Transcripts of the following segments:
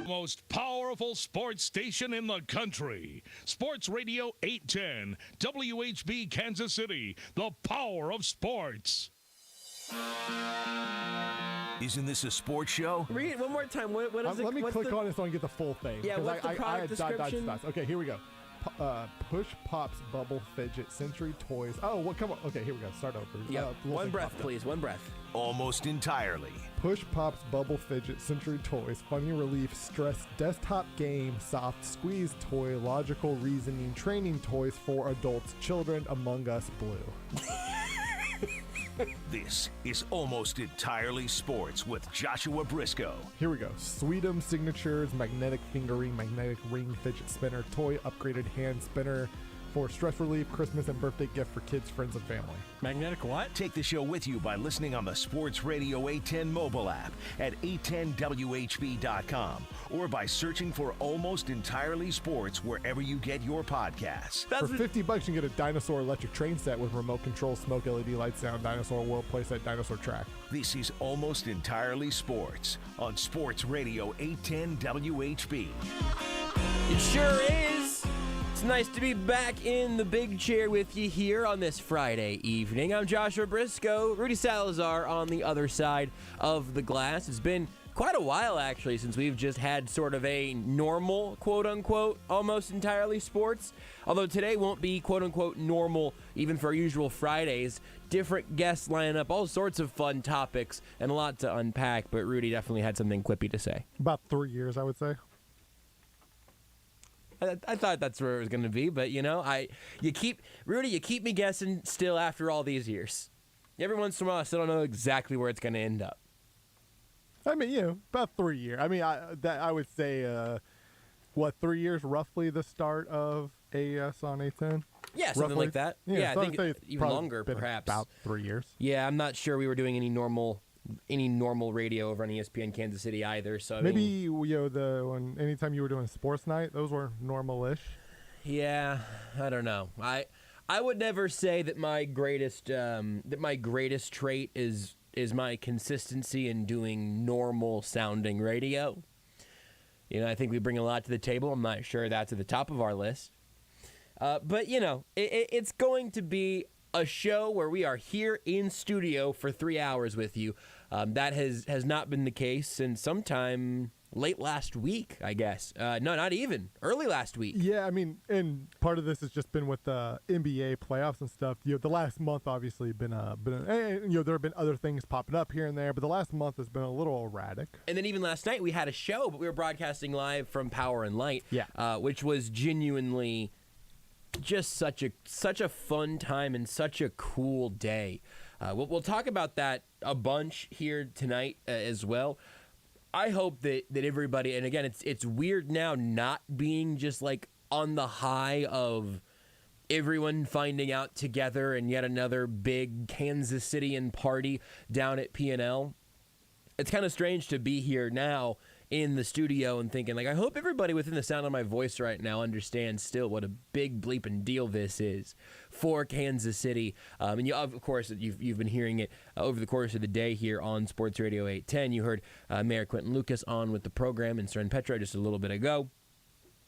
Most powerful sports station in the country. Sports Radio 810, WHB Kansas City, the power of sports. Isn't this a sports show? Read it one more time. What is it? Let me click on it so I can get the full thing. Yeah, what's the product description? Okay, here we go. Push Pops Bubble Fidget Sensory Toys. Oh, well, come on. Okay, here we go. Start over. Yeah, one breath, please. One breath. Almost entirely. Push Pops Bubble Fidget Sensory Toys. Funny relief, stress, desktop game, soft squeeze toy, logical reasoning, training toys for adults, children, Among Us, Blue. This is Almost Entirely Sports with Joshua Brisco. Here we go. Sweet'em Signatures, magnetic fingering, magnetic ring fidget spinner, toy upgraded hand spinner for stress relief, Christmas and birthday gift for kids, friends, and family. Magnetic what? Take the show with you by listening on the Sports Radio 810 mobile app at 810WHB.com or by searching for Almost Entirely Sports wherever you get your podcasts. For $50, you can get a dinosaur electric train set with remote control, smoke, LED light, sound, dinosaur world playset, dinosaur track. This is Almost Entirely Sports on Sports Radio 810 WHB. It sure is. It's nice to be back in the big chair with you here on this Friday evening. I'm Joshua Brisco, Rudy Salazar on the other side of the glass. It's been quite a while, actually, since we've just had sort of a normal, quote-unquote, Almost Entirely Sports. Although today won't be, quote-unquote, normal, even for our usual Fridays. Different guests line up, all sorts of fun topics, and a lot to unpack. But Rudy definitely had something quippy to say. About 3 years, I would say. I thought that's where it was going to be, but you keep me guessing still after all these years. Every once in a while, I still don't know exactly where it's going to end up. I mean, about 3 years. I mean, I would say, 3 years roughly the start of AES on 810? Yeah, something roughly. like that. Yeah, I think even longer, perhaps. About 3 years. Yeah, I'm not sure we were doing any normal radio over on ESPN Kansas City either. So maybe anytime you were doing sports night, those were normal-ish. Yeah, I don't know. I would never say that my greatest trait is my consistency in doing normal sounding radio. I think we bring a lot to the table. I'm not sure that's at the top of our list. But it's going to be a show where we are here in studio for 3 hours with you. That has not been the case since sometime late last week, I guess. No, not even. Early last week. Yeah, I mean, and part of this has just been with the NBA playoffs and stuff. The last month obviously been there have been other things popping up here and there, but the last month has been a little erratic. And then even last night we had a show, but we were broadcasting live from Power and Light, which was genuinely just such a fun time and such a cool day. We'll talk about that a bunch here tonight as well. I hope that everybody, and again, it's weird now not being just like on the high of everyone finding out together and yet another big Kansas Cityan party down at P&L. It's kind of strange to be here now in the studio and thinking, like, I hope everybody within the sound of my voice right now understands still what a big bleeping deal this is for Kansas City. And of course, you've been hearing it over the course of the day here on Sports Radio 810. You heard Mayor Quentin Lucas on with the program and Stern Petro just a little bit ago.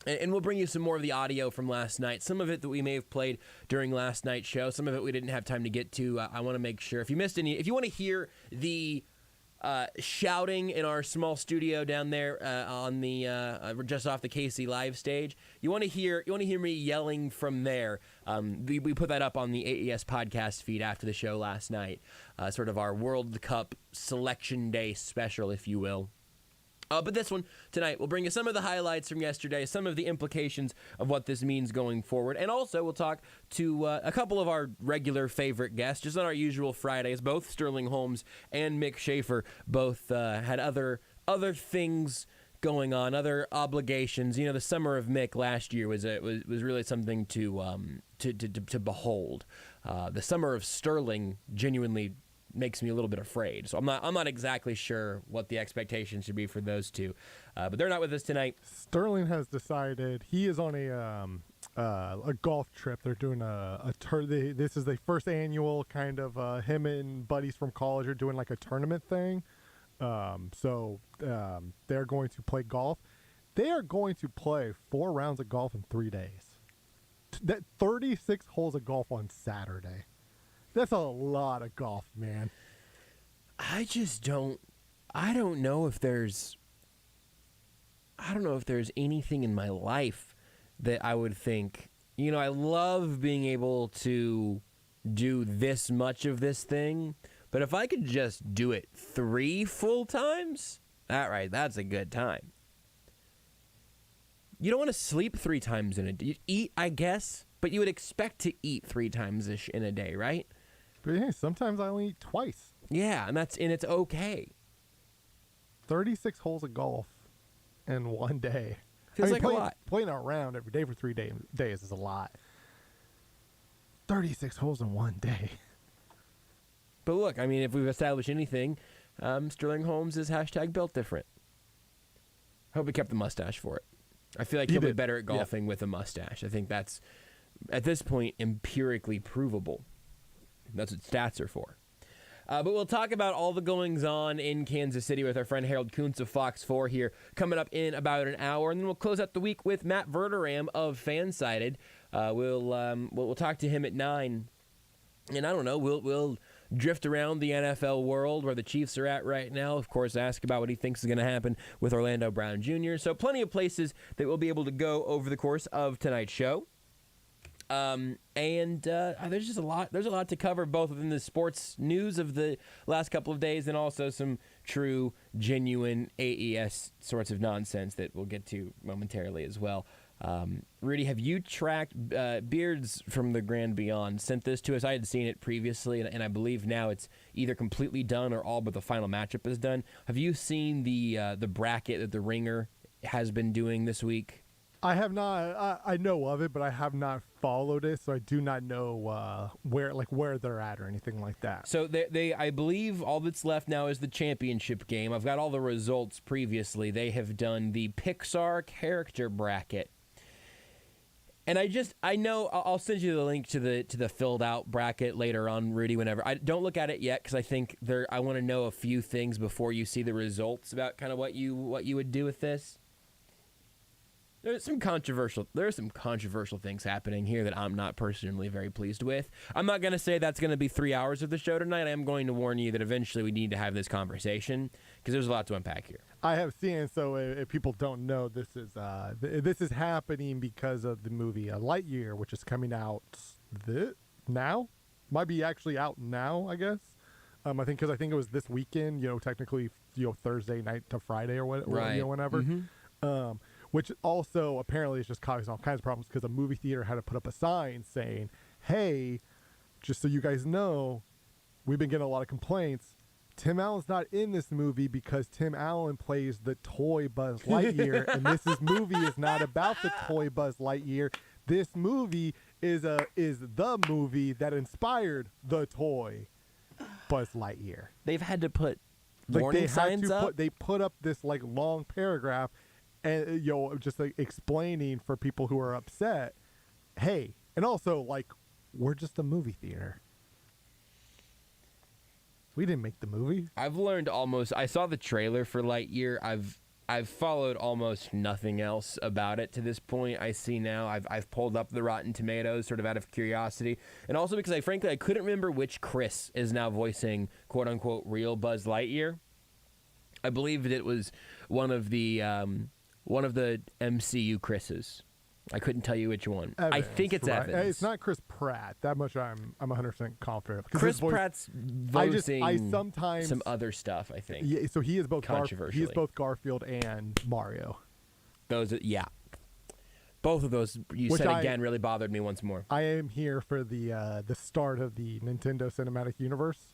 And we'll bring you some more of the audio from last night. Some of it that we may have played during last night's show. Some of it we didn't have time to get to. I want to make sure, if you missed any, if you want to hear the shouting in our small studio down there on the just off the KC Live stage, you want to hear me yelling from there. We put that up on the AES podcast feed after the show last night, sort of our World Cup Selection Day special, if you will. But this one tonight will bring you some of the highlights from yesterday, some of the implications of what this means going forward, and also we'll talk to a couple of our regular favorite guests, just on our usual Fridays. Both Sterling Holmes and Mick Schaefer both had other things going on, other obligations. The summer of Mick last year was really something to behold. The summer of Sterling genuinely makes me a little bit afraid. So I'm not exactly sure what the expectations should be for those two. But they're not with us tonight. Sterling has decided he is on a golf trip. They're doing this is the first annual kind of him and buddies from college are doing like a tournament thing. So they're going to play golf. They are going to play 4 rounds of golf in 3 days. That 36 holes of golf on Saturday. That's a lot of golf, man. I don't know if there's anything in my life that I would think, I love being able to do this much of this thing, but if I could just do it 3 full times, that's a good time. You don't want to sleep 3 times in a day. You eat, I guess, but you would expect to eat 3 times in a day, right? But yeah, sometimes I only eat twice. Yeah, and it's okay. 36 holes of golf in 1 day. Feels like a lot. Playing around every day for 3 days is a lot. 36 holes in 1 day. But look, if we've established anything, Sterling Holmes is #built different. I hope he kept the mustache for it. I feel like he'll be better at golfing with a mustache. I think that's, at this point, empirically provable. That's what stats are for. But we'll talk about all the goings-on in Kansas City with our friend Harold Kuntz of Fox4 here coming up in about an hour. And then we'll close out the week with Matt Verderame of FanSided. We'll talk to him at 9. And I don't know, we'll drift around the NFL world where the Chiefs are at right now. Of course, ask about what he thinks is going to happen with Orlando Brown Jr. So plenty of places that we'll be able to go over the course of tonight's show. There's just a lot. There's a lot to cover, both within the sports news of the last couple of days and also some true, genuine AES sorts of nonsense that we'll get to momentarily as well. Rudy, have you tracked Beards from the Grand Beyond? Sent this to us. I had seen it previously, and I believe now it's either completely done or all but the final matchup is done. Have you seen the bracket that the Ringer has been doing this week? I have not. I know of it, but I have not followed it, so I do not know where they're at or anything like that. So I believe all that's left now is the championship game. I've got all the results previously. They have done the Pixar character bracket. And I know I'll send you the link to the filled out bracket later on, Rudy. Whenever I don't look at it yet because I think I want to know a few things before you see the results about kind of what you would do with this. There are some controversial things happening here that I'm not personally very pleased with. I'm not going to say that's going to be 3 hours of the show tonight. I am going to warn you that eventually we need to have this conversation because there's a lot to unpack here. I have seen, so if people don't know, this is happening because of the movie Lightyear, which is coming out now. Might be actually out now, I guess. I think it was this weekend. Technically, Thursday night to Friday or what, right. Whenever. Mm-hmm. Which also apparently is just causing all kinds of problems because a movie theater had to put up a sign saying, "Hey, just so you guys know, we've been getting a lot of complaints. Tim Allen's not in this movie because Tim Allen plays the toy Buzz Lightyear, and this movie is not about the toy Buzz Lightyear. This movie is the movie that inspired the toy Buzz Lightyear." They've had to put warning signs up. They put up this long paragraph. And just explaining for people who are upset, hey, and also we're just a movie theater. We didn't make the movie. I've learned I saw the trailer for Lightyear. I've followed almost nothing else about it to this point. I see now I've pulled up the Rotten Tomatoes sort of out of curiosity, and also because I couldn't remember which Chris is now voicing quote unquote real Buzz Lightyear. I believe that it was one of the MCU Chris's. I couldn't tell you which one. Evans, I think it's right? Evans. It's not Chris Pratt. That much I'm 100% confident. Chris Pratt's voicing I sometimes some other stuff, I think. Yeah, so he is both controversially. He is both Garfield and Mario. Both of those again really bothered me once more. I am here for the start of the Nintendo Cinematic Universe.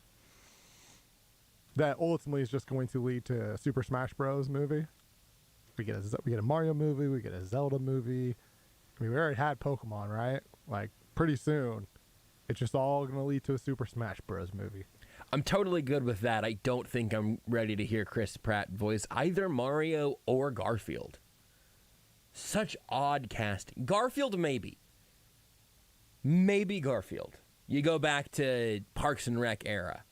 That ultimately is just going to lead to a Super Smash Bros. Movie. We get a Mario movie. We get a Zelda movie. We already had Pokemon, right? Pretty soon, it's just all going to lead to a Super Smash Bros. Movie. I'm totally good with that. I don't think I'm ready to hear Chris Pratt voice either Mario or Garfield. Such odd casting. Garfield, maybe. Maybe Garfield. You go back to Parks and Rec era.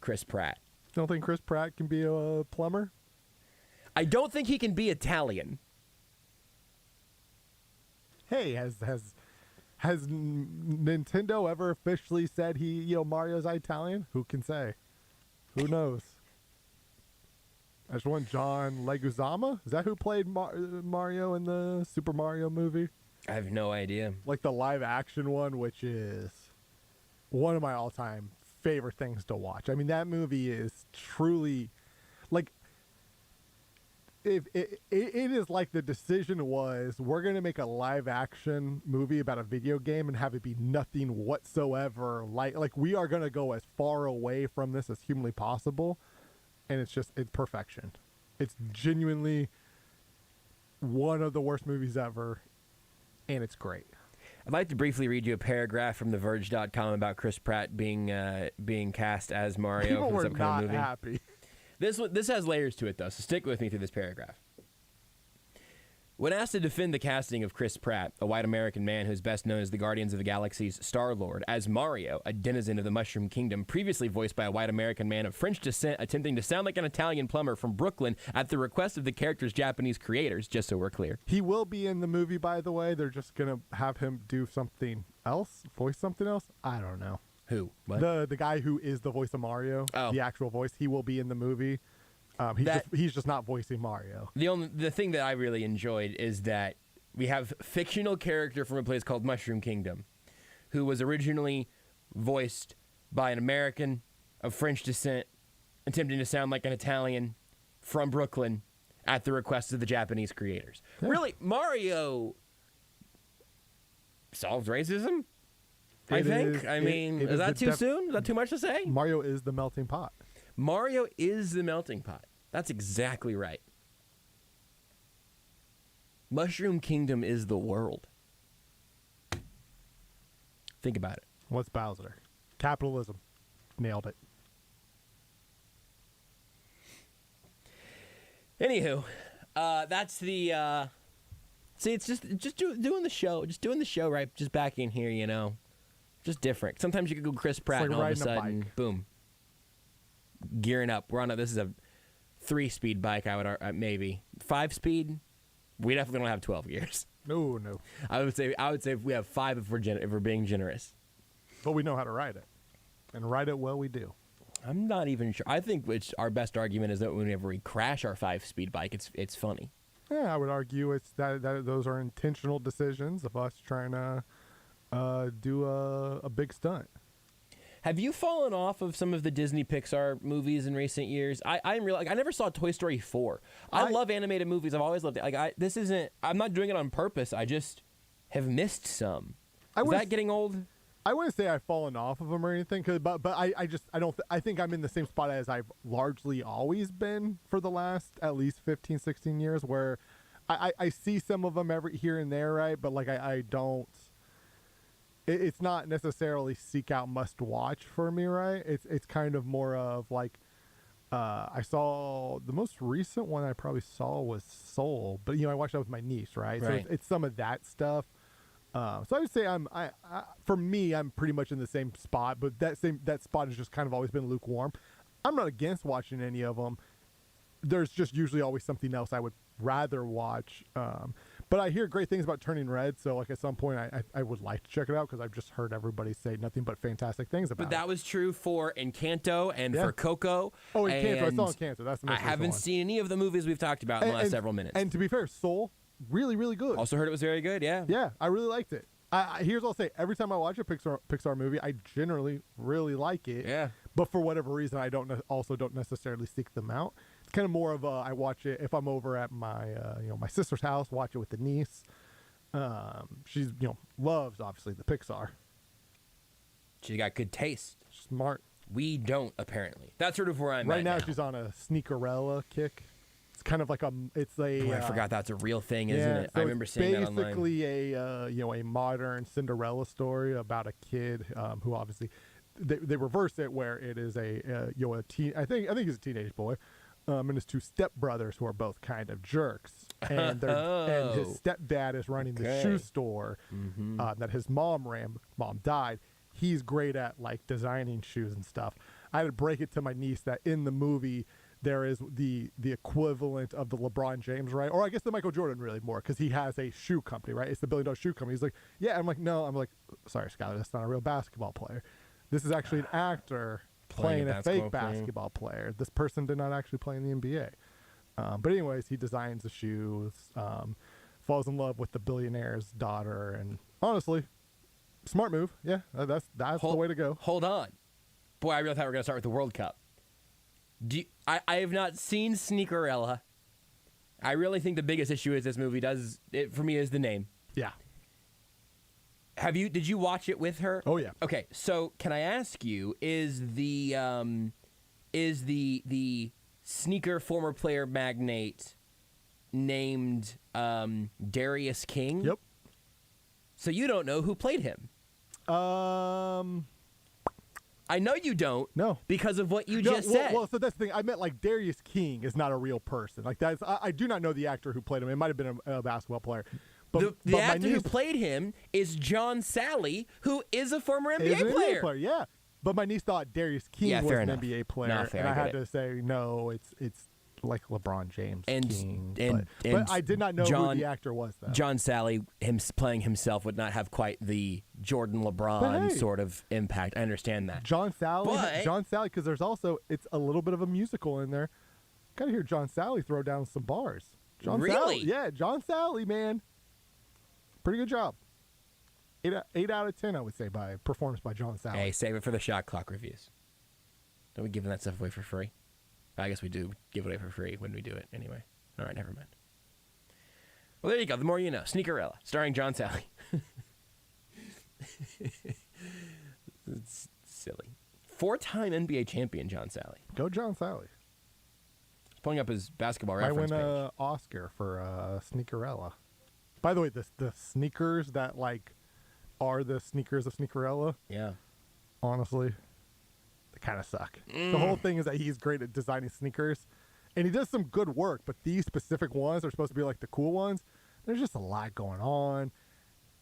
Chris Pratt. Don't think Chris Pratt can be a plumber? I don't think he can be Italian. hey, has Nintendo ever officially said Mario's Italian? Who can say? Who knows? There's one John Leguizamo. Is that who played Mario in the Super Mario movie? I have no idea. Like the live action one, which is one of my all-time favorite things to watch. I mean, that movie is truly like if it is like the decision was we're going to make a live action movie about a video game and have it be nothing whatsoever like we are going to go as far away from this as humanly possible, and it's perfection. It's genuinely one of the worst movies ever, and it's great. I'd like to briefly read you a paragraph from TheVerge.com about Chris Pratt being cast as Mario. People for were this upcoming not movie. happy. This has layers to it, though, so stick with me through this paragraph. When asked to defend the casting of Chris Pratt, a white American man who is best known as the Guardians of the Galaxy's Star-Lord, as Mario, a denizen of the Mushroom Kingdom, previously voiced by a white American man of French descent attempting to sound like an Italian plumber from Brooklyn at the request of the character's Japanese creators, just so we're clear. He will be in the movie, by the way. They're just going to have him do something else, voice something else. I don't know. Who? What? The guy who is the voice of Mario, the actual voice, he will be in the movie. He's just not voicing Mario. The thing that I really enjoyed is that we have fictional character from a place called Mushroom Kingdom, who was originally voiced by an American of French descent, attempting to sound like an Italian from Brooklyn at the request of the Japanese creators. Yeah. Really, Mario solves racism? I think. Is that too soon? Is that too much to say? Mario is the melting pot. Mario is the melting pot. That's exactly right. Mushroom Kingdom is the world. Think about it. What's Bowser? Capitalism. Nailed it. Anywho, that's the... See, it's just doing the show. Just doing the show, right? Just back in here, Just different. Sometimes you could go Chris Pratt and all of a sudden, boom. Gearing up. This is a 3-speed bike, I would maybe. 5-speed? We definitely don't have 12 gears. No. I would say if we have 5 if we're being generous. But we know how to ride it. And ride it well we do. I'm not even sure. I think our best argument is that whenever we crash our 5-speed bike, it's funny. Yeah, I would argue it's that those are intentional decisions of us trying to do a big stunt. Have you fallen off of some of the Disney Pixar movies in recent years? I never saw Toy Story 4. I love animated movies. I've always loved it. I'm not doing it on purpose. I just have missed some. Is that getting old? I wouldn't say I've fallen off of them or anything, but I think I'm in the same spot as I've largely always been for the last at least 15, 16 years, where I see some of them every here and there, right? But I don't. It's not necessarily seek out must watch for me, right? It's kind of more of I saw the most recent one I probably saw was Soul, but I watched that with my niece, right? So it's some of that stuff. So I would say for me, I'm pretty much in the same spot, but that spot has just kind of always been lukewarm. I'm not against watching any of them. There's just usually always something else I would rather watch. But I hear great things about Turning Red, so at some point I would like to check it out because I've just heard everybody say nothing but fantastic things about it. But that was true for Encanto and for Coco. Oh, Encanto. I saw Encanto. That's the most I haven't seen any of the movies we've talked about in the last several minutes. And to be fair, Soul, really, really good. Also heard it was very good, yeah. Yeah, I really liked it. Here's what I'll say. Every time I watch a Pixar movie, I generally really like it. Yeah. But for whatever reason, I don't necessarily seek them out. It's kind of more of I watch it if I'm over at my my sister's house, watch it with the niece. She's loves obviously the Pixar. She's got good taste. Smart. We don't, apparently. That's sort of where I'm right at now. She's on a Sneakerella kick. It's kind of like I forgot that's a real thing, isn't it? So I remember seeing that online. Basically a modern Cinderella story about a kid who obviously they reverse it where it is a teen. I think he's a teenage boy. And his 2 stepbrothers who are both kind of jerks, and his stepdad is running the shoe store that his mom ran. Mom died. He's great at designing shoes and stuff. I had to break it to my niece that in the movie there is the equivalent of the LeBron James, right? Or I guess the Michael Jordan really more, because he has a shoe company, right? It's the $1 billion shoe company. He's like, yeah. I'm like, no. I'm like, sorry, Skyler, that's not a real basketball player. This is actually an actor playing a fake basketball player. This person did not actually play in the NBA. But anyways, he designs the shoes, falls in love with the billionaire's daughter, and honestly, smart move. Yeah, that's the way to go. Hold on. Boy, I really thought we were going to start with the World Cup. I have not seen Sneakerella. I really think the biggest issue is this movie for me is the name. Yeah. Did you watch it with her? Oh yeah. Okay, so can I ask you, is the sneaker former player magnate named Darius King? Yep. So you don't know who played him? I know you don't. No. Because of what you just said. Well, so that's the thing. I meant like Darius King is not a real person. Like that's I do not know the actor who played him. It might have been a basketball player. But the actor who played him is John Sally, who is a former NBA player. Yeah. But my niece thought Darius King was an NBA player. Not fair, and I had to say, no, it's like LeBron James King. But I did not know who the actor was, though. John Sally, him playing himself, would not have quite the Jordan LeBron sort of impact. I understand that. John Sally, because there's also, it's a little bit of a musical in there. Got to hear John Sally throw down some bars. Really? Yeah, John Sally, man. Pretty good job. 8 out of 10, I would say, by performance by John Sally. Hey, save it for the shot clock reviews. Don't we giving that stuff away for free? I guess we do give it away for free when we do it anyway. All right, never mind. Well, there you go. The more you know. Sneakerella, starring John Sally. It's silly. 4-time NBA champion John Sally. Go John Sally. Pulling up his basketball I reference win page. an Oscar for Sneakerella. By the way, the sneakers that like are the sneakers of Sneakerella. Yeah. Honestly, they kind of suck. The whole thing is that he's great at designing sneakers, and he does some good work. But these specific ones are supposed to be like the cool ones. There's just a lot going on,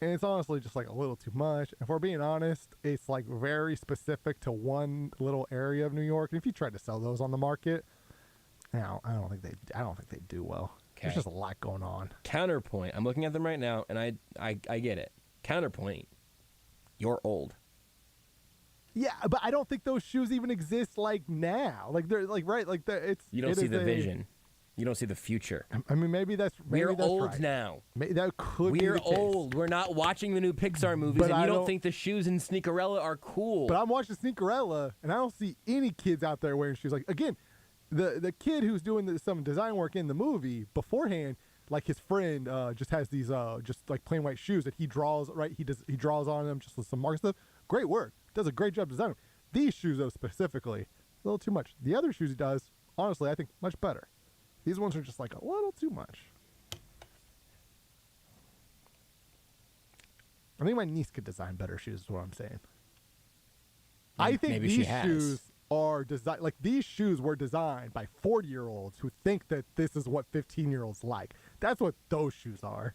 and it's honestly just like a little too much. If we're being honest, it's like very specific to one little area of New York. And if you tried to sell those on the market, I don't think they do well. Okay. There's just a lot going on. Counterpoint. I'm looking at them right now, and I get it. Counterpoint. You're old. Yeah, but I don't think those shoes even exist like now. Like they're like right, like it's. You don't see the vision. You don't see the future. I mean, maybe that's old right. now. That could be the case. We're old. We're not watching the new Pixar movies, and you don't think the shoes in Sneakerella are cool. But I'm watching Sneakerella, and I don't see any kids out there wearing shoes. Like again, the kid who's doing some design work in the movie beforehand, like his friend just has these just like plain white shoes that he draws. Right, he draws on them just with some mark stuff. Great work. Does a great job designing them. These shoes though specifically, a little too much. The other shoes he does, honestly, I think much better. These ones are just like a little too much. I think my niece could design better shoes, is what I'm saying. I think maybe these shoes are designed, like these shoes were designed by 40-year-olds who think that this is what 15-year-olds like. That's what those shoes are.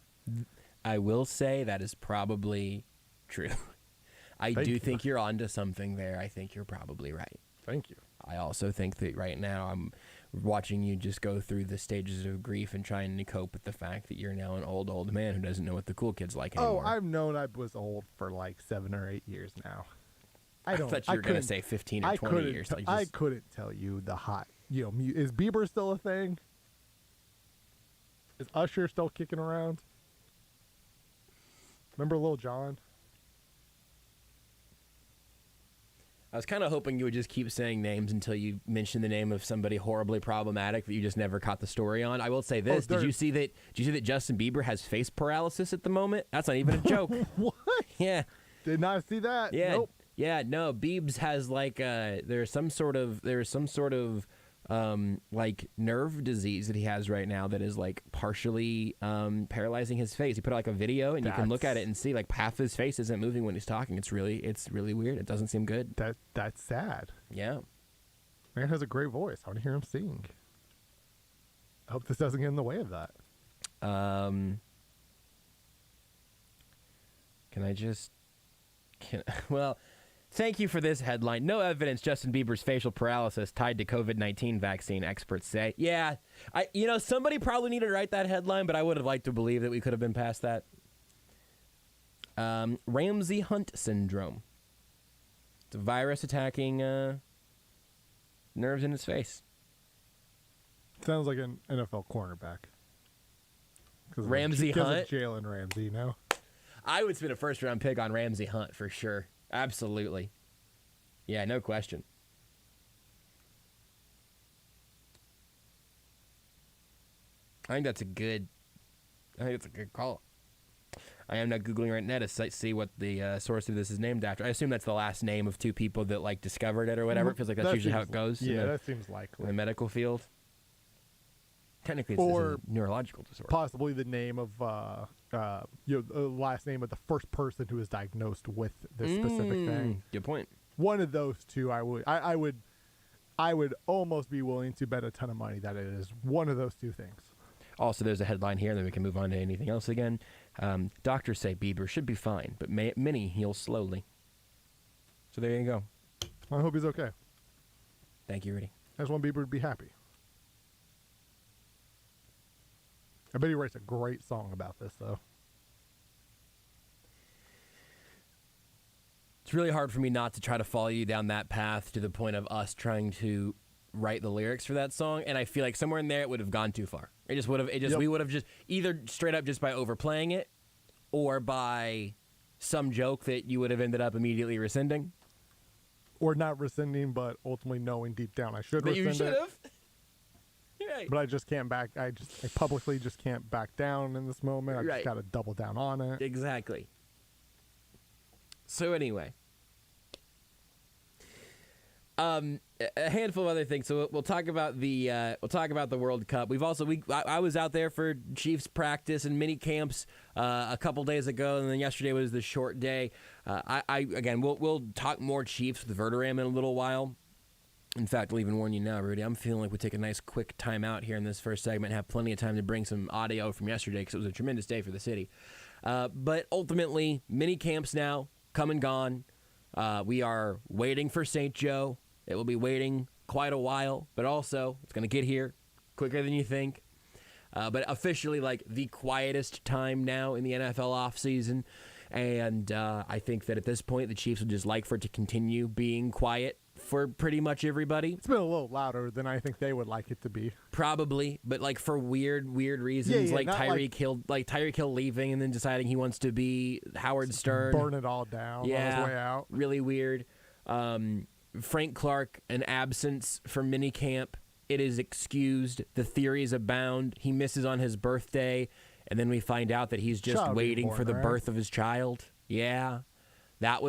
I will say that is probably true. I do think you're onto something there. I think you're probably right. Thank you. I also think that right now I'm watching you just go through the stages of grief and trying to cope with the fact that you're now an old man who doesn't know what the cool kids like anymore. Oh, I've known I was old for like 7 or 8 years now. I thought you were going to say 15 or 20 years. I couldn't tell you the hot, is Bieber still a thing? Is Usher still kicking around? Remember Lil Jon? I was kind of hoping you would just keep saying names until you mentioned the name of somebody horribly problematic that you just never caught the story on. I will say this: Did you see that Justin Bieber has face paralysis at the moment? That's not even a joke. What? Yeah. Did not see that. Yeah. Nope. Yeah. No. Biebs has like there's some sort of like nerve disease that he has right now that is like partially paralyzing his face. He put out like a video and you can look at it and see like half his face isn't moving when he's talking. It's really weird. It doesn't seem good. That's sad. Yeah. Man has a great voice. I want to hear him sing. I hope this doesn't get in the way of that. Thank you for this headline. No evidence Justin Bieber's facial paralysis tied to COVID-19 vaccine, experts say. Yeah, somebody probably needed to write that headline, but I would have liked to believe that we could have been past that. Ramsey Hunt syndrome. It's a virus attacking nerves in his face. Sounds like an NFL cornerback. Ramsey Hunt? Jalen Ramsey, I would spend a first-round pick on Ramsey Hunt for sure. Absolutely. Yeah, no question. I think that's a good call. I am now Googling right now to see what the source of this is named after. I assume that's the last name of two people that discovered it or whatever. It feels like that's usually how it goes. Yeah, that seems likely. In the medical field. Technically, it's a neurological disorder. Possibly the name of, the last name of the first person who was diagnosed with this specific thing. Good point. One of those two, I would almost be willing to bet a ton of money that it is one of those two things. Also, there's a headline here, and then we can move on to anything else again. Doctors say Bieber should be fine, but many heal slowly. So there you go. I hope he's okay. Thank you, Rudy. I just want Bieber to be happy. I bet he writes a great song about this, though. It's really hard for me not to try to follow you down that path to the point of us trying to write the lyrics for that song, and I feel like somewhere in there it would have gone too far. We would have just either straight up just by overplaying it, or by some joke that you would have ended up immediately rescinding, or not rescinding, but ultimately knowing deep down I should rescind it. You should have. Right. But I just can't back. I publicly just can't back down in this moment. I just got to double down on it. Exactly. So anyway, a handful of other things. So we'll talk about the World Cup. I was out there for Chiefs practice and mini camps a couple days ago, and then yesterday was the short day. We'll talk more Chiefs with Verderame in a little while. In fact, I'll even warn you now, Rudy, I'm feeling like we take a nice quick time out here in this first segment and have plenty of time to bring some audio from yesterday because it was a tremendous day for the city. But ultimately, mini camps now, come and gone. We are waiting for St. Joe. It will be waiting quite a while, but also it's going to get here quicker than you think. But officially, the quietest time now in the NFL offseason. And I think that at this point, the Chiefs would just like for it to continue being quiet for pretty much everybody. It's been a little louder than I think they would like it to be. Probably, but for weird reasons, Tyreek Hill leaving and then deciding he wants to be Howard Stern. Burn it all down on his way out. Really weird. Frank Clark, an absence from minicamp. It is excused. The theories abound. He misses on his birthday, and then we find out that he's just waiting for the birth of his child. Yeah. That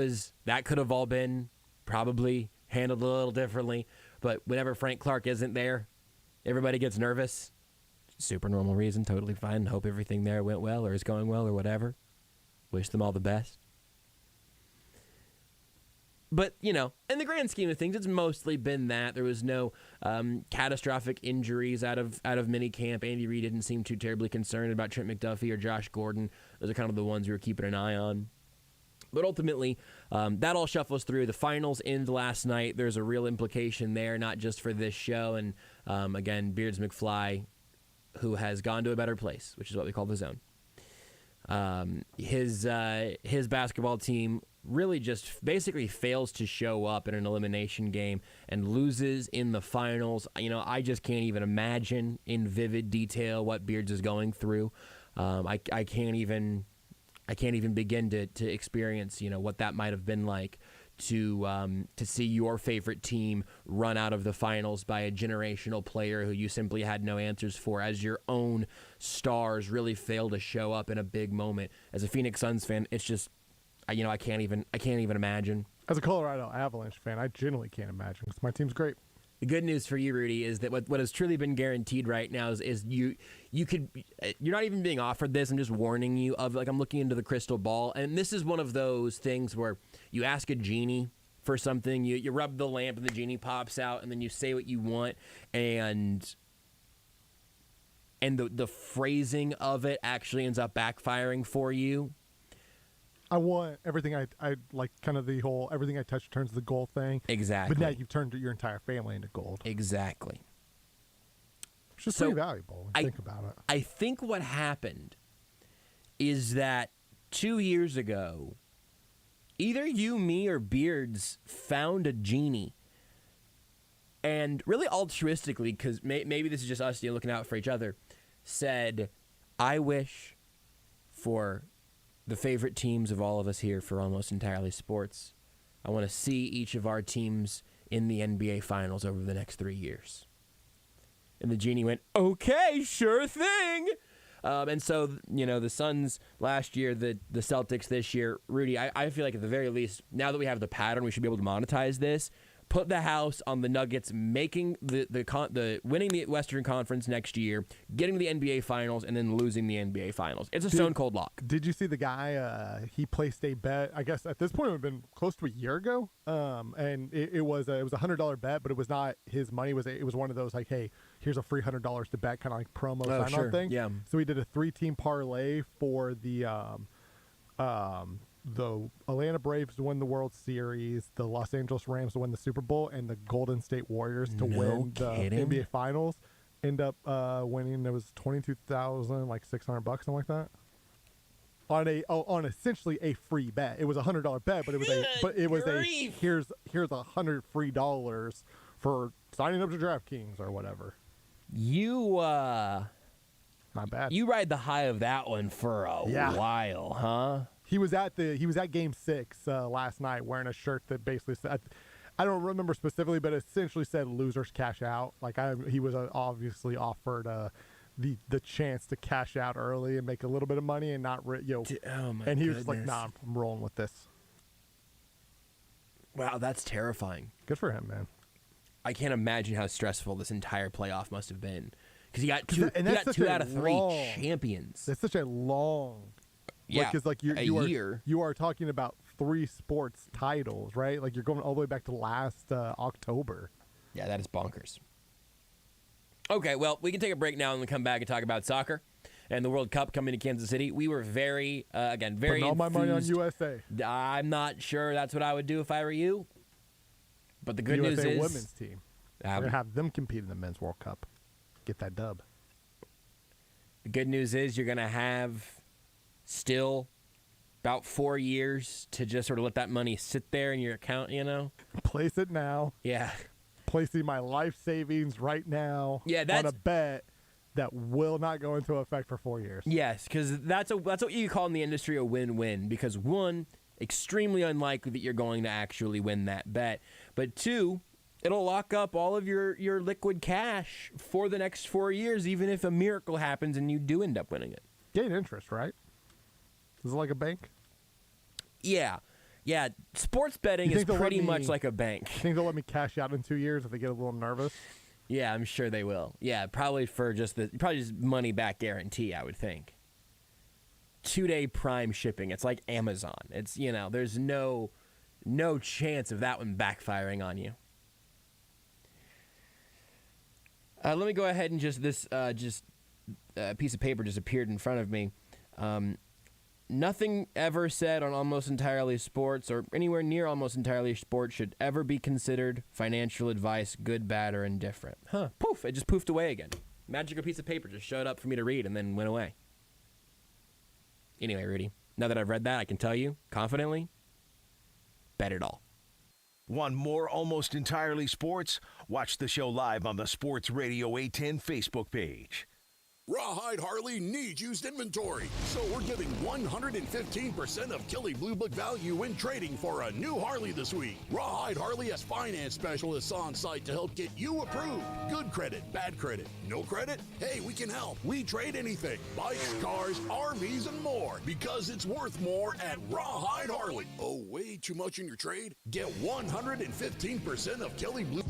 could have all been probably handled a little differently, but whenever Frank Clark isn't there, everybody gets nervous. Super normal reason, totally fine. Hope everything there went well or is going well or whatever. Wish them all the best. But, in the grand scheme of things, it's mostly been that. There was no catastrophic injuries out of minicamp. Andy Reid didn't seem too terribly concerned about Trent McDuffie or Josh Gordon. Those are kind of the ones we were keeping an eye on. But ultimately, that all shuffles through. The finals end last night. There's a real implication there, not just for this show. And, again, Beards McFly, who has gone to a better place, which is what we call the zone. His basketball team really just basically fails to show up in an elimination game and loses in the finals. I just can't even imagine in vivid detail what Beards is going through. I can't even begin to experience, what that might have been like to see your favorite team run out of the finals by a generational player who you simply had no answers for, as your own stars really fail to show up in a big moment. As a Phoenix Suns fan, it's just, I can't even imagine. As a Colorado Avalanche fan, I genuinely can't imagine because my team's great. The good news for you, Rudy, is that what has truly been guaranteed right now is you're not even being offered this. I'm just warning you of, I'm looking into the crystal ball, and this is one of those things where you ask a genie for something, you rub the lamp and the genie pops out, and then you say what you want, and the phrasing of it actually ends up backfiring for you. I want everything I like, kind of the whole everything I touch turns to gold thing. Exactly. But now you've turned your entire family into gold. Exactly. Which is pretty valuable when you think about it. I think what happened is that 2 years ago, either you, me, or Beards found a genie. And really altruistically, because maybe this is just us looking out for each other, said, I wish for the favorite teams of all of us here for Almost Entirely Sports, I want to see each of our teams in the NBA Finals over the next 3 years. And the genie went, okay, sure thing. And so, the Suns last year, the Celtics this year, Rudy, I feel like at the very least, now that we have the pattern, we should be able to monetize this. Put the house on the Nuggets making the winning the Western Conference next year, getting to the NBA Finals, and then losing the NBA Finals. It's a stone cold lock. Did you see the guy? He placed a bet. I guess at this point it would have been close to a year ago. And it was a $100 bet, but it was not his money. It was one of those like, hey, here's a free $100 to bet, kind of like promo sign-on thing. Yeah. So we did a 3-team parlay for the Atlanta Braves to win the World Series, the Los Angeles Rams to win the Super Bowl, and the Golden State Warriors to win the NBA Finals. End up winning. It was $22,000, like $600, something like that. On essentially a free bet. It was a $100 bet, but it was here's $100 free dollars for signing up to DraftKings or whatever. Not bad. You ride the high of that one for a while, huh? He was at Game 6 last night wearing a shirt that basically said, I don't remember specifically, but essentially said "losers cash out." Like he was obviously offered the chance to cash out early and make a little bit of money and not and he was just like, nah, I'm rolling with this. Wow, that's terrifying. Good for him, man. I can't imagine how stressful this entire playoff must have been because he got two out of 3 champions. That's such a long. Yeah, because you are talking about 3 sports titles, right? Like you're going all the way back to last October. Yeah, that is bonkers. Okay, well, we can take a break now and then come back and talk about soccer and the World Cup coming to Kansas City. We were very putting all my money on USA. I'm not sure that's what I would do if I were you. But the good news is women's team. We're gonna have them compete in the Men's World Cup. Get that dub. The good news is you're gonna have still about 4 years to just sort of let that money sit there in your account, Place it now. Yeah. Placing my life savings right now on a bet that will not go into effect for 4 years. Yes, because that's what you call in the industry a win-win. Because 1, extremely unlikely that you're going to actually win that bet. But 2, it'll lock up all of your liquid cash for the next 4 years, even if a miracle happens and you do end up winning it. Gain interest, right? Is it like a bank? Yeah. Yeah, sports betting is pretty much like a bank. You think they'll let me cash out in 2 years if they get a little nervous? Yeah, I'm sure they will. Yeah, probably just money back guarantee, I would think. 2-day prime shipping. It's like Amazon. It's, there's no chance of that one backfiring on you. Let me go ahead and this piece of paper just appeared in front of me. Nothing ever said on Almost Entirely Sports or anywhere near Almost Entirely Sports should ever be considered financial advice, good, bad, or indifferent. Huh. Poof. It just poofed away again. Magical piece of paper just showed up for me to read and then went away. Anyway, Rudy, now that I've read that, I can tell you confidently, bet it all. Want more Almost Entirely Sports? Watch the show live on the Sports Radio 810 Facebook page. Rawhide Harley needs used inventory, so we're giving 115% of Kelly Blue Book value when trading for a new Harley this week. Rawhide Harley has finance specialists on site to help get you approved. Good credit, bad credit, no credit? Hey, we can help. We trade anything. Bikes, cars, RVs, and more because it's worth more at Rawhide Harley. Oh, way too much in your trade? Get 115% of Kelly Blue.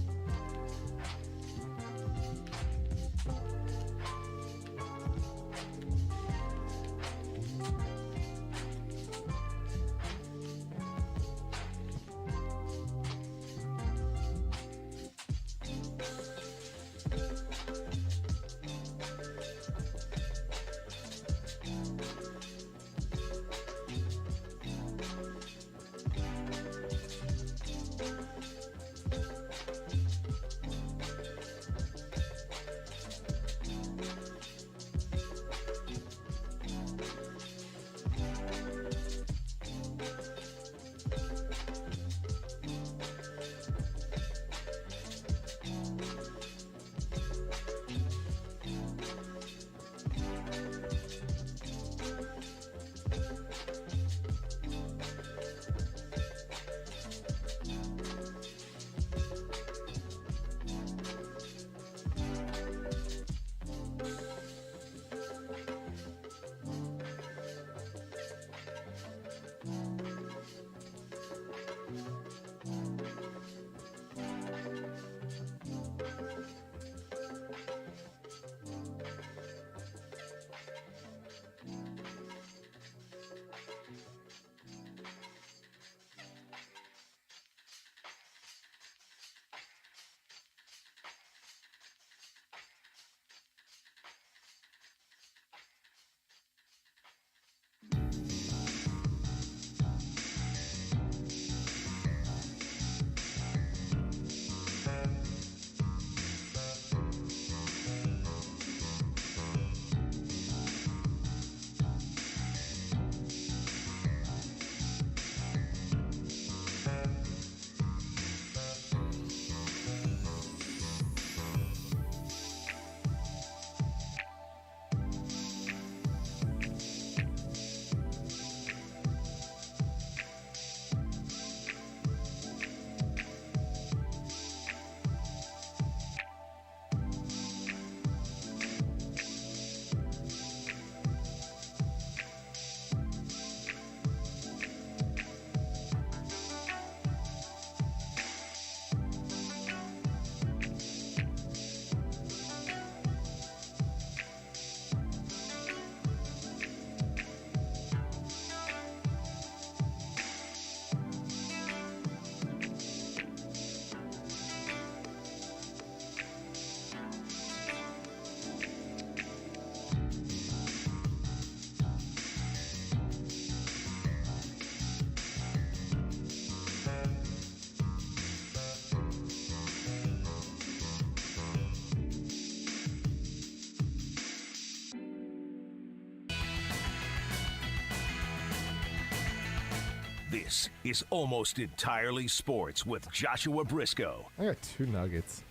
This is Almost Entirely Sports with Joshua Brisco. I got 2 nuggets.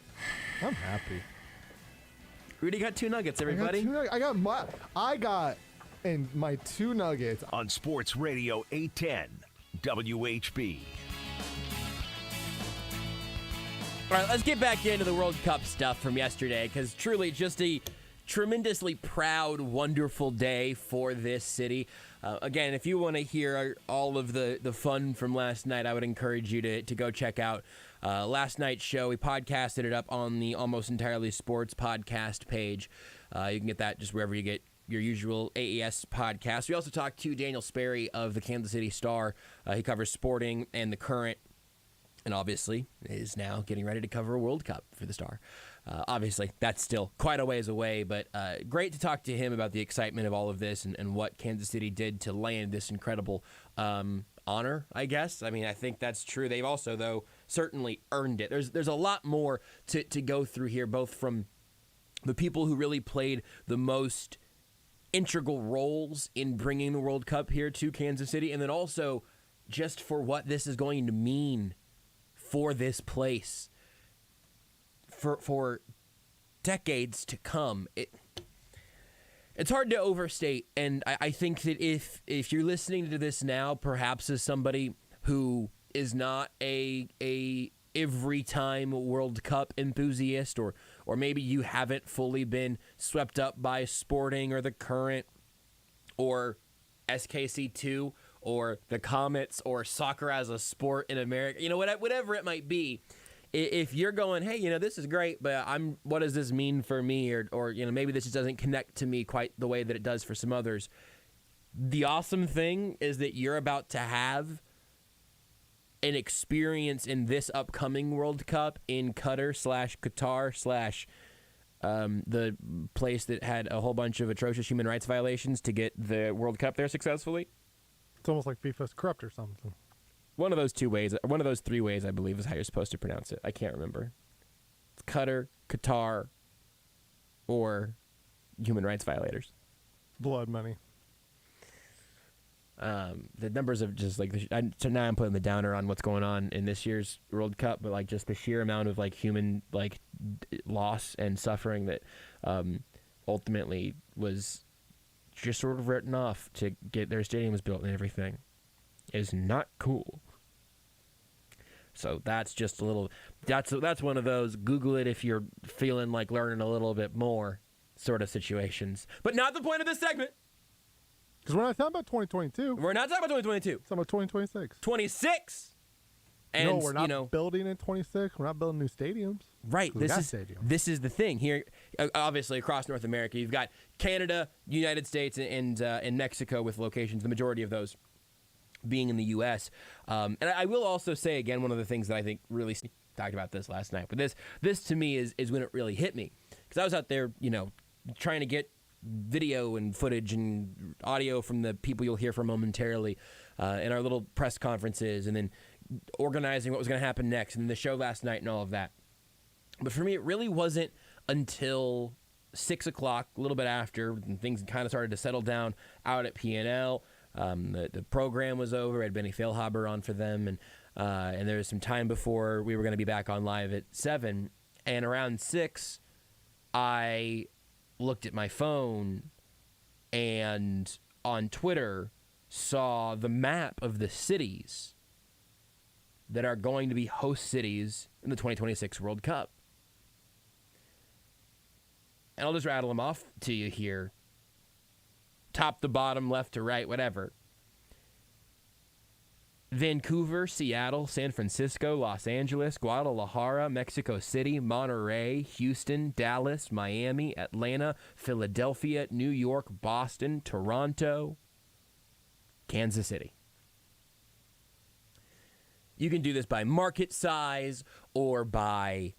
I'm happy. Rudy got 2 nuggets, everybody. I got my 2 nuggets On Sports Radio 810 WHB. All right, let's get back into the World Cup stuff from yesterday, because truly just a tremendously proud, wonderful day for this city. Again, if you want to hear all of the fun from last night, I would encourage you to go check out last night's show. We podcasted it up on the Almost Entirely Sports podcast page. You can get that just wherever you get your usual AES podcast. We also talked to Daniel Sperry of the Kansas City Star. He covers sporting and the current, and obviously is now getting ready to cover a World Cup for the Star. Obviously, that's still quite a ways away, but great to talk to him about the excitement of all of this and what Kansas City did to land this incredible honor, I guess. I mean, I think that's true. They've also, though, certainly earned it. There's a lot more to go through here, both from the people who really played the most integral roles in bringing the World Cup here to Kansas City, and then also just for what this is going to mean for this place for decades to come. It's hard to overstate, and I think that if you're listening to this now, perhaps as somebody who is not a every time World Cup enthusiast, or maybe you haven't fully been swept up by sporting or the current or SKC2 or the Comets or soccer as a sport in America, whatever it might be. If you're going, hey, this is great, but what does this mean for me? Or maybe this just doesn't connect to me quite the way that it does for some others. The awesome thing is that you're about to have an experience in this upcoming World Cup in Qatar / the place that had a whole bunch of atrocious human rights violations to get the World Cup there successfully. It's almost like FIFA's corrupt or something. One of those 2 ways, one of those 3 ways, I believe, is how you're supposed to pronounce it. I can't remember. It's Qatar, or human rights violators. Blood money. The numbers of just so now I'm putting the downer on what's going on in this year's World Cup, but just the sheer amount of human loss and suffering that ultimately was just sort of written off to get their stadiums built and everything is not cool. So that's just a little. That's one of those Google it if you're feeling like learning a little bit more sort of situations. But not the point of this segment. Because we're not talking about 2022. We're not talking about 2022. We're talking about 2026. 26. And, no, we're not building in 26. We're not building new stadiums. Right. This is the thing here. Obviously, across North America, you've got Canada, United States, and Mexico with locations. The majority of those being in the U.S. And I will also say, again, one of the things that I think really talked about this last night, but this to me is when it really hit me. Because I was out there, trying to get video and footage and audio from the people you'll hear from momentarily in our little press conferences, and then organizing what was going to happen next, and the show last night and all of that. But for me, it really wasn't until 6 o'clock, a little bit after, and things kind of started to settle down out at P&L. The program was over. I had Benny Feilhaber on for them, and there was some time before we were going to be back on live at 7. And around 6, I looked at my phone and on Twitter saw the map of the cities that are going to be host cities in the 2026 World Cup. And I'll just rattle them off to you here. Top to bottom, left to right, whatever. Vancouver, Seattle, San Francisco, Los Angeles, Guadalajara, Mexico City, Monterey, Houston, Dallas, Miami, Atlanta, Philadelphia, New York, Boston, Toronto, Kansas City. You can do this by market size or by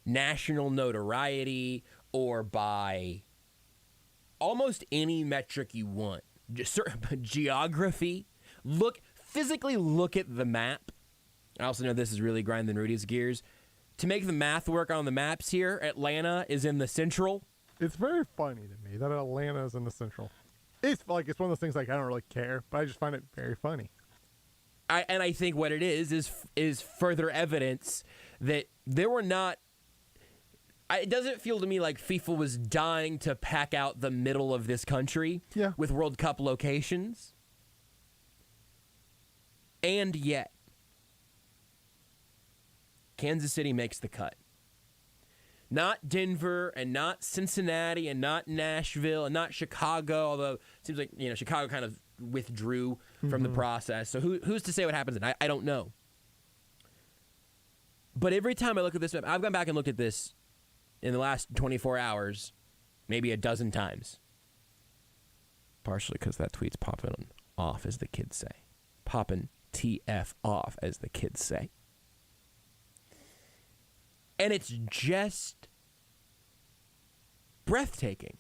national notoriety or by almost any metric you want. Just geography. Physically look at the map. I also know this is really grinding Rudy's gears. To make the math work on the maps here, Atlanta is in the central. It's very funny to me that Atlanta is in the central. It's one of those things I don't really care, but I just find it very funny. I think what it is further evidence that there were not. It doesn't feel to me like FIFA was dying to pack out the middle of this country with World Cup locations. And yet, Kansas City makes the cut. Not Denver and not Cincinnati and not Nashville and not Chicago, although it seems like Chicago kind of withdrew from the process. So who's to say what happens? And I don't know. But every time I look at this map, I've gone back and looked at this in the last 24 hours, maybe a dozen times. Partially because that tweet's popping off, as the kids say. Popping TF off, as the kids say. And it's just breathtaking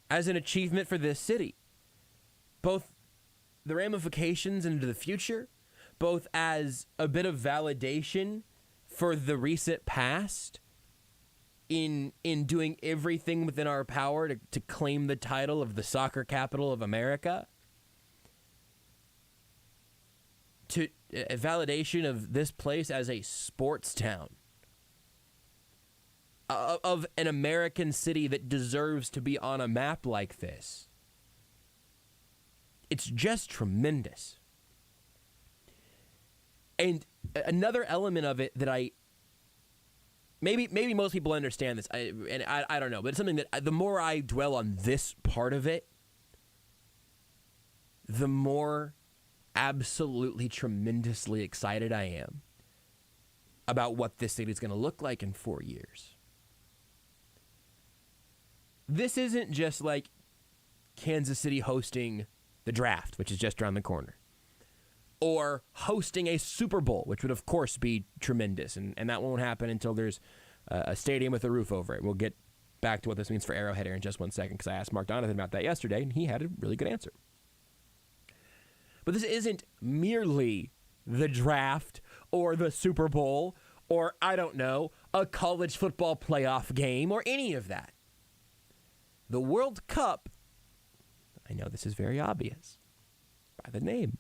as an achievement for this city. Both the ramifications into the future, both as a bit of validation for the recent past in doing everything within our power to claim the title of the soccer capital of America, to a validation of this place as a sports town, of an American city that deserves to be on a map like this. It's just tremendous. And another element of it that maybe most people understand this, I don't know, but it's something that the more I dwell on this part of it, the more absolutely tremendously excited I am about what this city is going to look like in 4 years. This isn't just like Kansas City hosting the draft, which is just around the corner, or hosting a Super Bowl, which would of course be tremendous, and that won't happen until there's a stadium with a roof over it. We'll get back to what this means for Arrowhead here in just 1 second, because I asked Mark Donovan about that yesterday, and he had a really good answer. But this isn't merely the draft or the Super Bowl or, I don't know, a college football playoff game or any of that. The World Cup, I know this is very obvious by the name,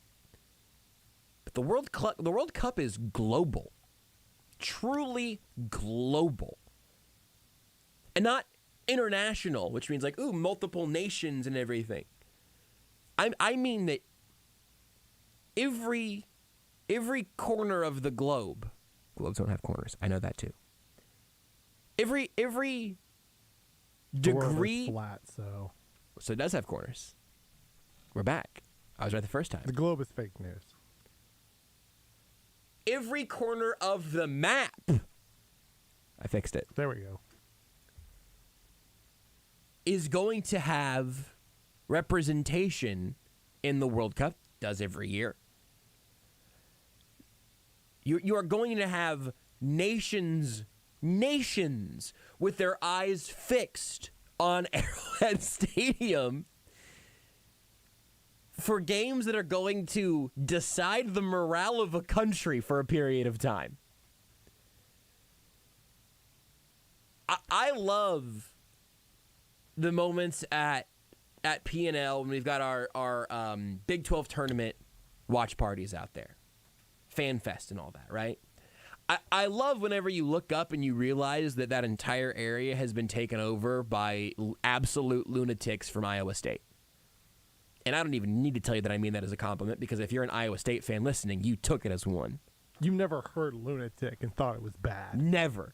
but the World Cup is global, truly global, and not international, which means like, multiple nations and everything. I mean that every corner of the globe. Globes don't have corners. I know that too. Every degree. The world is flat, so it does have corners. We're back. I was right the first time. the globe is fake news. Every corner of the map. I fixed it. There we go. Is going to have representation in the World Cup. Does every year. You are going to have nations with their eyes fixed on Arrowhead Stadium for games that are going to decide the morale of a country for a period of time. I love the moments at P&L when we've got our Big 12 tournament watch parties out there. Fan Fest and all that, right? I love whenever you look up and you realize that entire area has been taken over by absolute lunatics from Iowa State. And I don't even need to tell you that I mean that as a compliment, because if you're an Iowa State fan listening, you took it as one. You never heard lunatic and thought it was bad. Never.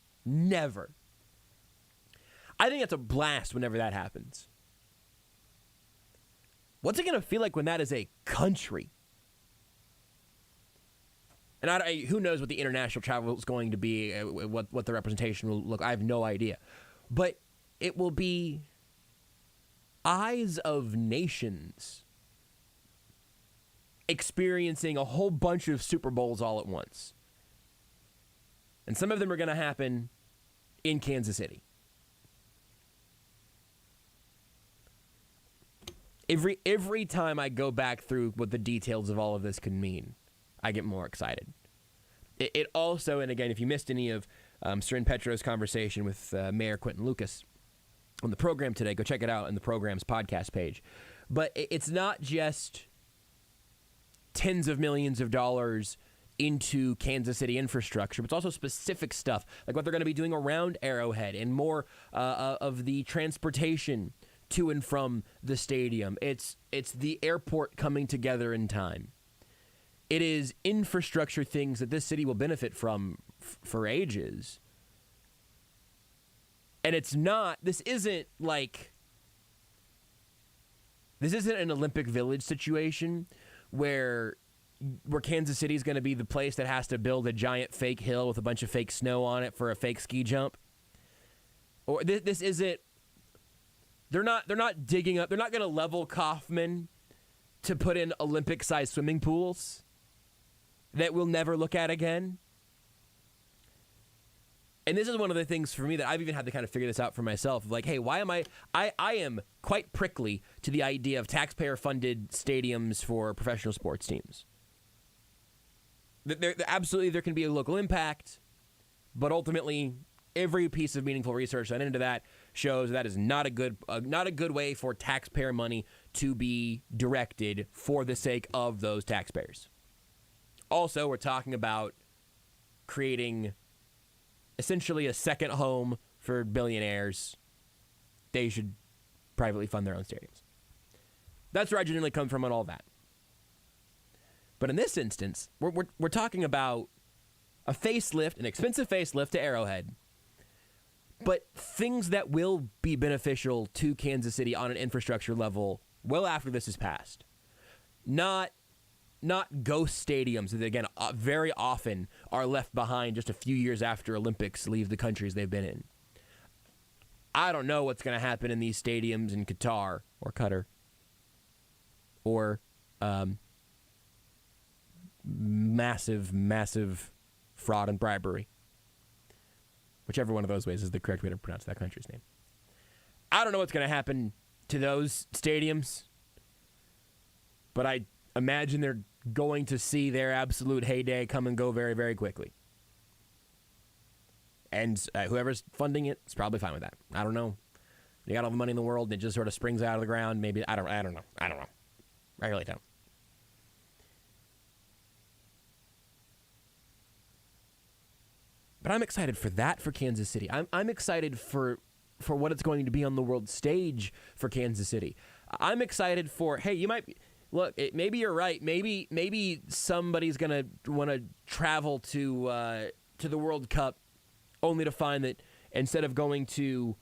I think that's a blast whenever that happens. What's it going to feel like when that is a country? And who knows what the international travel is going to be, what the representation will look. I have no idea. But it will be eyes of nations experiencing a whole bunch of Super Bowls all at once. And some of them are going to happen in Kansas City. Every time I go back through what the details of all of this can mean, I get more excited. It also, and again, if you missed any of Sir Petro's conversation with Mayor Quentin Lucas on the program today, go check it out on the program's podcast page. But it's not just tens of millions of dollars into Kansas City infrastructure, but it's also specific stuff like what they're going to be doing around Arrowhead and more of the transportation to and from the stadium. It's the airport coming together in time. It is infrastructure things that this city will benefit from for ages. And this isn't an Olympic Village situation where Kansas City is going to be the place that has to build a giant fake hill with a bunch of fake snow on it for a fake ski jump. Or this isn't. They're not digging up. They're not going to level Kaufman to put in Olympic-sized swimming pools that we'll never look at again. And this is one of the things for me that I've even had to kind of figure this out for myself. Like, hey, why am I am quite prickly to the idea of taxpayer-funded stadiums for professional sports teams. Absolutely, there can be a local impact, but ultimately, every piece of meaningful research done into that shows that is not a good way for taxpayer money to be directed for the sake of those taxpayers. Also, we're talking about creating essentially a second home for billionaires. They should privately fund their own stadiums. That's where I genuinely come from on all that. But in this instance, we're talking about a facelift, an expensive facelift to Arrowhead, but things that will be beneficial to Kansas City on an infrastructure level well after this is passed. Not ghost stadiums that, again, very often are left behind just a few years after Olympics leave the countries they've been in. I don't know what's going to happen in these stadiums in Qatar or Qatar or massive fraud and bribery. Whichever one of those ways is the correct way to pronounce that country's name. I don't know what's going to happen to those stadiums, but I imagine they're going to see their absolute heyday come and go very, very quickly. And whoever's funding it is probably fine with that. I don't know. They got all the money in the world and it just sort of springs out of the ground. Maybe I don't know. I really don't. But I'm excited for that for Kansas City. I'm excited for what it's going to be on the world stage for Kansas City. I'm excited for, hey, you might look. Maybe you're right. Maybe somebody's gonna want to travel to the World Cup, only to find that instead of going to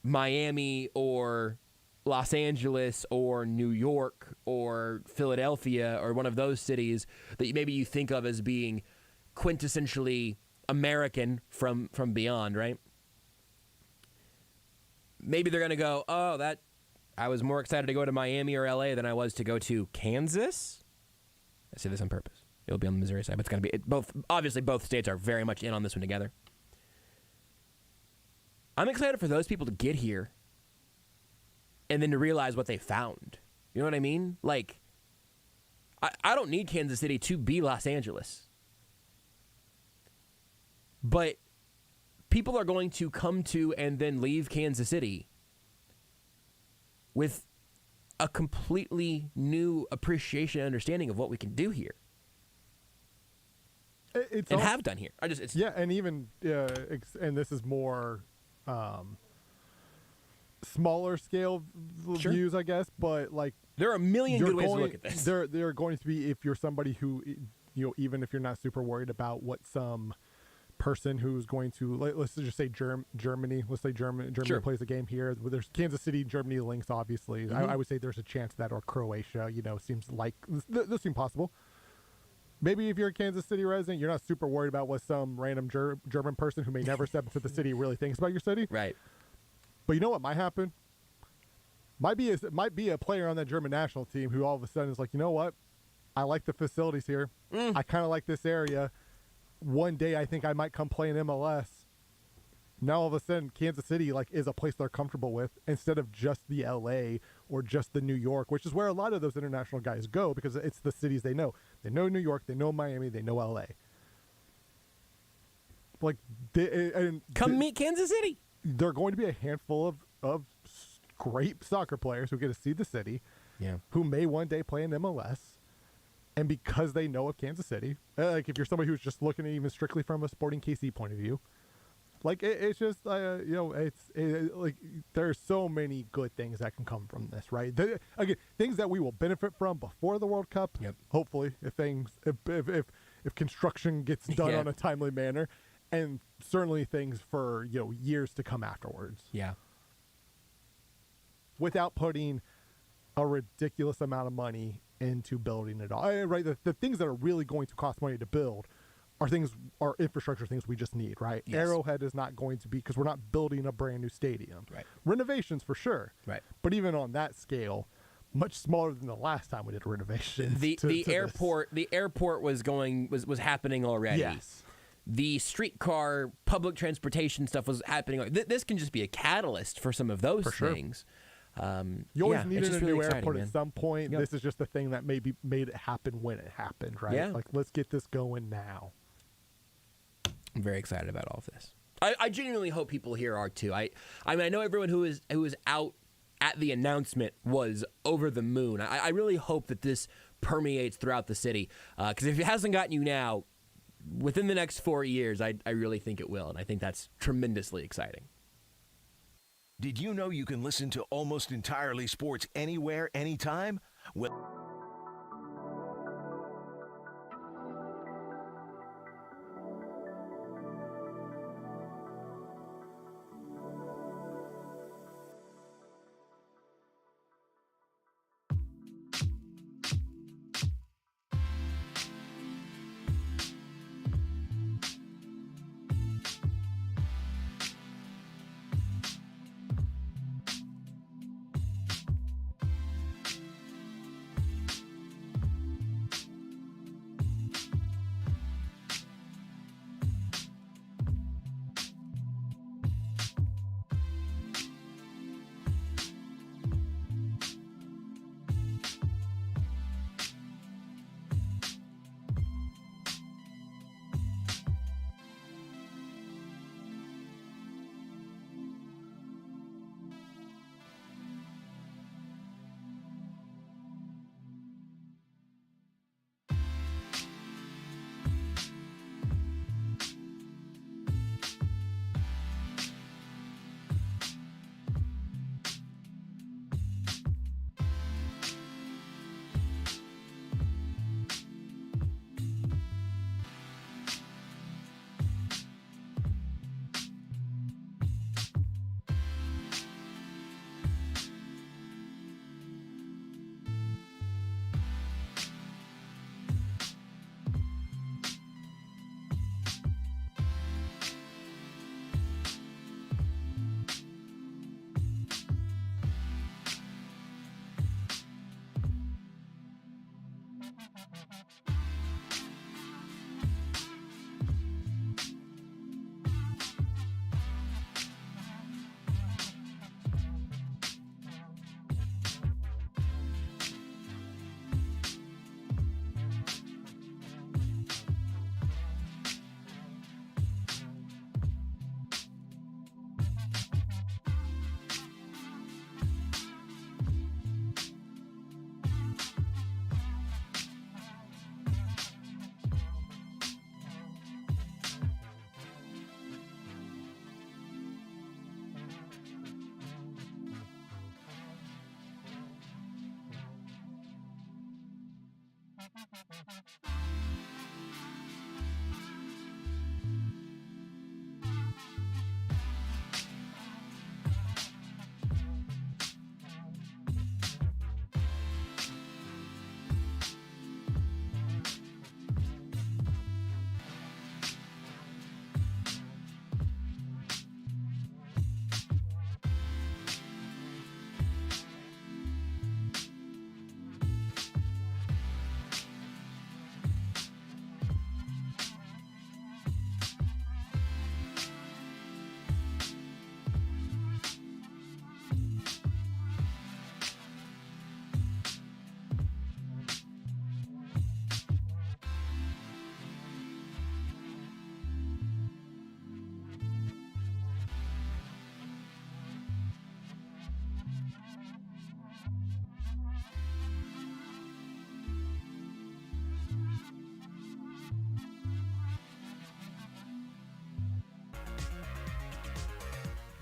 Miami or Los Angeles or New York or Philadelphia or one of those cities that maybe you think of as being quintessentially American from beyond, right? Maybe they're going to go, I was more excited to go to Miami or LA than I was to go to Kansas. I say this on purpose. It'll be on the Missouri side, but it's going to be obviously both states are very much in on this one together. I'm excited for those people to get here and then to realize what they found. You know what I mean? Like, I don't need Kansas City to be Los Angeles. But people are going to come to and then leave Kansas City with a completely new appreciation and understanding of what we can do here. Have done here. And even and this is more smaller scale views, I guess. But like, there are a million good ways to look at this. There are going to be, if you're somebody who, even if you're not super worried about what some person who's going to, let's just say Germany. Let's say Germany plays a game here. There's Kansas City, Germany links, obviously. Mm-hmm. I would say there's a chance that, or Croatia. Seems like this seems possible. Maybe if you're a Kansas City resident, you're not super worried about what some random German person who may never step into the city really thinks about your city. Right. But you know what might happen? Might be a player on that German national team who all of a sudden is like, you know what? I like the facilities here. I kind of like this area. One day I think I might come play in MLS. Now all of a sudden Kansas City is a place they're comfortable with instead of just the LA or just the New York, which is where a lot of those international guys go because it's the cities they know. They know New York, they know Miami, they know LA. Meet Kansas City. There are going to be a handful of great soccer players who get to see the city, who may one day play in MLS. And because they know of Kansas City, like if you're somebody who's just looking at even strictly from a Sporting KC point of view, like it's just like there's so many good things that can come from this, right? Again, things that we will benefit from before the World Cup. Yep. Hopefully, if construction gets done on a timely manner, and certainly things for years to come afterwards. Yeah. Without putting a ridiculous amount of money into building it all. Right? The things that are really going to cost money to build are infrastructure things we just need, right? Yes. Arrowhead is not going to be, because we're not building a brand new stadium. Right. Renovations for sure. Right. But even on that scale, much smaller than the last time we did a renovation. The airport was happening already. Yes. The streetcar public transportation stuff was happening. This can just be a catalyst for some of those things. You always needed a new airport at some point. Yep. This is just the thing that maybe made it happen when it happened, right? Yeah. Like, let's get this going now. I'm very excited about all of this. I genuinely hope people here are too. I mean, I know everyone who was out at the announcement was over the moon. I really hope that this permeates throughout the city, because if it hasn't gotten you now, within the next 4 years, I really think it will, and I think that's tremendously exciting. Did you know you can listen to Almost Entirely Sports anywhere, anytime? Well,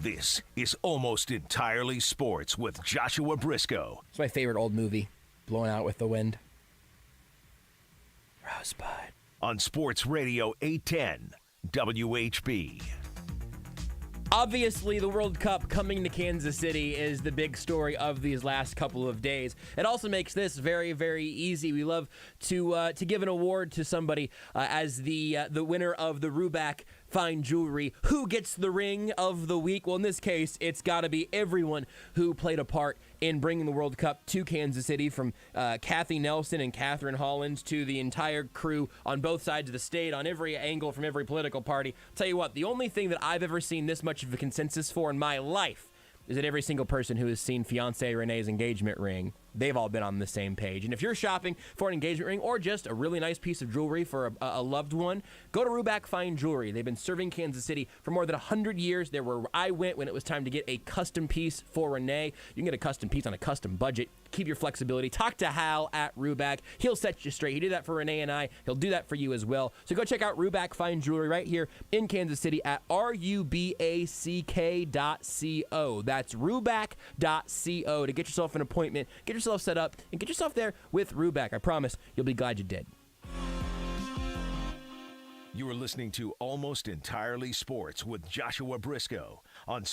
This is Almost Entirely Sports with Joshua Brisco. It's my favorite old movie, Blown Out with the Wind. Rosebud. On Sports Radio 810 WHB. Obviously, the World Cup coming to Kansas City is the big story of these last couple of days. It also makes this very, very easy. We love to give an award to somebody as the winner of the Ruback Fine Jewelry. Who gets the ring of the week? Well, in this case, it's got to be everyone who played a part in bringing the World Cup to Kansas City, from Kathy Nelson and Catherine Hollins to the entire crew on both sides of the state, on every angle from every political party. I'll tell you what, the only thing that I've ever seen this much of a consensus for in my life is that every single person who has seen Fiancée Renee's engagement ring, they've all been on the same page. And if you're shopping for an engagement ring or just a really nice piece of jewelry for a loved one, go to Ruback Fine Jewelry. They've been serving Kansas City for more than 100 years. They're where I went when it was time to get a custom piece for Renee. You can get a custom piece on a custom budget. Keep your flexibility. Talk to Hal at Ruback. He'll set you straight. He did that for Renee and I. He'll do that for you as well. So go check out Ruback Fine Jewelry right here in Kansas City at ruback.co. That's ruback.co to get yourself an appointment, get yourself set up, and get yourself there with Ruback. I promise you'll be glad you did. You are listening to Almost Entirely Sports with Joshua Brisco on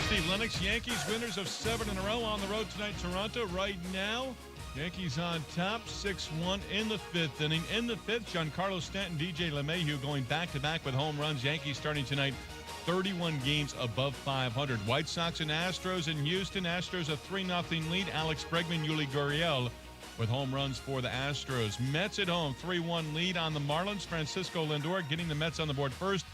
Steve Lennox, Yankees winners of 7 in a row on the road tonight, Toronto. Right now, Yankees on top, 6-1 in the fifth inning. In the fifth, Giancarlo Stanton, DJ LeMahieu going back-to-back with home runs. Yankees starting tonight 31 games above 500. White Sox and Astros in Houston. Astros a 3-0 lead. Alex Bregman, Yuli Gurriel with home runs for the Astros. Mets at home, 3-1 lead on the Marlins. Francisco Lindor getting the Mets on the board first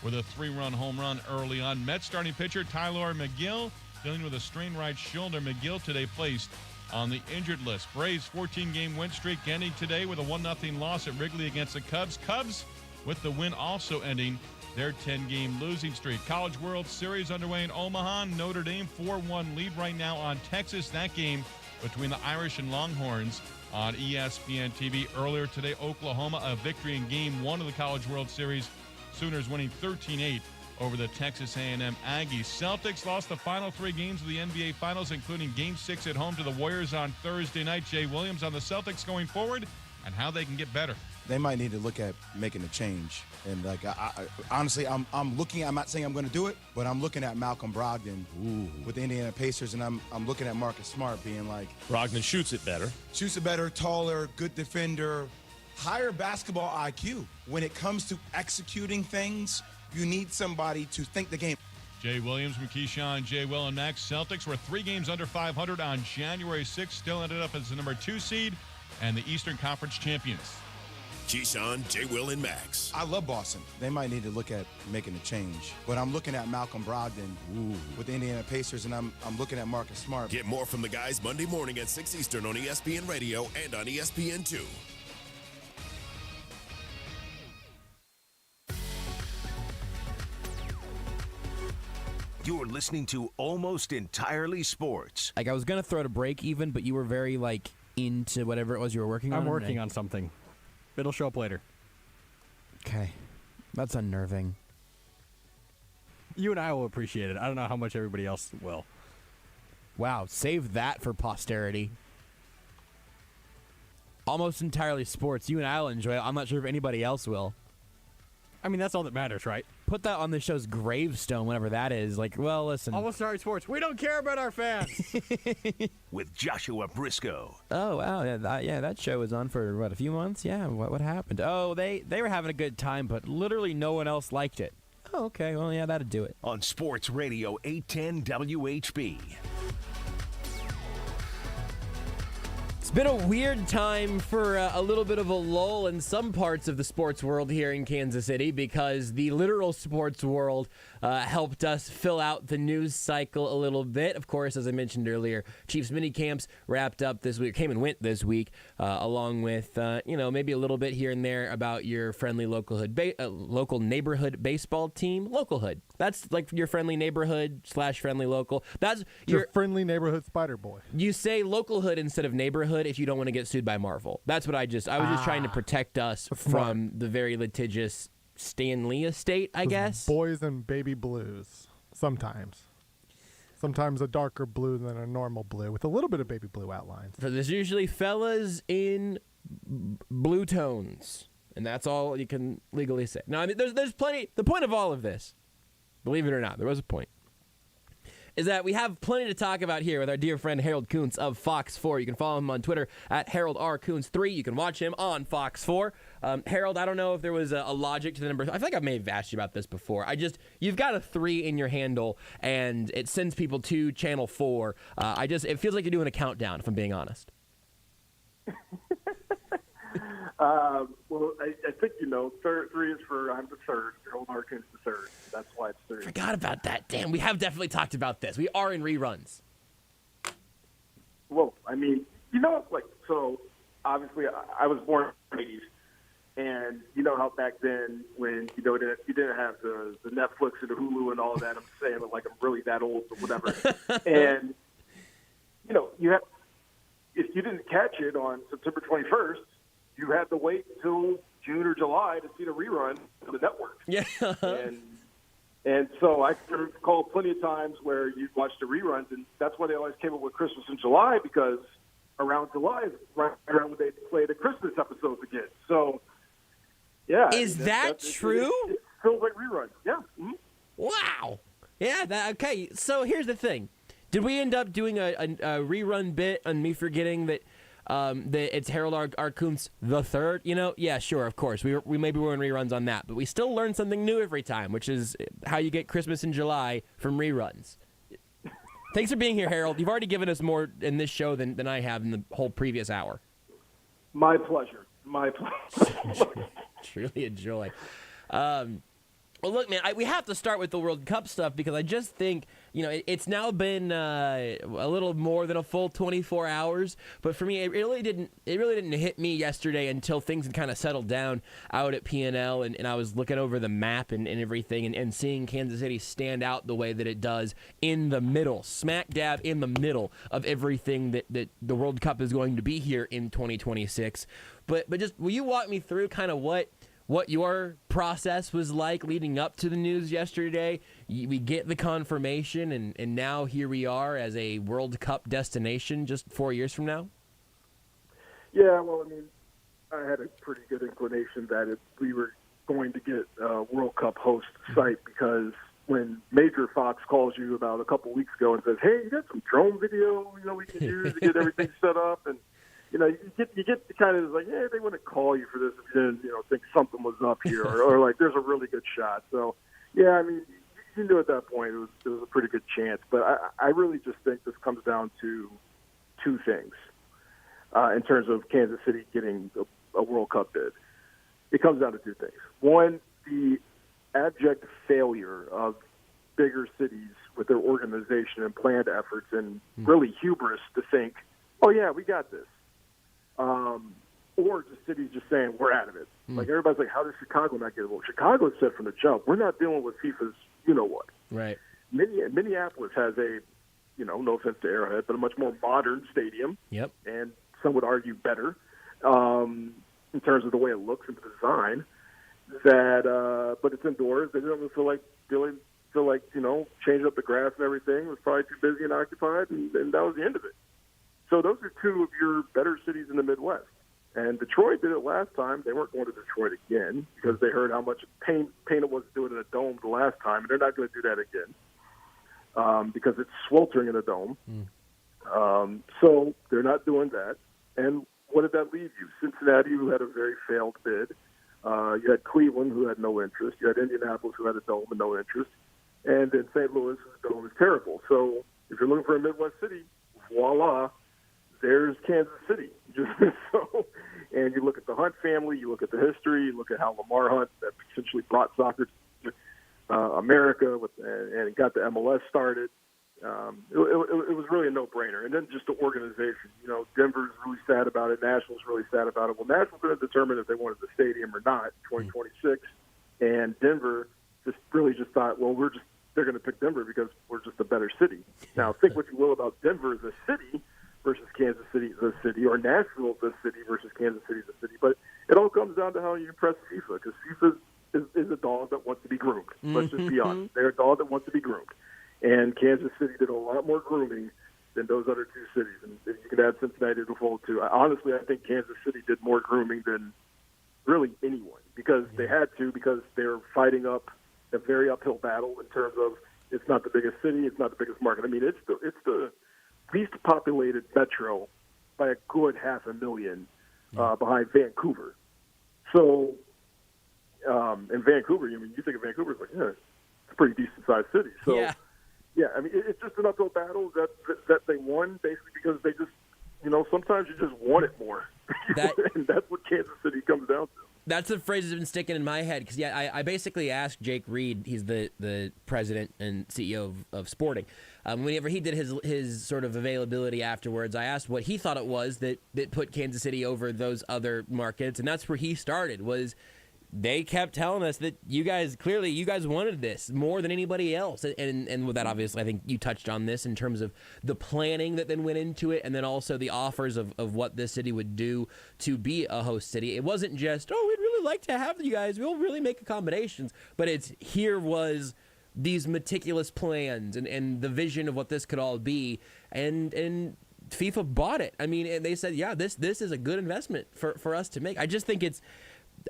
with a 3-run home run early on. Mets starting pitcher Tyler McGill dealing with a strained right shoulder. McGill today placed on the injured list. Braves 14-game win streak ending today with a 1-0 loss at Wrigley against the Cubs. Cubs with the win also ending their 10-game losing streak. College World Series underway in Omaha. Notre Dame 4-1 lead right now on Texas. That game between the Irish and Longhorns on ESPN TV. Earlier today, Oklahoma a victory in Game 1 of the College World Series. Sooners winning 13-8 over the Texas A&M Aggies. Celtics lost the final 3 games of the NBA Finals, including Game 6 at home to the Warriors on Thursday night. Jay Williams on the Celtics going forward and how they can get better. They might need to look at making a change. And honestly, I'm looking. I'm not saying I'm going to do it, but I'm looking at Malcolm Brogdon with the Indiana Pacers, and I'm looking at Marcus Smart being like Brogdon shoots it better, taller, good defender, higher basketball IQ. When it comes to executing things, you need somebody to think the game. Jay Williams, McKeyshawn, Jay Will, and Max. Celtics were 3 games under 500 on January 6th. Still ended up as the number 2 seed and the Eastern Conference champions. Keyshawn, Jay Will, and Max. I love Boston. They might need to look at making a change. But I'm looking at Malcolm Brogdon with the Indiana Pacers, and I'm looking at Marcus Smart. Get more from the guys Monday morning at 6 Eastern on ESPN Radio and on ESPN2. You're listening to Almost Entirely Sports. Like, I was going to throw it a break even, but you were very, into whatever it was you were working on. I'm working on something. It'll show up later. Okay. That's unnerving. You and I will appreciate it. I don't know how much everybody else will. Wow, save that for posterity. Almost Entirely Sports. You and I will enjoy it. I'm not sure if anybody else will. I mean, that's all that matters, right? Put that on the show's gravestone, whenever that is. Well, listen. Almost Entirely Sports. We don't care about our fans. With Joshua Brisco. Oh, wow. Yeah, that show was on for, a few months? Yeah, what happened? Oh, they were having a good time, but literally no one else liked it. Oh, okay. Well, yeah, that'd do it. On Sports Radio 810 WHB. It's been a weird time for a little bit of a lull in some parts of the sports world here in Kansas City because the literal sports world helped us fill out the news cycle a little bit. Of course, as I mentioned earlier, Chiefs mini camps wrapped up this week, came and went this week, along with, maybe a little bit here and there about your friendly local neighborhood baseball team. Localhood. That's like your friendly neighborhood / friendly local. That's your friendly neighborhood spider boy. You say localhood instead of neighborhood if you don't want to get sued by Marvel. That's what I was just trying to protect us from the very litigious Stan Lee estate, I guess. Boys and baby blues. Sometimes a darker blue than a normal blue with a little bit of baby blue outlines. So there's usually fellas in blue tones, and that's all you can legally say. Now, I mean, there's plenty. The point of all of this, believe it or not, there was a point, is that we have plenty to talk about here with our dear friend Harold Kuntz of Fox 4. You can follow him on Twitter at Harold R. Kuntz3. You can watch him on Fox 4. Harold, I don't know if there was a logic to the number. I feel like I may have asked you about this before. You've got a 3 in your handle, and it sends people to Channel 4. It feels like you're doing a countdown, if I'm being honest. Well, I think, 3 is for I'm the third. Harold R. Kuntz the third. That's why it's 3. Forgot about that. Damn, we have definitely talked about this. We are in reruns. Well, I mean, so obviously I was born in the 80s, and you know how back then when, you didn't have the Netflix and the Hulu and all of that. I'm saying like I'm really that old or whatever. And, if you didn't catch it on September 21st, you had to wait until June or July to see the rerun on the network. Yeah. And so I can recall plenty of times where you'd watch the reruns, and that's why they always came up with Christmas in July, because around July is right around when they play the Christmas episodes again. So, yeah. Is that true? It feels like reruns. Yeah. Mm-hmm. Wow. Yeah. Okay. So here's the thing. Did we end up doing a rerun bit on me forgetting that that it's Harold R. Kuntz the third. Yeah, sure, of course. We maybe were in reruns on that, but we still learn something new every time, which is how you get Christmas in July from reruns. Thanks for being here, Harold. You've already given us more in this show than I have in the whole previous hour. My pleasure. Truly a joy. Well, look, man, we have to start with the World Cup stuff because I just think, it's now been a little more than a full 24 hours. But for me, it really didn't hit me yesterday until things had kind of settled down out at P&L, and I was looking over the map and everything and seeing Kansas City stand out the way that it does in the middle, smack dab in the middle of everything that the World Cup is going to be here in 2026. But just, will you walk me through kind of what your process was like leading up to the news yesterday? We get the confirmation, and now here we are as a World Cup destination just 4 years from now? Yeah, well, I mean, I had a pretty good inclination that we were going to get a World Cup host site because when Major Fox calls you about a couple weeks ago and says, hey, you got some drone video, we can use to get everything set up, and you get the kind of like, yeah, they wouldn't call you for this if you didn't, think something was up here, or like there's a really good shot. So, yeah, I mean, you knew at that point it was a pretty good chance. But I really just think this comes down to two things in terms of Kansas City getting a World Cup bid. It comes down to two things. One, the abject failure of bigger cities with their organization and planned efforts, and really hubris to think, oh yeah, we got this. Or just cities just saying, we're out of it. Like, everybody's like, how does Chicago not get a vote? Chicago said from the jump, we're not dealing with FIFA's you-know-what. Right. Minneapolis has a, no offense to Arrowhead, but a much more modern stadium. Yep. And some would argue better in terms of the way it looks and the design. But it's indoors. They didn't feel like changing up the grass and everything. It was probably too busy and occupied, and that was the end of it. So those are two of your better cities in the Midwest. And Detroit did it last time. They weren't going to Detroit again because they heard how much pain it was to do it in a dome the last time, and they're not going to do that again because it's sweltering in a dome. So they're not doing that. And what did that leave you? Cincinnati, who had a very failed bid. You had Cleveland, who had no interest. You had Indianapolis, who had a dome and no interest. And then St. Louis, whose dome is terrible. So if you're looking for a Midwest city, voila, there's Kansas City. And you look at the Hunt family, you look at the history, you look at how Lamar Hunt that essentially brought soccer to America and got the MLS started. It was really a no-brainer. And then just the organization. Denver's really sad about it. Nashville's really sad about it. Well, Nashville's going to determine if they wanted the stadium or not in 2026. And Denver just thought, well, they're going to pick Denver because we're just a better city. Now, think what you will about Denver as a city versus Kansas City as a city, or Nashville as a city versus Kansas City as a city. But it all comes down to how you impress FIFA, because FIFA is a dog that wants to be groomed. Let's just be honest. They're a dog that wants to be groomed. And Kansas City did a lot more grooming than those other two cities. And if you could add Cincinnati to the fold, too. Honestly, I think Kansas City did more grooming than really anyone, because they had to, because they're fighting up a very uphill battle in terms of it's not the biggest city, it's not the biggest market. I mean, it's the least populated metro by a good 500,000 behind Vancouver. So, in Vancouver, you think of Vancouver, it's like, yeah, it's a pretty decent-sized city. So, yeah, I mean, it's just an uphill battle that they won, basically because they just, sometimes you just want it more. And that's what Kansas City comes down to. That's the phrase that's been sticking in my head, because, I basically asked Jake Reed, he's the president and CEO of Sporting, whenever he did his sort of availability afterwards, I asked what he thought it was that put Kansas City over those other markets, and that's where he started, was they kept telling us that you guys wanted this more than anybody else. And with that, obviously, I think you touched on this in terms of the planning that then went into it, and then also the offers of what this city would do to be a host city. It wasn't just, we'd really like to have you guys, we'll really make accommodations, but here was these meticulous plans and the vision of what this could all be, and FIFA bought it. I mean, and they said, this is a good investment for us to make. I just think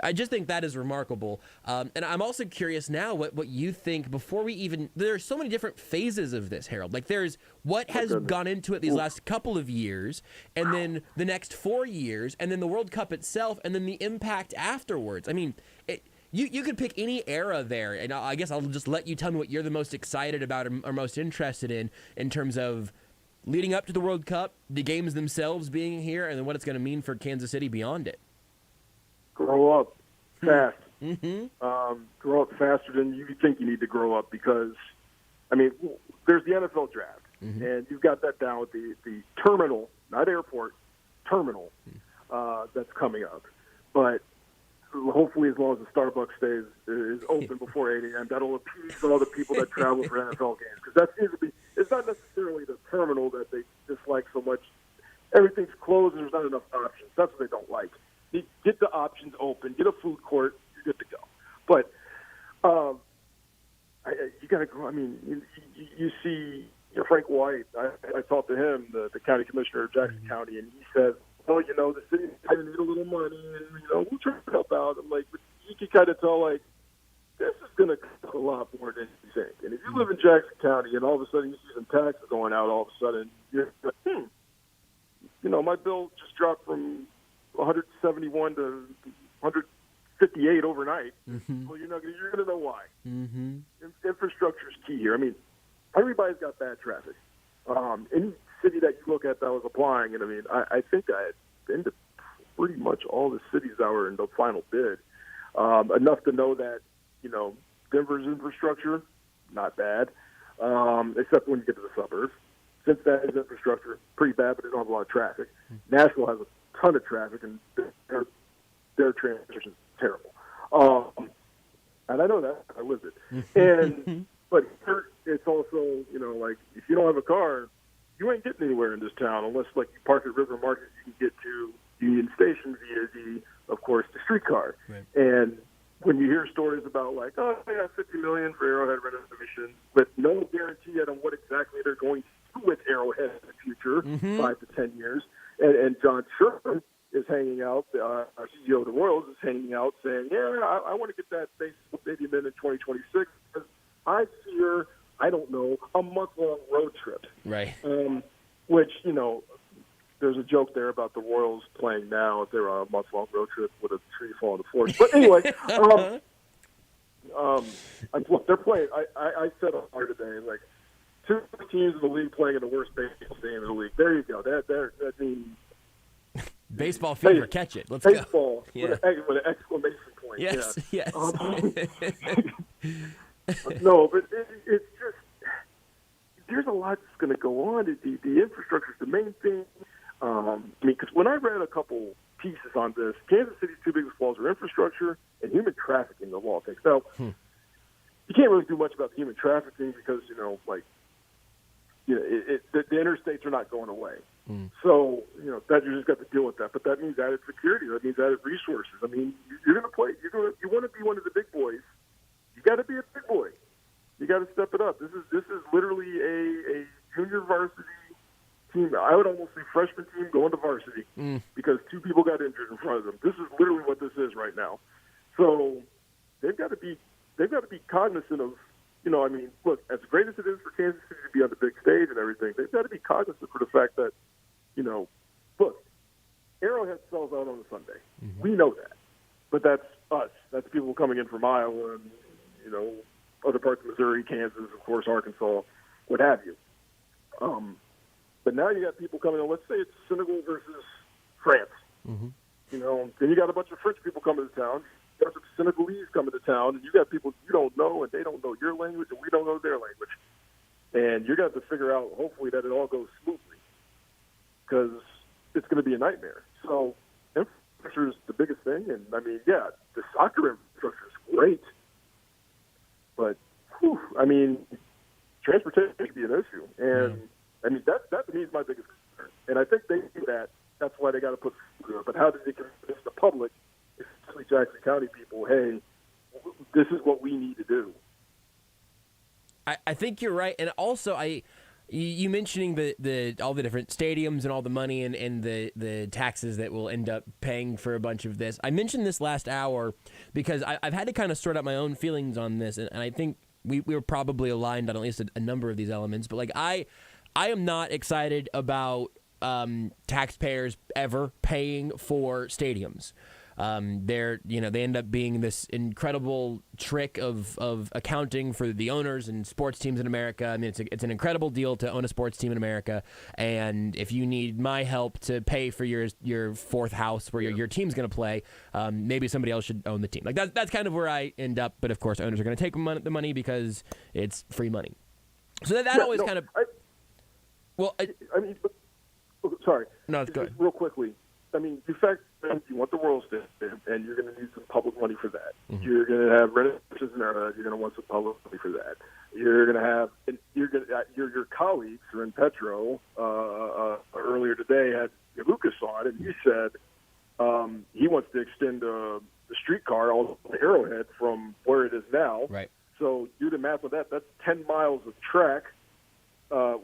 I just think that is remarkable. And I'm also curious now what you think before we even... There are so many different phases of this, Harold. Like, there's what has gone into it these last couple of years, and then the next 4 years, and then the World Cup itself, and then the impact afterwards. I mean, you could pick any era there, and I guess I'll just let you tell me what you're the most excited about or most interested in terms of leading up to the World Cup, the games themselves being here, and then what it's going to mean for Kansas City beyond it. Grow up fast. Grow up faster than you think you need to grow up because, I mean, there's the NFL draft, and you've got that down with the terminal, not airport, terminal that's coming up. But hopefully as long as the Starbucks is open before 8 a.m., that'll appease all the people that travel for NFL games. Because it's not necessarily the terminal that they dislike so much. Everything's closed and there's not enough options. That's what they don't like. You get the options open, get a food court, you're good to go. But you got to go. I mean, you see Frank White. I talked to him, the county commissioner of Jackson County, and he said, "Oh, the city kind of need a little money, and we'll try to help out." I'm like, but you can kind of tell, like, this is going to cost a lot more than you think. And if you live in Jackson County, and all of a sudden you see some taxes going out, all of a sudden you're like, my bill just dropped from 171 to 158 overnight. Well, you're going to know why. Infrastructure is key here. I mean, everybody's got bad traffic. Any city that you look at that was applying, and I mean, I think I had been to pretty much all the cities that were in the final bid, enough to know that, Denver's infrastructure, not bad, except when you get to the suburbs. Cincinnati's infrastructure, pretty bad, but they don't have a lot of traffic. Nashville has a ton of traffic, and their transportation is terrible. And I know that. I lived it. But here, it's also, like, if you don't have a car, you ain't getting anywhere in this town unless, like, you park at River Market, you can get to Union Station via of course, the streetcar. Right. And when you hear stories about, like, oh, they got $50 million for Arrowhead renovation, with no guarantee yet on what exactly they're going to do with Arrowhead in the future, 5 to 10 years, and John Sherman is hanging out, our CEO of the Royals is hanging out saying, I want to get that baseball stadium in 2026 because I fear, I don't know, a month-long road trip. Right. Which, there's a joke there about the Royals playing now if they're on a month-long road trip with a tree falling to the floor. But anyway, they're playing. I said on air today, like, 2 teams in the league playing in the worst baseball stadium in the league. There you go. That means baseball fever. Catch it. Let's baseball, go. With an exclamation point. Yes. Yeah. No, but it's just there's a lot that's going to go on. The infrastructure is the main thing. Because when I read a couple pieces on this, Kansas City's two biggest flaws are infrastructure and human trafficking of all things. Now, you can't really do much about the human trafficking because, the interstates are not going away. So, that you just got to deal with that. But that means added security. That means added resources. I mean, you're going to play. You want to be one of the big boys. You got to be a big boy. You got to step it up. This is literally a junior varsity team. I would almost say freshman team going to varsity because 2 people got injured in front of them. This is literally what this is right now. So they've got to be cognizant of, look, as great as it is for Kansas City to be on the big stage and everything, they've got to be cognizant for the fact that, look, Arrowhead sells out on a Sunday. We know that. But that's us. That's people coming in from Iowa and, other parts of Missouri, Kansas, of course, Arkansas, what have you. But now you got people coming in. Let's say it's Senegal versus France. Then you got a bunch of French people coming to town. You got some Senegalese coming to town, and you got people you don't know, and they don't know your language, and we don't know their language. And you're going to have to figure out, hopefully, that it all goes smoothly because it's going to be a nightmare. So infrastructure is the biggest thing. And, the soccer infrastructure is great. But, transportation could be an issue. And, that to me is my biggest concern. And I think they do that. That's why they got to put through it. But how do they convince the public, especially Jackson County people, hey, this is what we need to do? I think you're right. And also, You mentioning the all the different stadiums and all the money and the taxes that will end up paying for a bunch of this. I mentioned this last hour because I've had to kind of sort out my own feelings on this, and I think we were probably aligned on at least a number of these elements. But like I am not excited about taxpayers ever paying for stadiums. They end up being this incredible trick of accounting for the owners and sports teams in America. I mean, it's an incredible deal to own a sports team in America. And if you need my help to pay for your fourth house where your team's going to play, maybe somebody else should own the team. Like that's kind of where I end up. But of course, owners are going to take the money because it's free money. So that always kind of. Sorry. No, it's good. Real quickly. I mean, the fact that you want the World Stadium, and you're going to need some public money for that. Mm-hmm. You're going to have renovations in Arrowhead. You're going to want some public money for that. You're going to have your colleagues who are in Petro earlier today had Lucas on, and he said he wants to extend the streetcar all the Arrowhead from where it is now. Right. So do the math with that. That's 10 miles of track,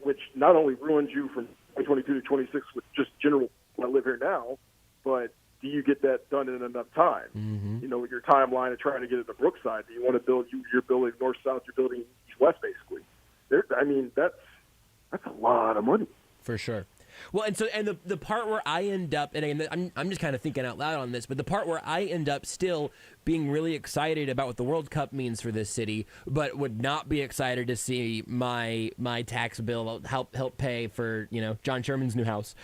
which not only ruins you from 2022 to 26 with just general. I live here now, but do you get that done in enough time? Mm-hmm. You know, with your timeline of trying to get it to Brookside, do you want to build? You're building north-south. You're building east-west, basically. That's a lot of money for sure. Well, and the part where I end up, and I'm just kind of thinking out loud on this, but the part where I end up still being really excited about what the World Cup means for this city, but would not be excited to see my tax bill help pay for John Sherman's new house,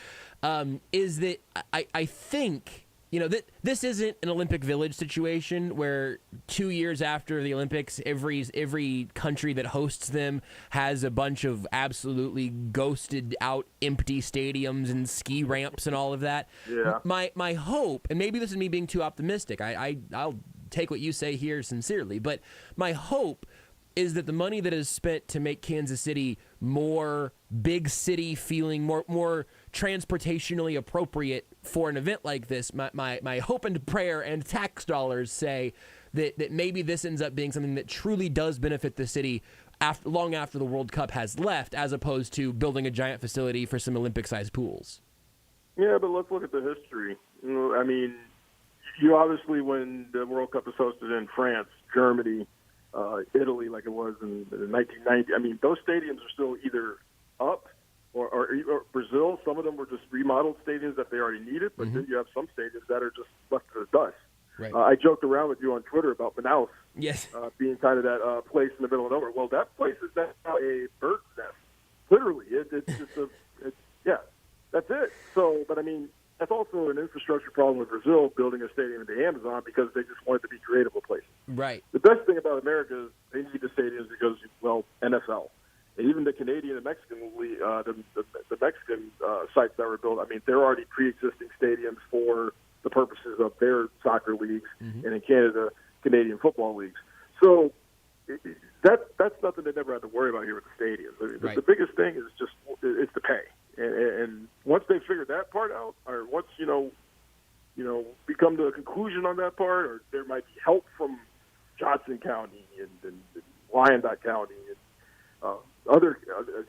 is that I think. This isn't an Olympic Village situation where 2 years after the Olympics, every country that hosts them has a bunch of absolutely ghosted out empty stadiums and ski ramps and all of that. Yeah. My hope, and maybe this is me being too optimistic, I'll take what you say here sincerely, but my hope is that the money that is spent to make Kansas City more big city feeling, more transportationally appropriate for an event like this, my hope and prayer and tax dollars say that maybe this ends up being something that truly does benefit the city long after the World Cup has left, as opposed to building a giant facility for some Olympic-sized pools. Yeah, but let's look at the history. I mean, you obviously, when the World Cup was hosted in France, Germany, Italy, like it was in 1990. I mean, those stadiums are still either up or Brazil. Some of them were just remodeled stadiums that they already needed, but then you have some stadiums that are just left to the dust. Right. I joked around with you on Twitter about Manaus yes. Being kind of that place in the middle of nowhere. Well, that place is now a bird's nest. Literally, it's just that's it. So, but I mean, that's also an infrastructure problem with Brazil building a stadium in the Amazon because they just wanted to be creative with places. Right. The best thing about America is they need the stadiums because, NFL. And even the Canadian and Mexican league, the Mexican sites that were built, I mean, they're already pre-existing stadiums for the purposes of their soccer leagues, and in Canada, Canadian football leagues. So that's nothing they never had to worry about here with the stadiums. I mean, right. The biggest thing is just it's the pay. And once they figure that part out, or once, we come to a conclusion on that part, or there might be help from Johnson County and Wyandotte County and other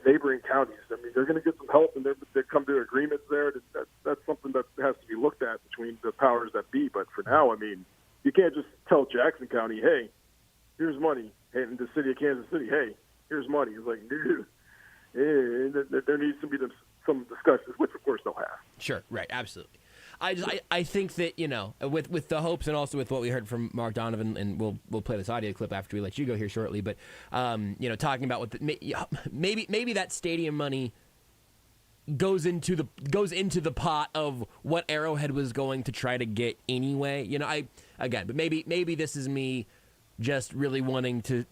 neighboring counties. I mean, they're going to get some help, and they come to agreements there. That's something that has to be looked at between the powers that be. But for now, I mean, you can't just tell Jackson County, hey, here's money, and the city of Kansas City, hey, here's money. It's like, dude, there needs to be some discussions, which of course they'll have. Sure, right, absolutely. I think that with the hopes and also with what we heard from Mark Donovan, and we'll play this audio clip after we let you go here shortly. But talking about maybe that stadium money goes into the pot of what Arrowhead was going to try to get anyway. But maybe this is me just really wanting to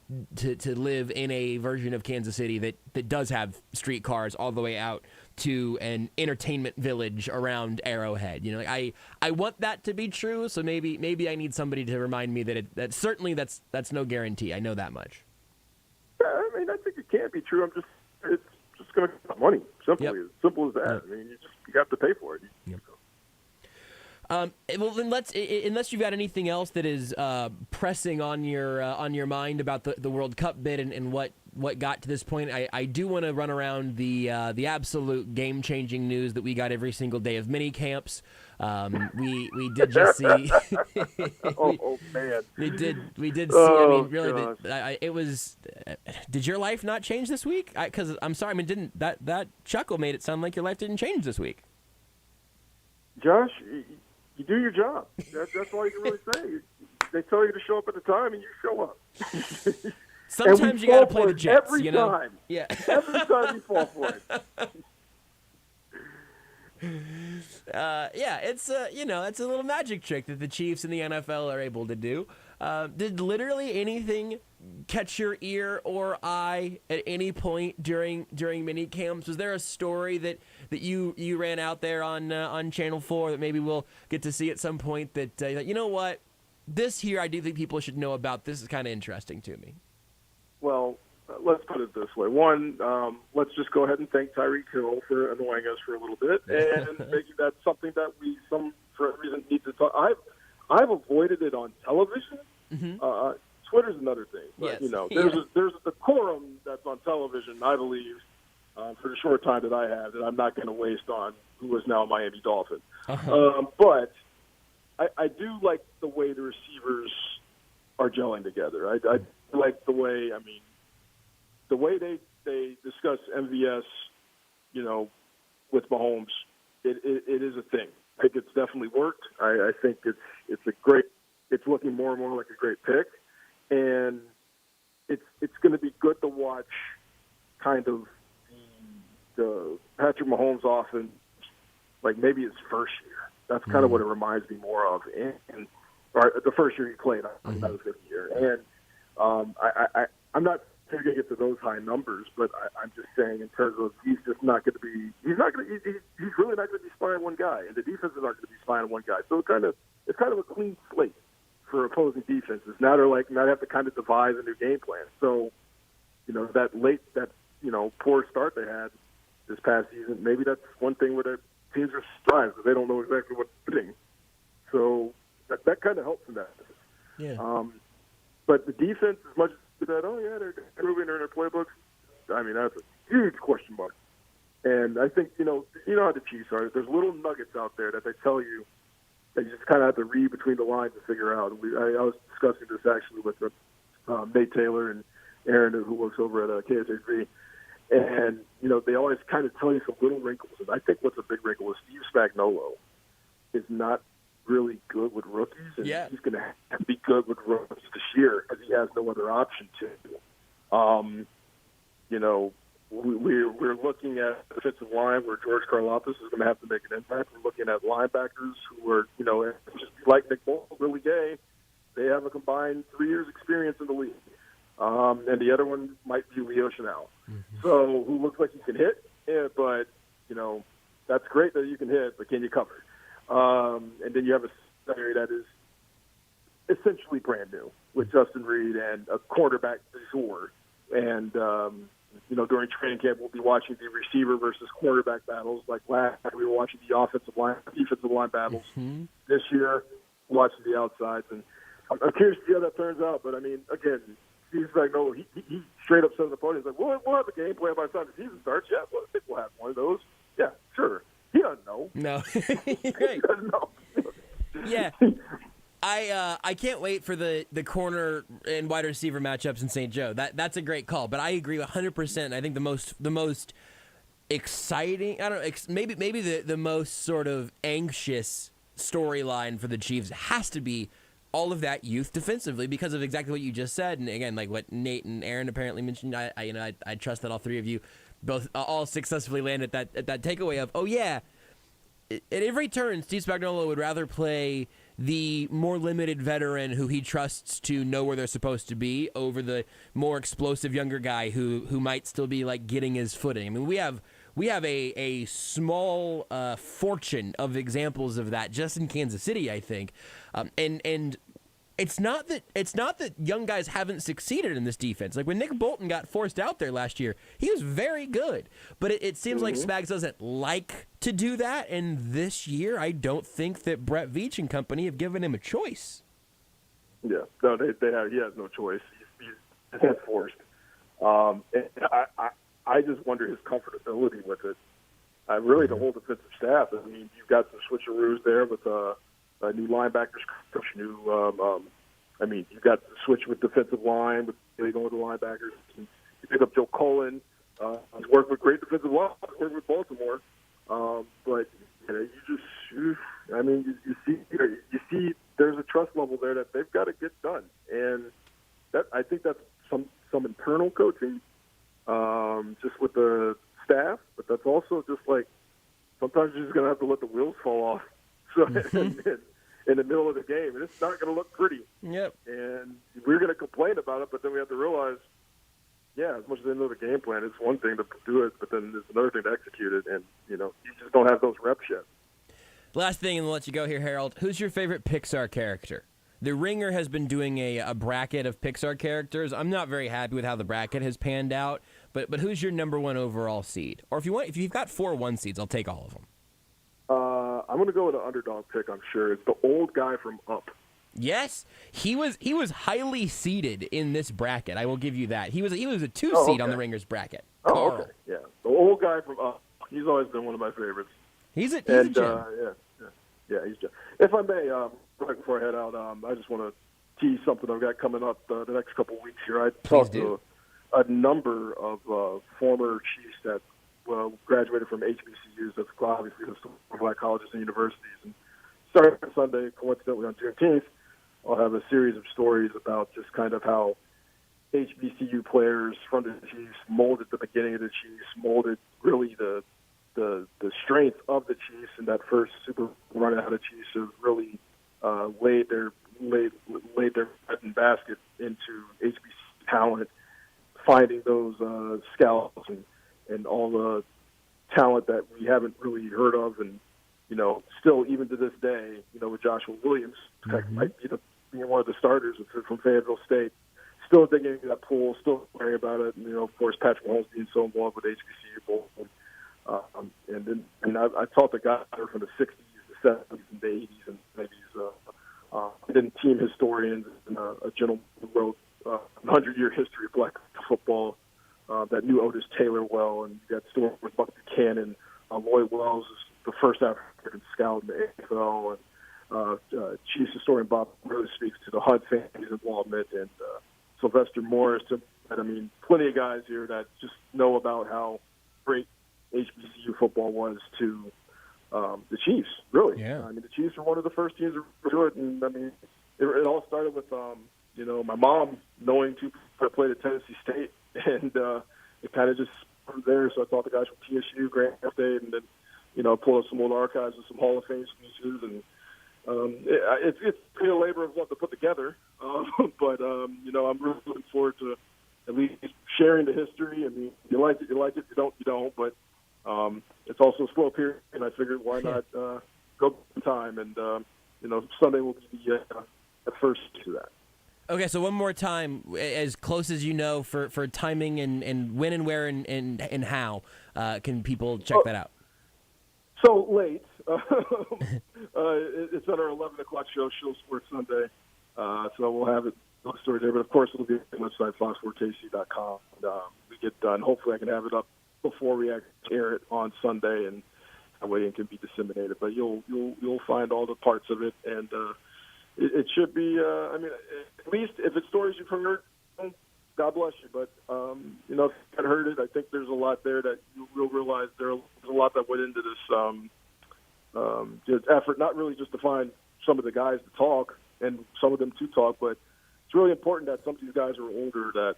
live in a version of Kansas City that does have streetcars all the way out to an entertainment village around Arrowhead. I want that to be true, so maybe I need somebody to remind me that certainly that's no guarantee. I know that much. Yeah, I mean, I think it can be true. It's just going to cost money. Simple as that. Yep. I mean, you have to pay for it. Yep. Well, then unless you've got anything else that is pressing on your mind about the World Cup bid and what what got to this point. I do want to run around the absolute game-changing news that we got every single day of mini camps. We did just see. Oh man, we did see. I mean, really, it was. Did your life not change this week? Because I'm sorry, I mean, didn't that chuckle made it sound like your life didn't change this week? Josh, you do your job. That's all you can really say. They tell you to show up at the time, and you show up. Sometimes you got to play the Jets. Every you know? time. Yeah. Every time you fall for it. Yeah, it's it's a little magic trick that the Chiefs and the NFL are able to do. Did literally anything catch your ear or eye at any point during mini camps? Was there a story that you ran out there on Channel 4 that maybe we'll get to see at some point that you know what, this here I do think people should know about. This is kind of interesting to me. Well, let's put it this way. One, let's just go ahead and thank Tyreek Hill for annoying us for a little bit, and maybe that's something that we, for some reason, need to talk. I've avoided it on television. Mm-hmm. Twitter's another thing, but Yes. there's a decorum that's on television, I believe, for the short time that I have, that I'm not going to waste on who is now a Miami Dolphin. But I do like the way the receivers are gelling together. I like the way, the way they discuss MVS, with Mahomes. It is a thing. I think it's definitely worked. I think it's looking more and more like a great pick, and it's going to be good to watch kind of the Patrick Mahomes offense, like maybe his first year. That's kind of what it reminds me more of, and the first year he played, not his fifth year. And I'm not going to get to those high numbers, but I'm just saying in terms of he's really not going to be spying one guy, and the defenses aren't going to be spying one guy. So it's kind of a clean slate for opposing defenses. Now they have to kind of devise a new game plan. So, that poor start they had this past season, maybe that's one thing where their teams are surprised because they don't know exactly what they're doing. So that kind of helps in that. Yeah. But the defense, as much as that, they're improving in their playbooks. That's a huge question mark. And I think, you know how the Chiefs are. There's little nuggets out there that they tell you that you just kind of have to read between the lines to figure out. I was discussing this actually with Nate Taylor and Aaron, who works over at KSHB. And, they always kind of tell you some little wrinkles. And I think what's a big wrinkle is Steve Spagnuolo is not really good with rookies. And he's going to have to be good with rookies this year because he has no other option to. We're looking at the defensive line where George Karlaftis is going to have to make an impact. We're looking at linebackers who are, just like Nick Bolton, Willie Gay. They have a combined 3 years experience in the league. And the other one might be Leo Chanel. So who looks like he can hit, but, that's great that you can hit, but can you cover? And then you have a secondary that is essentially brand new with Justin Reed and a quarterback du jour. And, during training camp, we'll be watching the receiver versus quarterback battles. Like last night, we were watching the defensive line battles. This year, watching the outsides. And I'm curious to see how that turns out. But, again, Steve Spagnuolo, he straight up said on the podium, he's like, we'll have a game plan by the time the season starts. Yeah, well, I think we'll have one of those. Yeah, sure. He doesn't know. No. He doesn't know. Yeah. I can't wait for the corner and wide receiver matchups in St. Joe. That's a great call, but I agree 100%. I think the most exciting, I don't know, maybe the most sort of anxious storyline for the Chiefs has to be all of that youth defensively because of exactly what you just said, and again, like what Nate and Aaron apparently mentioned. I trust that all three of you both all successfully land at that takeaway of, at every turn, Steve Spagnuolo would rather play the more limited veteran who he trusts to know where they're supposed to be over the more explosive younger guy who might still be like getting his footing. We have a small fortune of examples of that just in Kansas City, I think, and it's not that young guys haven't succeeded in this defense. Like when Nick Bolton got forced out there last year, he was very good. But it seems like Spags doesn't like to do that. And this year, I don't think that Brett Veach and company have given him a choice. Yeah, no, they have. He has no choice. He's forced. And I just wonder his comfortability with it. Really, the whole defensive staff. I mean, you've got some switcheroos there with a new linebackers coach, you've got the switch with defensive line, with going with the linebackers. And you pick up Joe Cullen. He's worked with great defensive line, worked with Baltimore. But you see there's a trust level there that they've got to get done. And I think that's some internal coaching, just with the staff, but that's also just like sometimes you're just going to have to let the wheels fall off in the middle of the game, and it's not going to look pretty. Yep. And we're going to complain about it, but then we have to realize, as much as they know the game plan, it's one thing to do it, but then it's another thing to execute it, and you just don't have those reps yet. Last thing, and we'll let you go here, Harold. Who's your favorite Pixar character? The Ringer has been doing a bracket of Pixar characters. I'm not very happy with how the bracket has panned out, but who's your number one overall seed? Or if you've got 4 1 seeds, I'll take all of them. I'm going to go with an underdog pick. I'm sure it's the old guy from Up. Yes, he was highly seeded in this bracket. I will give you that. He was a 2 seed on the Ringer's bracket. Oh, Carl. okay. Yeah, the old guy from Up. He's always been one of my favorites. He's a gem. He's gem. If I may, right before I head out, I just want to tease something I've got coming up the next couple of weeks here. I talked to a number of former Chiefs that graduated from HBCUs, that's obviously from black colleges and universities. And starting Sunday, coincidentally on Juneteenth, I'll have a series of stories about just kind of how HBCU players from the Chiefs molded the beginning of the Chiefs, molded really the strength of the Chiefs in that first Super run out of the Chiefs have really laid their bread and basket into HBCU talent, finding those scouts and all the talent that we haven't really heard of, and still even to this day, with Joshua Williams, might be being one of the starters from Fayetteville State, still digging into that pool, still worrying about it, and of course Patrick Mahomes being so involved with HBCU bowl. And I taught the guy from the 60s, the 70s, and the 80s, and maybe then team historians and a gentleman who wrote 100-year history of black football that knew Otis Taylor well, and you got Storm with Buck Buchanan. Lloyd Wells is the first African scout in the AFL, and Chiefs historian Bob really speaks to the Hunt family's involvement, and Sylvester Morris. I mean, plenty of guys here that just know about how great HBCU football was to the Chiefs, really. Yeah. I mean, the Chiefs were one of the first teams to do it, and I mean, it all started with, my mom knowing two people that played at Tennessee State, and it kind of just from there. So I taught the guys from TSU, Grant State, and then, pulled up some old archives of some Hall of Fame speeches, and it's a labor of love to put together, but, I'm really looking forward to at least sharing the history. I mean, you like it, you don't, but it's also a slow period, and I figured why not go some time, and, Sunday will be the first to that. Okay, so one more time, as close as for timing and when and where and how can people check that out? So late. It's on our 11 o'clock show Sports Sunday. So we'll have it story there. But, of course, it'll be on the website, fox4kc.com. We get done. Hopefully I can have it up before we air it on Sunday, and that way it can be disseminated. But you'll find all the parts of it, and it should be, at least if it's stories you've heard, God bless you. But, if you haven't heard it, I think there's a lot there that you'll realize there's a lot that went into this effort, not really just to find some of the guys to talk and some of them to talk, but it's really important that some of these guys are older, that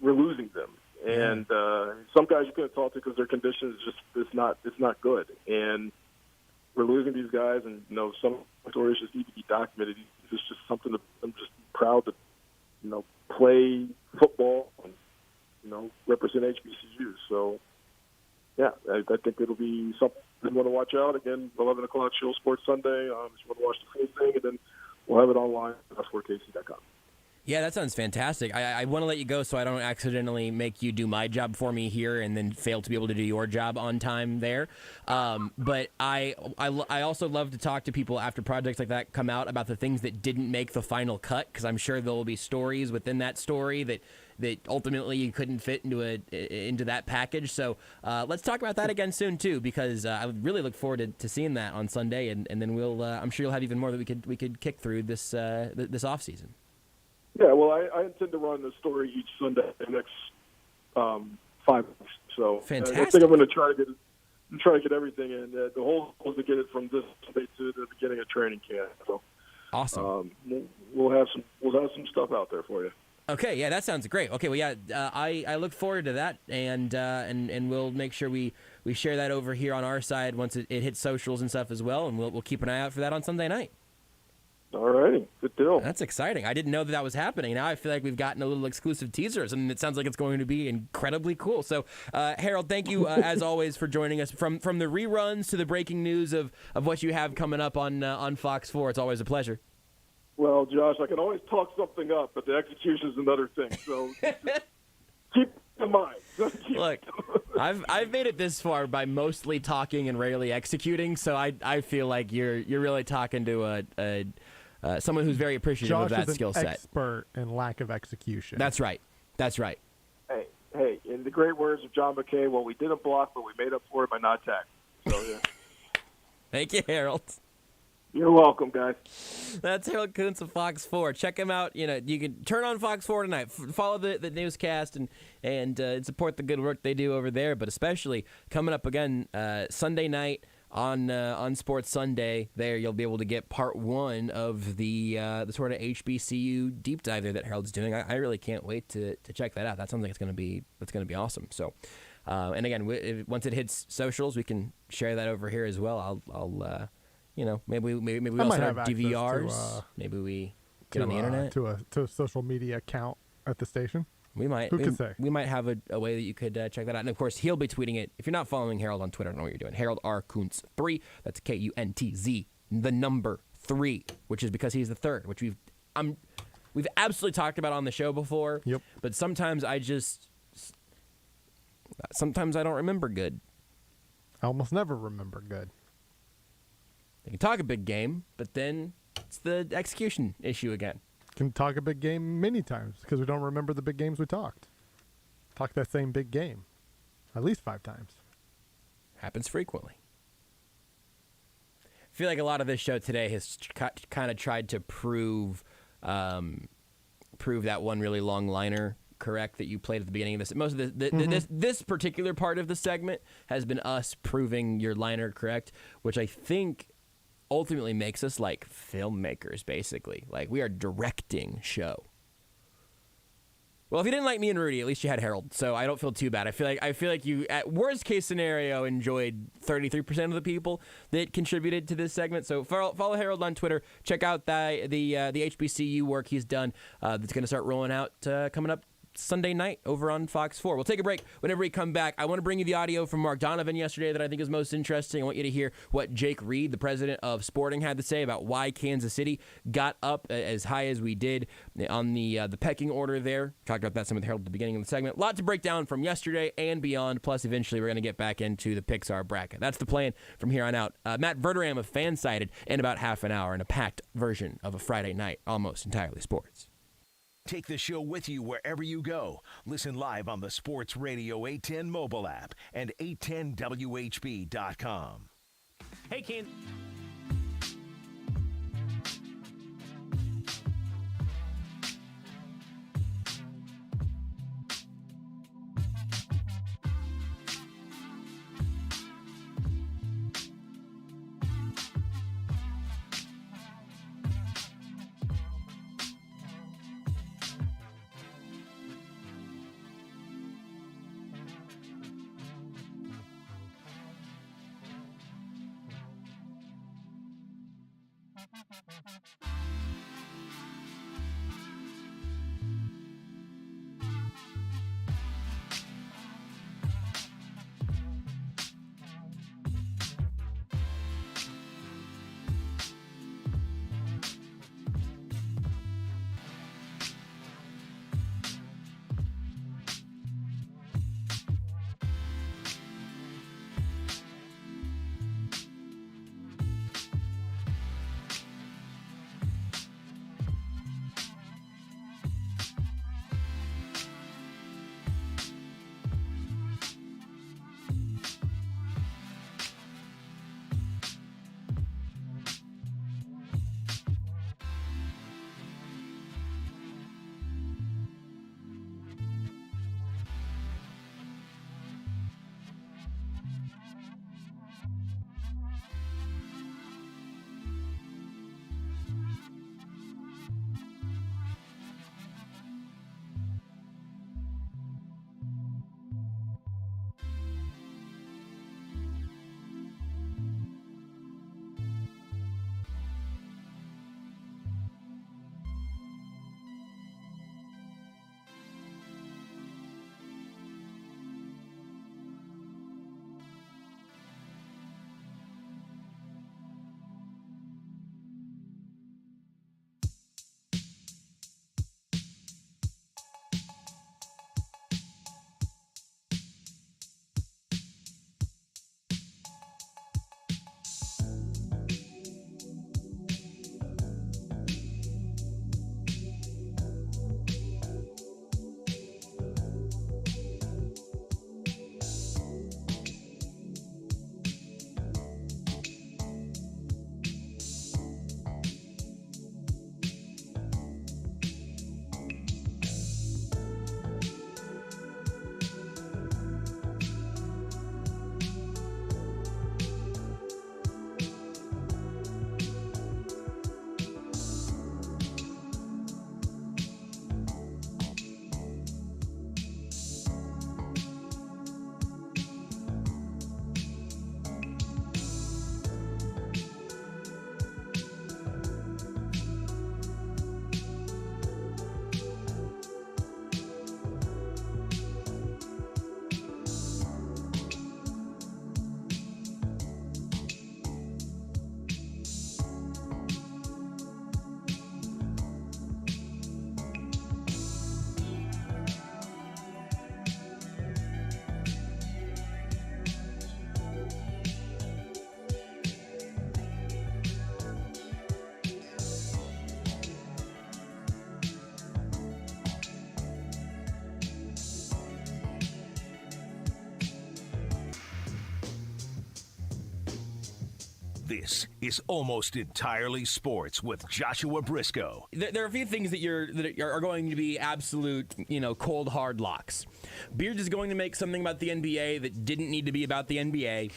we're losing them. And some guys you couldn't talk to because their condition is just it's not good. And we're losing these guys, and some stories just need to be documented. It's just something that I'm just proud to play football and represent HBCUs. So yeah, I think it'll be something you want to watch out. Again, 11 o'clock show Sports Sunday. If you want to watch the full thing, and then we'll have it online at fox4kc.com. Yeah, that sounds fantastic. I want to let you go so I don't accidentally make you do my job for me here and then fail to be able to do your job on time there. But I also love to talk to people after projects like that come out about the things that didn't make the final cut, because I'm sure there will be stories within that story that that ultimately you couldn't fit into that package. So let's talk about that again soon too, because I would really look forward to seeing that on Sunday, and then we'll I'm sure you'll have even more that we could kick through this off season. Yeah, well, I intend to run the story each Sunday the next 5 weeks. So fantastic. I think I'm going to try to get everything in. The whole goal is to get it from this Sunday to the beginning of training camp. So awesome. We'll have some stuff out there for you. Okay, yeah, that sounds great. Okay, well, yeah, I look forward to that, and we'll make sure we share that over here on our side once it hits socials and stuff as well, and we'll keep an eye out for that on Sunday night. All righty, good deal. That's exciting. I didn't know that was happening. Now I feel like we've gotten a little exclusive teasers, and it sounds like it's going to be incredibly cool. So, Harold, thank you as always for joining us from the reruns to the breaking news of what you have coming up on Fox 4. It's always a pleasure. Well, Josh, I can always talk something up, but the execution is another thing. So keep in mind. Look, I've made it this far by mostly talking and rarely executing, so I feel like you're really talking to someone who's very appreciative Josh of that is skill set. Expert in lack of execution. That's right. Hey, in the great words of John McKay, well, we didn't block, but we made up for it by not tackling. So, yeah. Thank you, Harold. You're welcome, guys. That's Harold Kuntz of Fox4. Check him out. You can turn on Fox4 tonight. Follow the newscast and support the good work they do over there. But especially coming up again Sunday night on Sports Sunday. There you'll be able to get part 1 of the sort of HBCU deep dive there that Harold's doing. I really can't wait to check that out. That sounds like it's going to be awesome. So. And again, once it hits socials, we can share that over here as well. I'll maybe we also have DVRs. Maybe we get on the internet to a social media account at the station. We might. Who can say? We might have a way that you could check that out. And of course, he'll be tweeting it. If you're not following Harold on Twitter, I don't know what you're doing. Harold R. Kuntz 3. That's Kuntz, the number 3, which is because he's the third, which we've absolutely talked about on the show before. Yep. But sometimes I don't remember good. I almost never remember good. They can talk a big game, but then it's the execution issue again. Can talk a big game many times because we don't remember the big games we talked. Talk that same big game at least 5 times. Happens frequently. I feel like a lot of this show today has kind of tried to prove that one really long liner correct that you played at the beginning of this. Most of this particular part of the segment has been us proving your liner correct, which I think ultimately makes us like filmmakers, basically. Like we are directing show. Well, if you didn't like me and Rudy, at least you had Harold, so I don't feel too bad. I feel like you, at worst case scenario, enjoyed 33% of the people that contributed to this segment. So follow Harold on Twitter. Check out the HBCU work he's done. That's going to start rolling out coming up Sunday night over on Fox 4. We'll take a break. Whenever we come back, I want to bring you the audio from Mark Donovan yesterday that I think is most interesting. I want you to hear what Jake Reed, the president of Sporting, had to say about why Kansas City got up as high as we did on the pecking order there. Talked about that some with Harold at the beginning of the segment. A lot to break down from yesterday and beyond. Plus, eventually, we're going to get back into the Pixar bracket. That's the plan from here on out. Matt Verderame of FanSided in about half an hour in a packed version of a Friday night, almost entirely sports. Take the show with you wherever you go. Listen live on the Sports Radio 810 mobile app and 810WHB.com. Hey, Kansas. This is Almost Entirely Sports with Joshua Brisco. There are a few things that are going to be absolute, cold hard locks. Beard is going to make something about the NBA that didn't need to be about the NBA.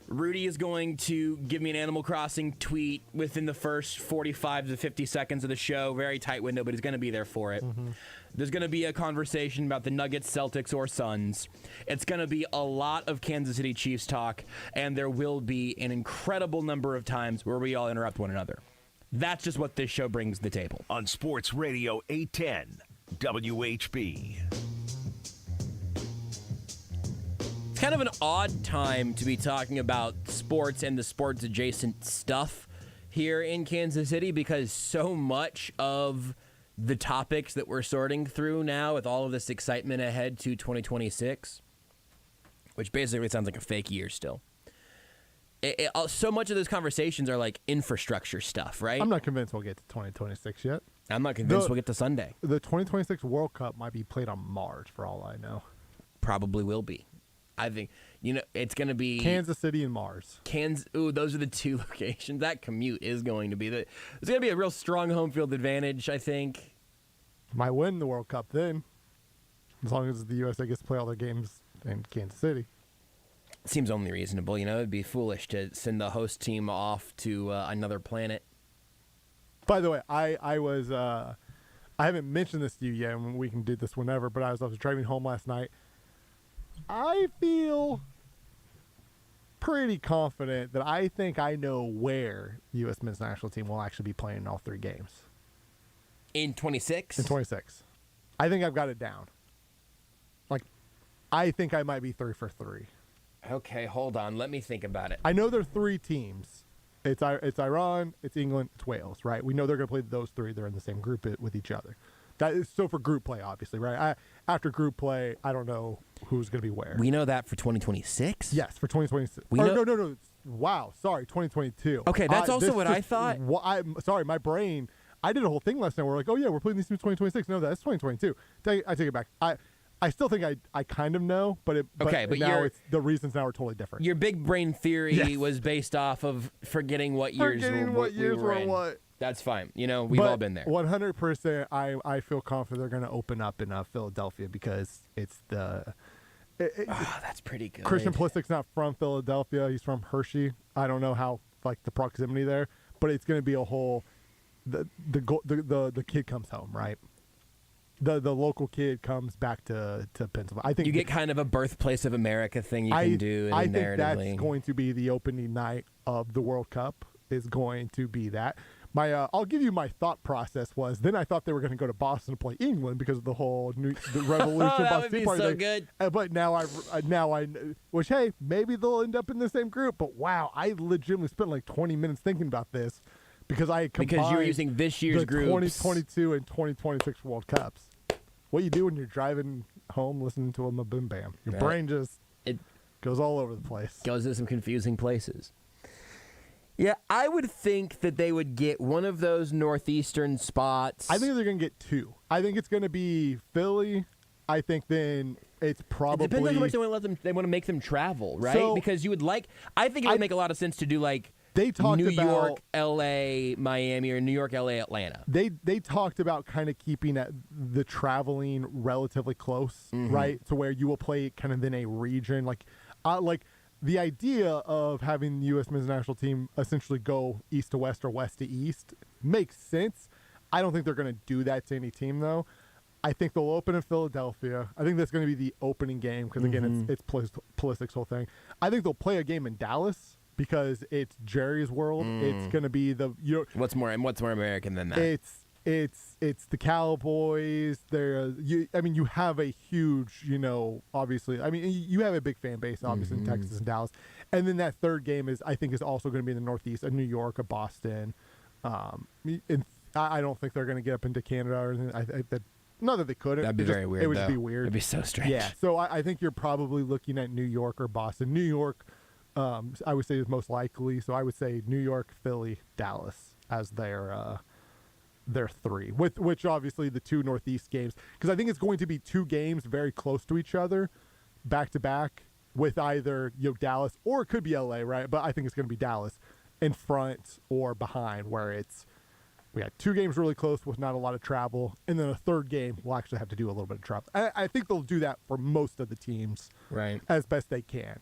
Rudy is going to give me an Animal Crossing tweet within the first 45 to 50 seconds of the show. Very tight window, but he's going to be there for it. Mm-hmm. There's going to be a conversation about the Nuggets, Celtics, or Suns. It's going to be a lot of Kansas City Chiefs talk, and there will be an incredible number of times where we all interrupt one another. That's just what this show brings to the table. On Sports Radio 810, WHB. It's kind of an odd time to be talking about sports and the sports-adjacent stuff here in Kansas City because so much of the topics that we're sorting through now with all of this excitement ahead to 2026, which basically sounds like a fake year still. So much of those conversations are like infrastructure stuff, right? I'm not convinced we'll get to 2026 yet. I'm not convinced we'll get to Sunday. The 2026 World Cup might be played on Mars, for all I know. Probably will be. I think, it's going to be Kansas City and Mars. Those are the two locations. That commute is going to be there's going to be a real strong home field advantage, I think. Might win the World Cup then, as long as the USA gets to play all their games in Kansas City. Seems only reasonable, It'd be foolish to send the host team off to another planet. By the way, I haven't mentioned this to you yet, and we can do this whenever, but I was driving home last night. I feel pretty confident that I think I know where the U.S. men's national team will actually be playing in all three games. In 26? In 26. I think I've got it down. I think I might be 3 for 3. Okay, hold on. Let me think about it. I know there are 3 teams. It's Iran, it's England, it's Wales, right? We know they're going to play those 3. They're in the same group with each other. That is so for group play, obviously, right? After group play, I don't know who's going to be where. We know that for 2026? Yes, for 2026. No. Wow, sorry, 2022. Okay, that's also what I thought. Sorry, my brain. I did a whole thing last night. We're like, oh yeah, we're playing these teams 2026. No, that's 2022. I take it back. I still think I kind of know, but now the reasons now are totally different. Your big brain theory was based off of forgetting what years were in. What. That's fine. We've all been there. 100%. I feel confident they're going to open up in Philadelphia because it's that's pretty good. Christian Pulisic's not from Philadelphia. He's from Hershey. I don't know how the proximity there, but it's going to be a whole. The kid comes home, right? The local kid comes back to Pennsylvania. I think you get kind of a birthplace of America thing you can do. I think that's going to be the opening night of the World Cup. Is going to be that. I'll give you my thought process was. Then I thought they were going to go to Boston to play England because of the whole the revolution. That Boston would be Party so thing. good. But now I which hey, maybe they'll end up in the same group. But wow, I legitimately spent like 20 minutes thinking about this because you were using this year's the groups. 2022 and 2026 World Cups. What you do when you're driving home listening to a boom bam, your brain just goes all over the place. Goes to some confusing places. Yeah, I would think that they would get one of those northeastern spots. I think they're going to get 2. I think it's going to be Philly. I think then it's probably... It depends on how much they want to make them travel, right? So, because I think it would make a lot of sense to do they talked New about York, L.A., Miami, or New York, L.A., Atlanta. They talked about kind of keeping the traveling relatively close, right? To where you will play kind of in a region. The idea of having the U.S. men's national team essentially go east to west or west to east makes sense. I don't think they're going to do that to any team, though. I think they'll open in Philadelphia. I think that's going to be the opening game because, again, it's Pulisic's whole thing. I think they'll play a game in Dallas because it's Jerry's world. It's going to be what's more American than that? It's the Cowboys. You have a huge, obviously. You have a big fan base, obviously, in Texas and Dallas. And then that third game is also going to be in the Northeast, a New York, a Boston. And I don't think they're going to get up into Canada or anything. Not that they couldn't. That'd be very weird. It would just be weird. It'd be so strange. Yeah. So I think you're probably looking at New York or Boston. New York, I would say is most likely. So I would say New York, Philly, Dallas as their 3, which obviously the 2 Northeast games, because I think it's going to be 2 games very close to each other, back to back, with either Dallas or it could be LA, right? But I think it's going to be Dallas, in front or behind, where we had 2 games really close with not a lot of travel, and then a third game we'll actually have to do a little bit of travel. I think they'll do that for most of the teams, right, as best they can.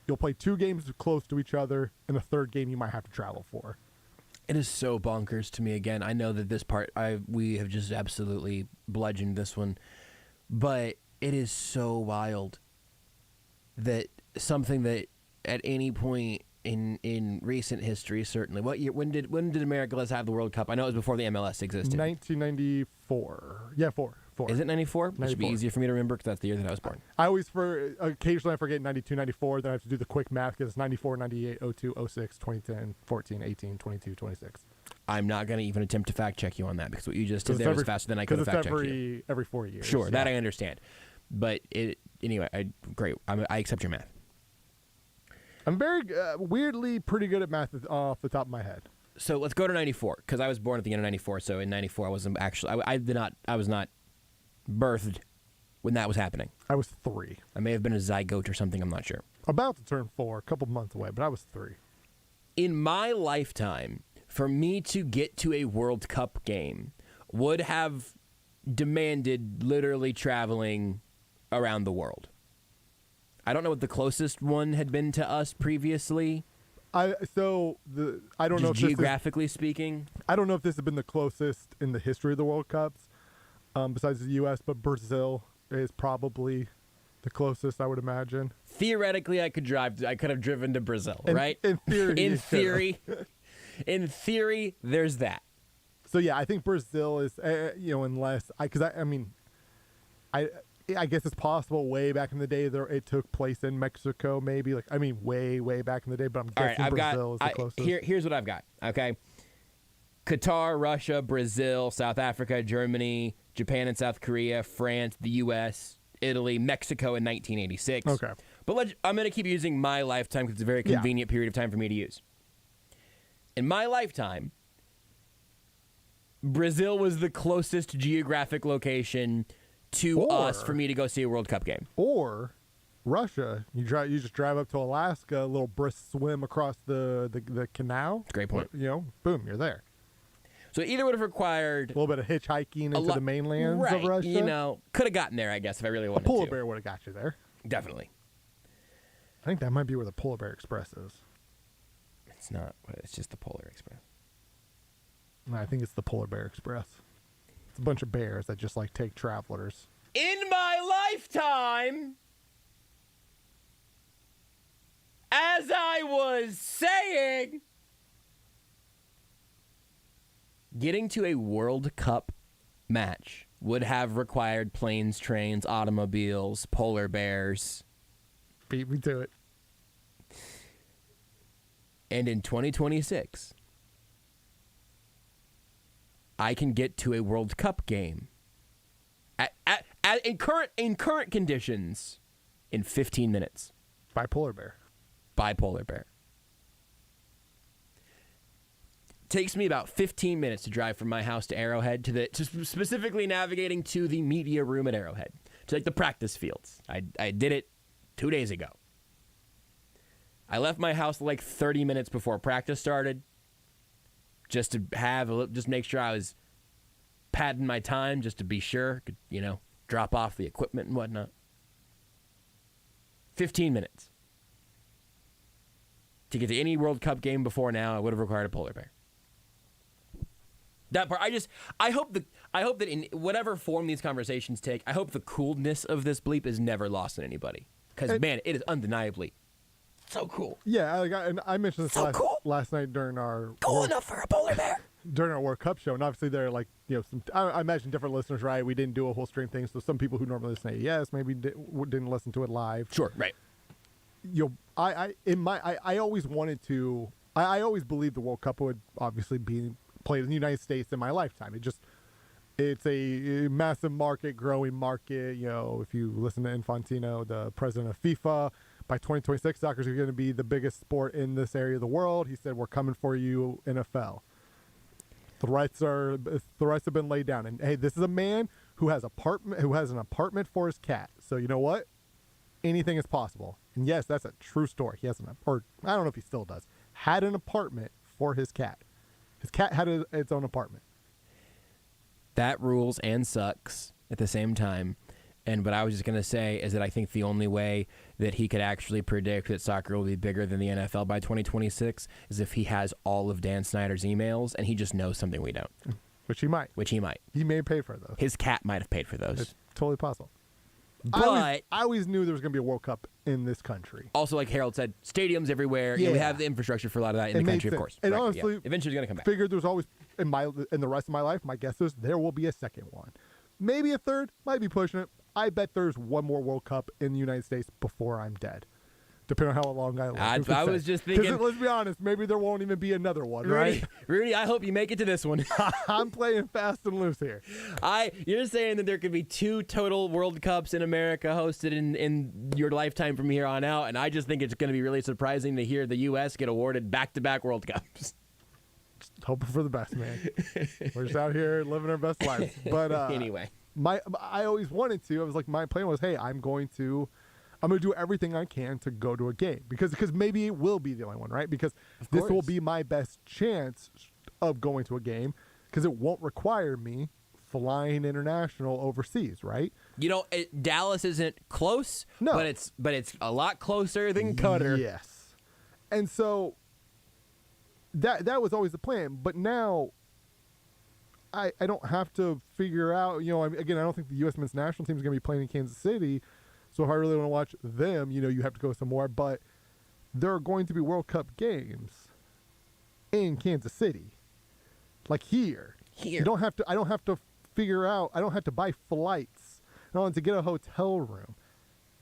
You'll play 2 games close to each other, and the third game you might have to travel for. It is so bonkers to me. Again, I know that this part we have just absolutely bludgeoned this one, but it is so wild that something that at any point in recent history, certainly. What year? When did America let's have the World Cup? I know it was before the MLS existed. 1994. Yeah, four. Is it 94? That should be 94. easier for me to remember because that's the year that I was born. Occasionally I forget 92, 94. Then I have to do the quick math because it's 94, 98, 02, 06, 2010, 14, 18, 22, 26. I'm not going to even attempt to fact check you on that because what you just did there was faster than I could have fact checked you. Every 4 years. Sure, that I understand. But anyway, great. I accept your math. I'm very weirdly pretty good at math off the top of my head. So let's go to 94 because I was born at the end of 94. So in 94, I wasn't actually. I was not birthed when that was happening. I was 3. I may have been a zygote or something. I'm not sure. About to turn 4, a couple months away, but I was 3. In my lifetime, for me to get to a World Cup game would have demanded literally traveling around the world. I don't know what the closest one had been to us previously. I don't know if geographically speaking. I don't know if this has been the closest in the history of the World Cups, besides the U.S., but Brazil is probably the closest, I would imagine. Theoretically, I could have driven to Brazil, right? In theory. In theory, there's that. So yeah, I think Brazil is, unless I guess it's possible way back in the day it took place in Mexico, maybe way back in the day. But I'm guessing Brazil is the closest. Here's what I've got. Okay, Qatar, Russia, Brazil, South Africa, Germany, Japan and South Korea, France, the U.S., Italy, Mexico in 1986. Okay, but I'm going to keep using my lifetime because it's a very convenient period of time for me to use. In my lifetime, Brazil was the closest geographic location to us for me to go see a World Cup game. Or Russia, you just drive up to Alaska, a little brisk swim across the canal. Great point. Boom, you're there. So either would have required a little bit of hitchhiking into the mainlands of Russia. Could have gotten there, I guess, if I really wanted to. A polar bear would have got you there. Definitely. I think that might be where the Polar Bear Express is. It's not. It's just the Polar Express. No, I think it's the Polar Bear Express. It's a bunch of bears that just take travelers. In my lifetime, as I was saying, getting to a World Cup match would have required planes, trains, automobiles, polar bears. Beat me to it. And in 2026, I can get to a World Cup game in current conditions in 15 minutes. By polar bear. Takes me about 15 minutes to drive from my house to Arrowhead to specifically navigating to the media room at Arrowhead, to the practice fields. I did it 2 days ago. I left my house 30 minutes before practice started, just to make sure I was padding my time, just to be sure, could drop off the equipment and whatnot. 15 minutes. To get to any World Cup game before now, I would have required a polar bear. That part, I hope that in whatever form these conversations take, I hope the coolness of this bleep is never lost on anybody. Because, man, it is undeniably so cool. Yeah, I mentioned this last night during our enough for a polar bear. During our World Cup show, and obviously there are I imagine different listeners, right? We didn't do a whole stream thing, so some people who normally listen to AES maybe didn't listen to it live. Sure, right. I always wanted to. I always believed the World Cup would obviously be played in the United States in my lifetime. It's a massive market, growing market. If you listen to Infantino, the president of FIFA, by 2026, soccer is going to be the biggest sport in this area of the world. He said, "We're coming for you, NFL." The rights have been laid down, and hey, this is a man who has an apartment for his cat. So you know what? Anything is possible. And yes, that's a true story. He has I don't know if he still does. Had an apartment for his cat. His cat had its own apartment. That rules and sucks at the same time. And what I was just going to say is that I think the only way that he could actually predict that soccer will be bigger than the NFL by 2026 is if he has all of Dan Snyder's emails and he just knows something we don't. Which he might. He may pay for those. His cat might have paid for those. It's totally possible. But I always knew there was going to be a World Cup in this country. Also, like Harold said, stadiums everywhere. Yeah. We have the infrastructure for a lot of that in the country, of course. And right, honestly, eventually it's going to come back. Figured there was always, in the rest of my life, my guess is there will be a second one. Maybe a third, might be pushing it. I bet there's one more World Cup in the United States before I'm dead. Depending on how long I live. I was just thinking. Let's be honest, maybe there won't even be another one, right? Rudy, I hope you make it to this one. I'm playing fast and loose here. You're saying that there could be 2 total World Cups in America hosted in your lifetime from here on out, and I just think it's going to be really surprising to hear the U.S. get awarded back-to-back World Cups. Just hoping for the best, man. We're just out here living our best lives. But anyway, I always wanted to. I was like, my plan was, hey, I'm going to do everything I can to go to a game because maybe it will be the only one, right? Because this will be my best chance of going to a game because it won't require me flying international overseas, right? You know, Dallas isn't close, no, but it's a lot closer than Qatar. Yes, and so that was always the plan. But now I don't have to figure out. You know, again, I don't think the U.S. men's national team is going to be playing in Kansas City. So if I really want to watch them, you know, you have to go somewhere. But there are going to be World Cup games in Kansas City, like here. You don't have to. I don't have to figure out. I don't have to buy flights. I don't have to get a hotel room.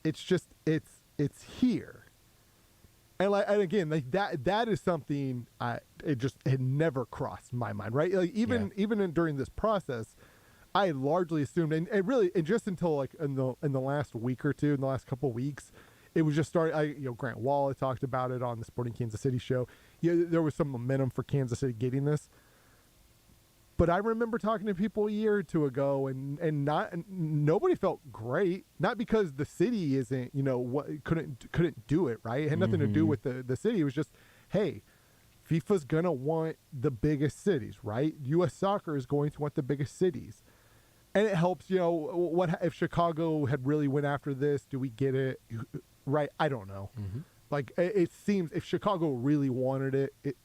It's just it's here. And again, like that is something it never crossed my mind, right? Like even during this process. I largely assumed, and just until like in the last week or two, in the last couple of weeks, it was just starting. Grant Wall had talked about it on the Sporting Kansas City show. There was some momentum for Kansas City getting this, but I remember talking to people a year or two ago, and nobody felt great. Not because the city isn't, couldn't do it right. It had nothing to do with the city. It was just, hey, FIFA's gonna want the biggest cities, right? U.S. Soccer is going to want the biggest cities. And it helps, what if Chicago had really went after this? Do we get it? Right? I don't know. Mm-hmm. Like, it seems if Chicago really wanted it,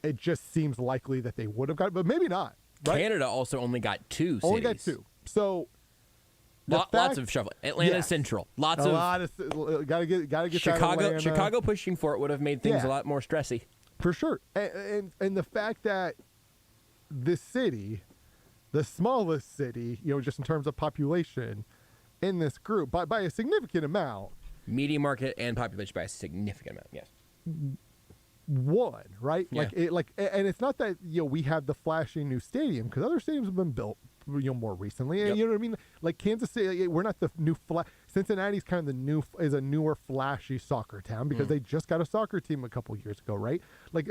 it just seems likely that they would have got it, but maybe not. Right? Canada also only got 2 cities. Only got 2. So lots of shuffling. Atlanta Central. Gotta get Chicago. Chicago pushing for it would have made things a lot more stressy. For sure. And the fact that this city, the smallest city, just in terms of population in this group, by a significant amount. Media market and population by a significant amount, yes. One, right? Yeah. And it's not that, we have the flashy new stadium, because other stadiums have been built, more recently. Yep. You know what I mean? Like Kansas City, we're not the new Cincinnati's kind of is a newer flashy soccer town because they just got a soccer team a couple years ago, right? Like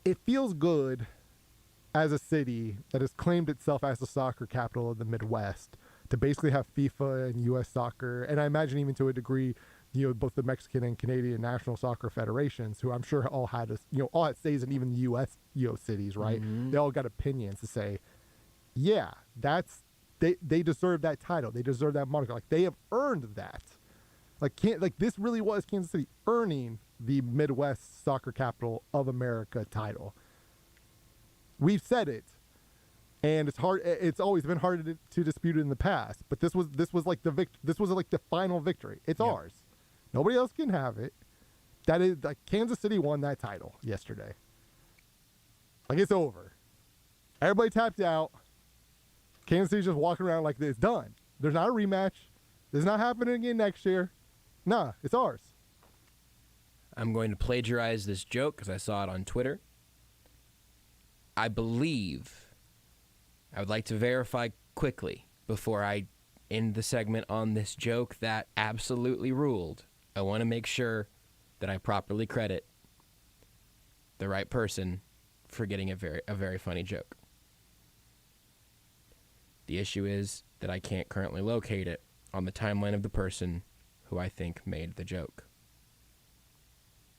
it feels good as a city that has claimed itself as the soccer capital of the Midwest to basically have FIFA and U.S. soccer, and I imagine even to a degree, both the Mexican and Canadian national soccer federations, who I'm sure all had stays in even the U.S. cities, right? Mm-hmm. They all got opinions to say, yeah, they deserve that title, they deserve that moniker, like they have earned that. This really was Kansas City earning the Midwest soccer capital of America title. We've said it, and it's hard. It's always been hard to dispute it in the past. But this was like the final victory. It's ours. Nobody else can have it. That is, like, Kansas City won that title yesterday. Like, it's over. Everybody tapped out. Kansas City's just walking around like it's done. There's not a rematch. This is not happening again next year. Nah, it's ours. I'm going to plagiarize this joke because I saw it on Twitter. I believe, I would like to verify quickly before I end the segment on this joke that absolutely ruled. I want to make sure that I properly credit the right person for getting a very funny joke. The issue is that I can't currently locate it on the timeline of the person who I think made the joke.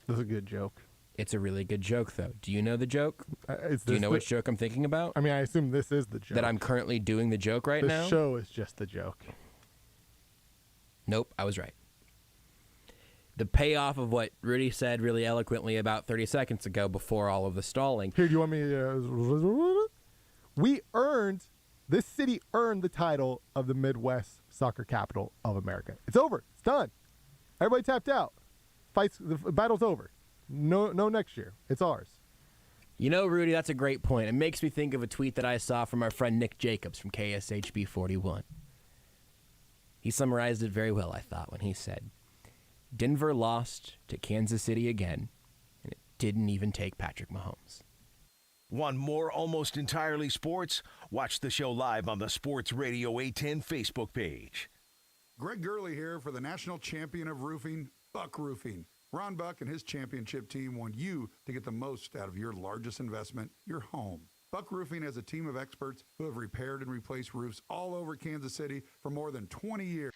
This is a good joke. It's a really good joke, though. Do you know the joke? Do you know which joke I'm thinking about? I mean, I assume this is the joke. That I'm currently doing the joke right now? The show is just the joke. Nope, I was right. The payoff of what Rudy said really eloquently about 30 seconds ago before all of the stalling. Here, do you want me to... This city earned the title of the Midwest soccer capital of America. It's over. It's done. Everybody tapped out. The battle's over. No next year. It's ours. You know, Rudy, that's a great point. It makes me think of a tweet that I saw from our friend Nick Jacobs from KSHB 41. He summarized it very well, I thought, when he said, Denver lost to Kansas City again, and it didn't even take Patrick Mahomes. Want more Almost Entirely Sports? Watch the show live on the Sports Radio 810 Facebook page. Greg Gurley here for the national champion of roofing, Buck Roofing. Ron Buck and his championship team want you to get the most out of your largest investment, your home. Buck Roofing has a team of experts who have repaired and replaced roofs all over Kansas City for more than 20 years.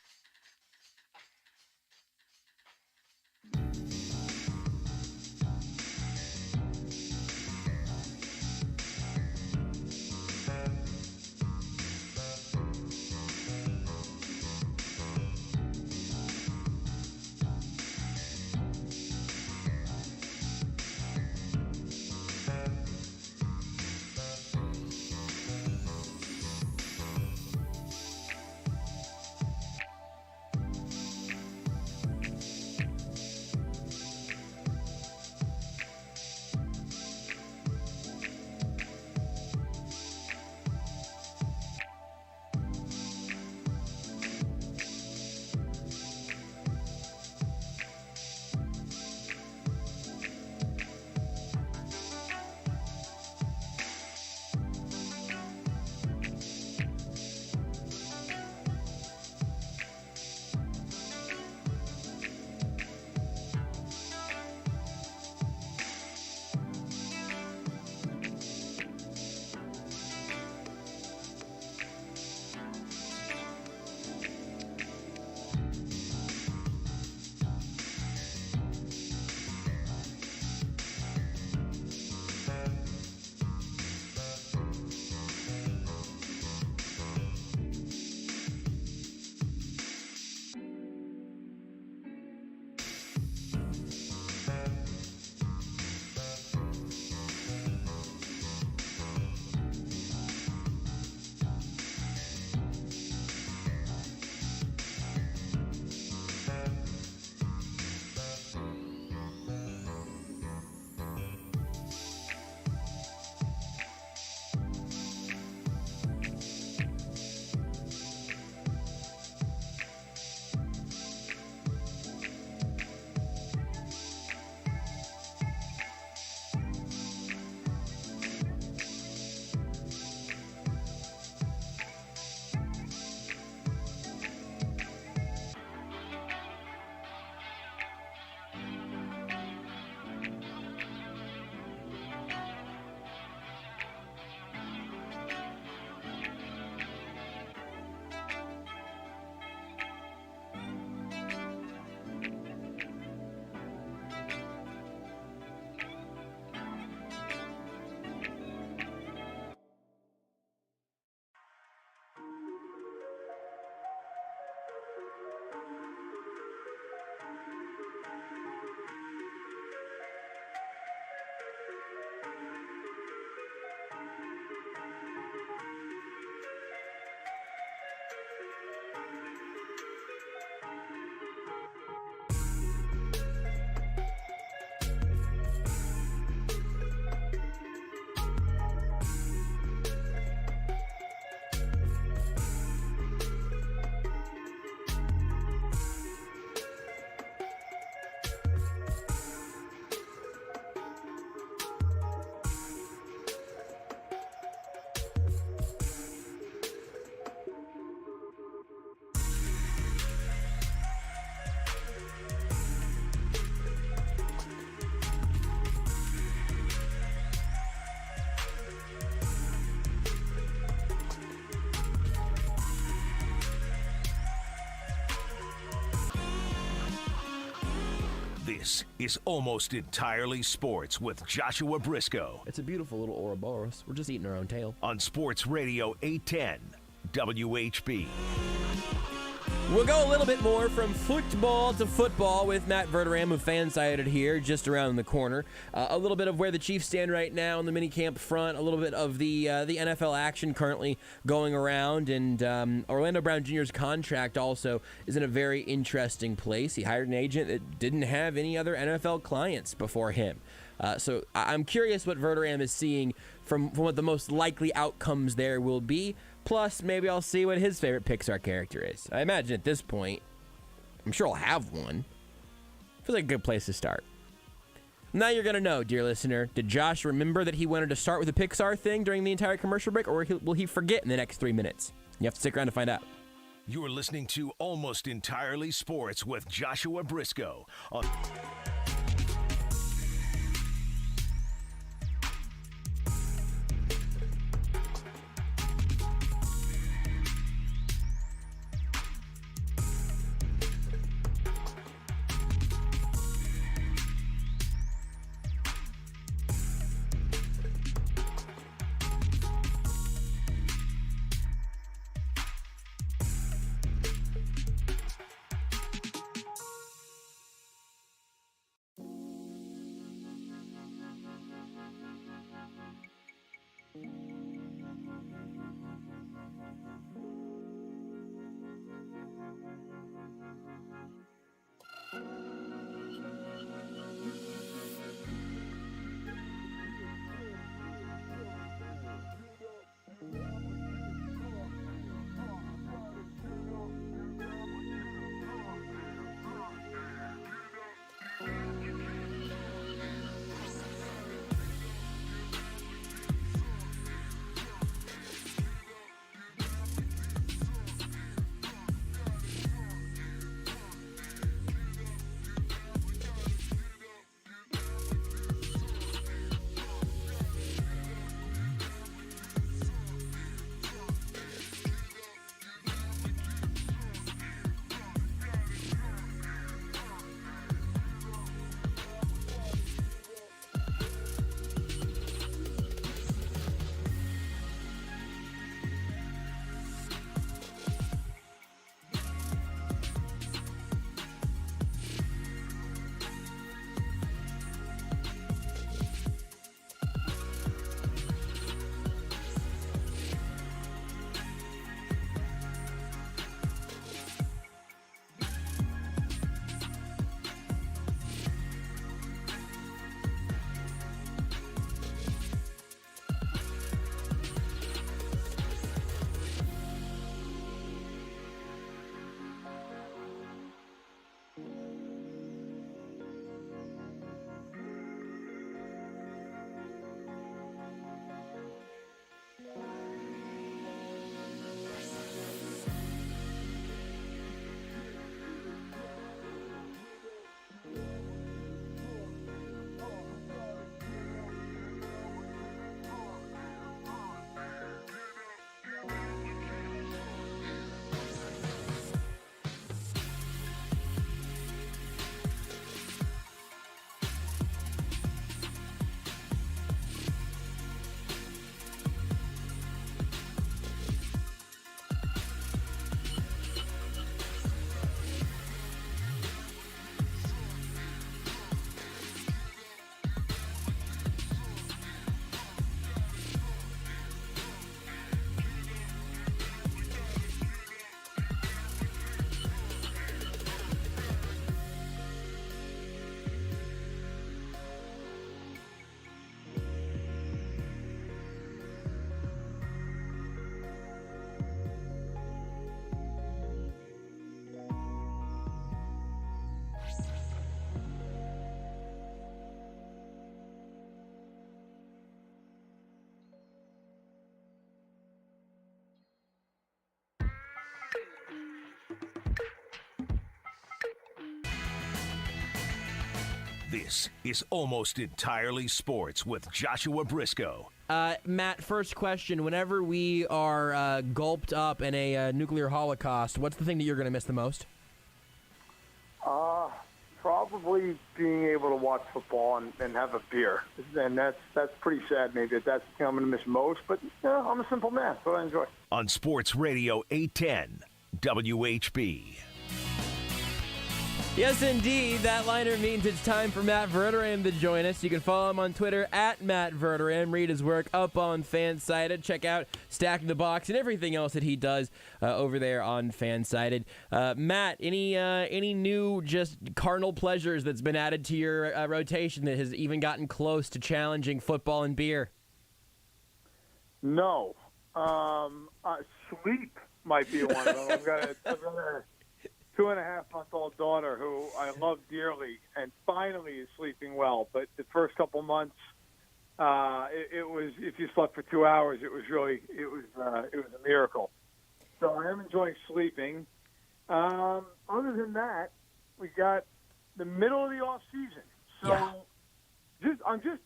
This is Almost Entirely Sports with Joshua Brisco. It's a beautiful little Ouroboros. We're just eating our own tail. On Sports Radio 810 WHB. We'll go a little bit more from football to football with Matt Verderame of FanSided here, just around the corner. A little bit of where the Chiefs stand right now on the minicamp front, a little bit of the NFL action currently going around, and Orlando Brown Jr.'s contract also is in a very interesting place. He hired an agent that didn't have any other NFL clients before him. So I'm curious what Verderame is seeing from what the most likely outcomes there will be. Plus, maybe I'll see what his favorite Pixar character is. I imagine at this point, I'm sure I'll have one. Feels like a good place to start. Now you're going to know, dear listener, did Josh remember that he wanted to start with a Pixar thing during the entire commercial break, or will he forget in the next 3 minutes? You have to stick around to find out. You're listening to Almost Entirely Sports with Joshua Brisco on... This is Almost Entirely Sports with Joshua Brisco. Matt, first question. Whenever we are gulped up in a nuclear holocaust, what's the thing that you're going to miss the most? Probably probably being able to watch football and have a beer. And that's pretty sad. Maybe that's I'm going to miss most. But I'm a simple man, so I enjoy. On Sports Radio 810 WHB. Yes, indeed. That liner means it's time for Matt Verderame to join us. You can follow him on Twitter at Matt Verderame. Read his work up on FanSided. Check out Stacking the Box and everything else that he does over there on FanSided. Matt, any new just carnal pleasures that's been added to your rotation that has even gotten close to challenging football and beer? No. Sleep might be one of them. I've got a 2.5-month-old daughter who I love dearly, and finally is sleeping well. But the first couple months, it was, if you slept for 2 hours, it was a miracle. So I am enjoying sleeping. Other than that, we got the middle of the off season, so I'm just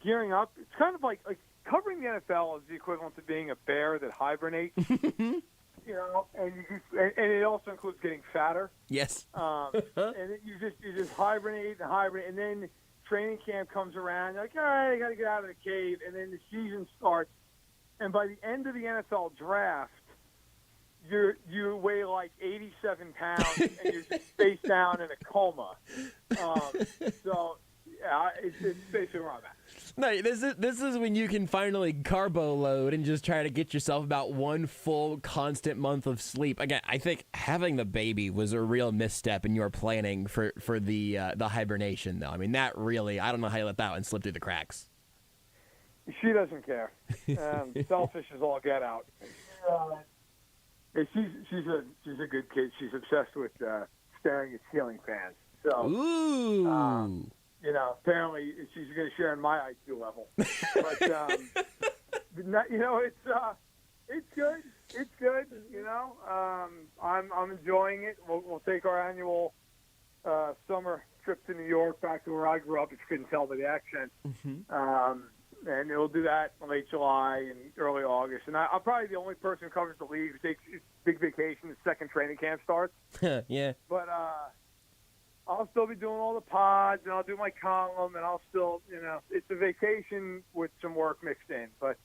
gearing up. It's kind of like covering the NFL is the equivalent to being a bear that hibernates. You know, and it also includes getting fatter. Yes. And you just hibernate, and then training camp comes around. You're like, all right, I got to get out of the cave, and then the season starts. And by the end of the NFL draft, you weigh like 87 pounds, and you're just face down in a coma. So yeah, it's basically where I'm at. No, this is when you can finally carbo load and just try to get yourself about one full constant month of sleep. Again, I think having the baby was a real misstep in your planning for the hibernation, though. I mean, that really, I don't know how you let that one slip through the cracks. She doesn't care. Selfish as all get out. She's a good kid. She's obsessed with staring at ceiling fans. So, ooh. You know, apparently she's going to share in my IQ level. But, you know, it's good. It's good, you know. I'm enjoying it. We'll take our annual summer trip to New York, back to where I grew up, if you couldn't tell by the accent. Mm-hmm. And we'll do that in late July and early August. And I'm probably the only person who covers the league who takes big vacation the second training camp starts. Yeah. But I'll still be doing all the pods, and I'll do my column, and I'll still, you know, it's a vacation with some work mixed in. But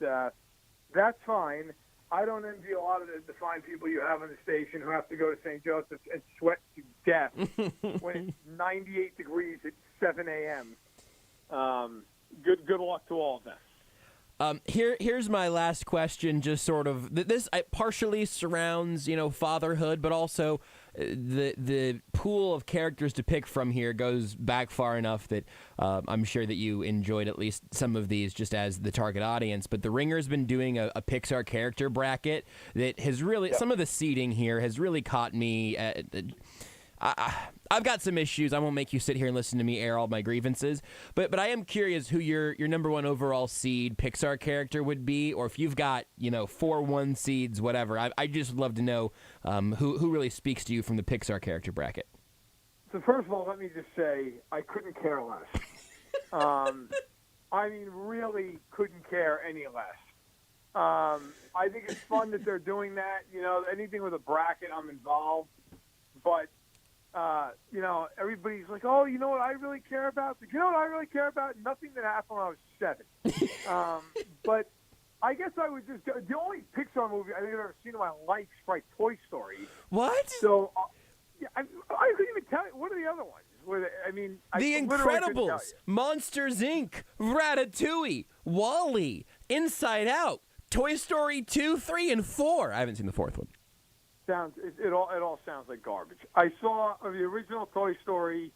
that's fine. I don't envy a lot of the fine people you have on the station who have to go to St. Joseph's and sweat to death when it's 98 degrees at 7 a.m. Good luck to all of them. Here's my last question. Just sort of this partially surrounds, you know, fatherhood, but also the pool of characters to pick from here goes back far enough that I'm sure that you enjoyed at least some of these just as the target audience. But The Ringer's been doing a Pixar character bracket that has really some of the seating here has really caught me. I've got some issues. I won't make you sit here and listen to me air all my grievances, but I am curious who your number one overall seed Pixar character would be, or if you've got, you know, 4-1 seeds, whatever. I just love to know who really speaks to you from the Pixar character bracket. So first of all, let me just say I couldn't care less. I mean, really couldn't care any less. I think it's fun that they're doing that. You know, anything with a bracket, I'm involved, but. You know, everybody's like, oh, you know what I really care about? You know what I really care about? Nothing that happened when I was 7. But I guess I would just go. The only Pixar movie I think I've ever seen in my life is probably Toy Story. What? So I couldn't even tell you. What are the other ones? The Incredibles, Monsters, Inc., Ratatouille, WALL-E, Inside Out, Toy Story 2, 3, and 4. I haven't seen the fourth one. It all sounds like garbage. I saw the original Toy Story,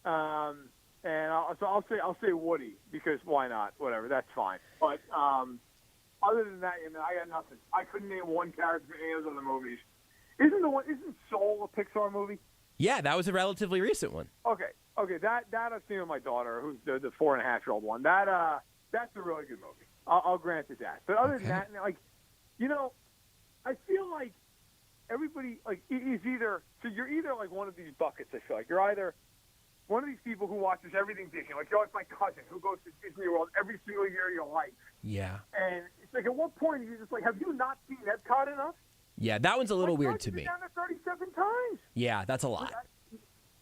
and I'll say Woody because why not? Whatever, that's fine. But other than that, I mean, I got nothing. I couldn't name one character in any of those other movies. Isn't Soul a Pixar movie? Yeah, that was a relatively recent one. Okay, that I've seen with my daughter, who's the 4.5-year-old one. That's a really good movie. I'll grant it that. But other than that, like, you know, I feel like. Everybody is either you're either like one of these buckets. I feel like you're either one of these people who watches everything Disney, like you're like my cousin who goes to Disney World every single year of your life. Yeah. And it's like, at what point are you just like, have you not seen Epcot enough? Yeah, that one's a little weird to me. Down there 37 times. Yeah, that's a lot.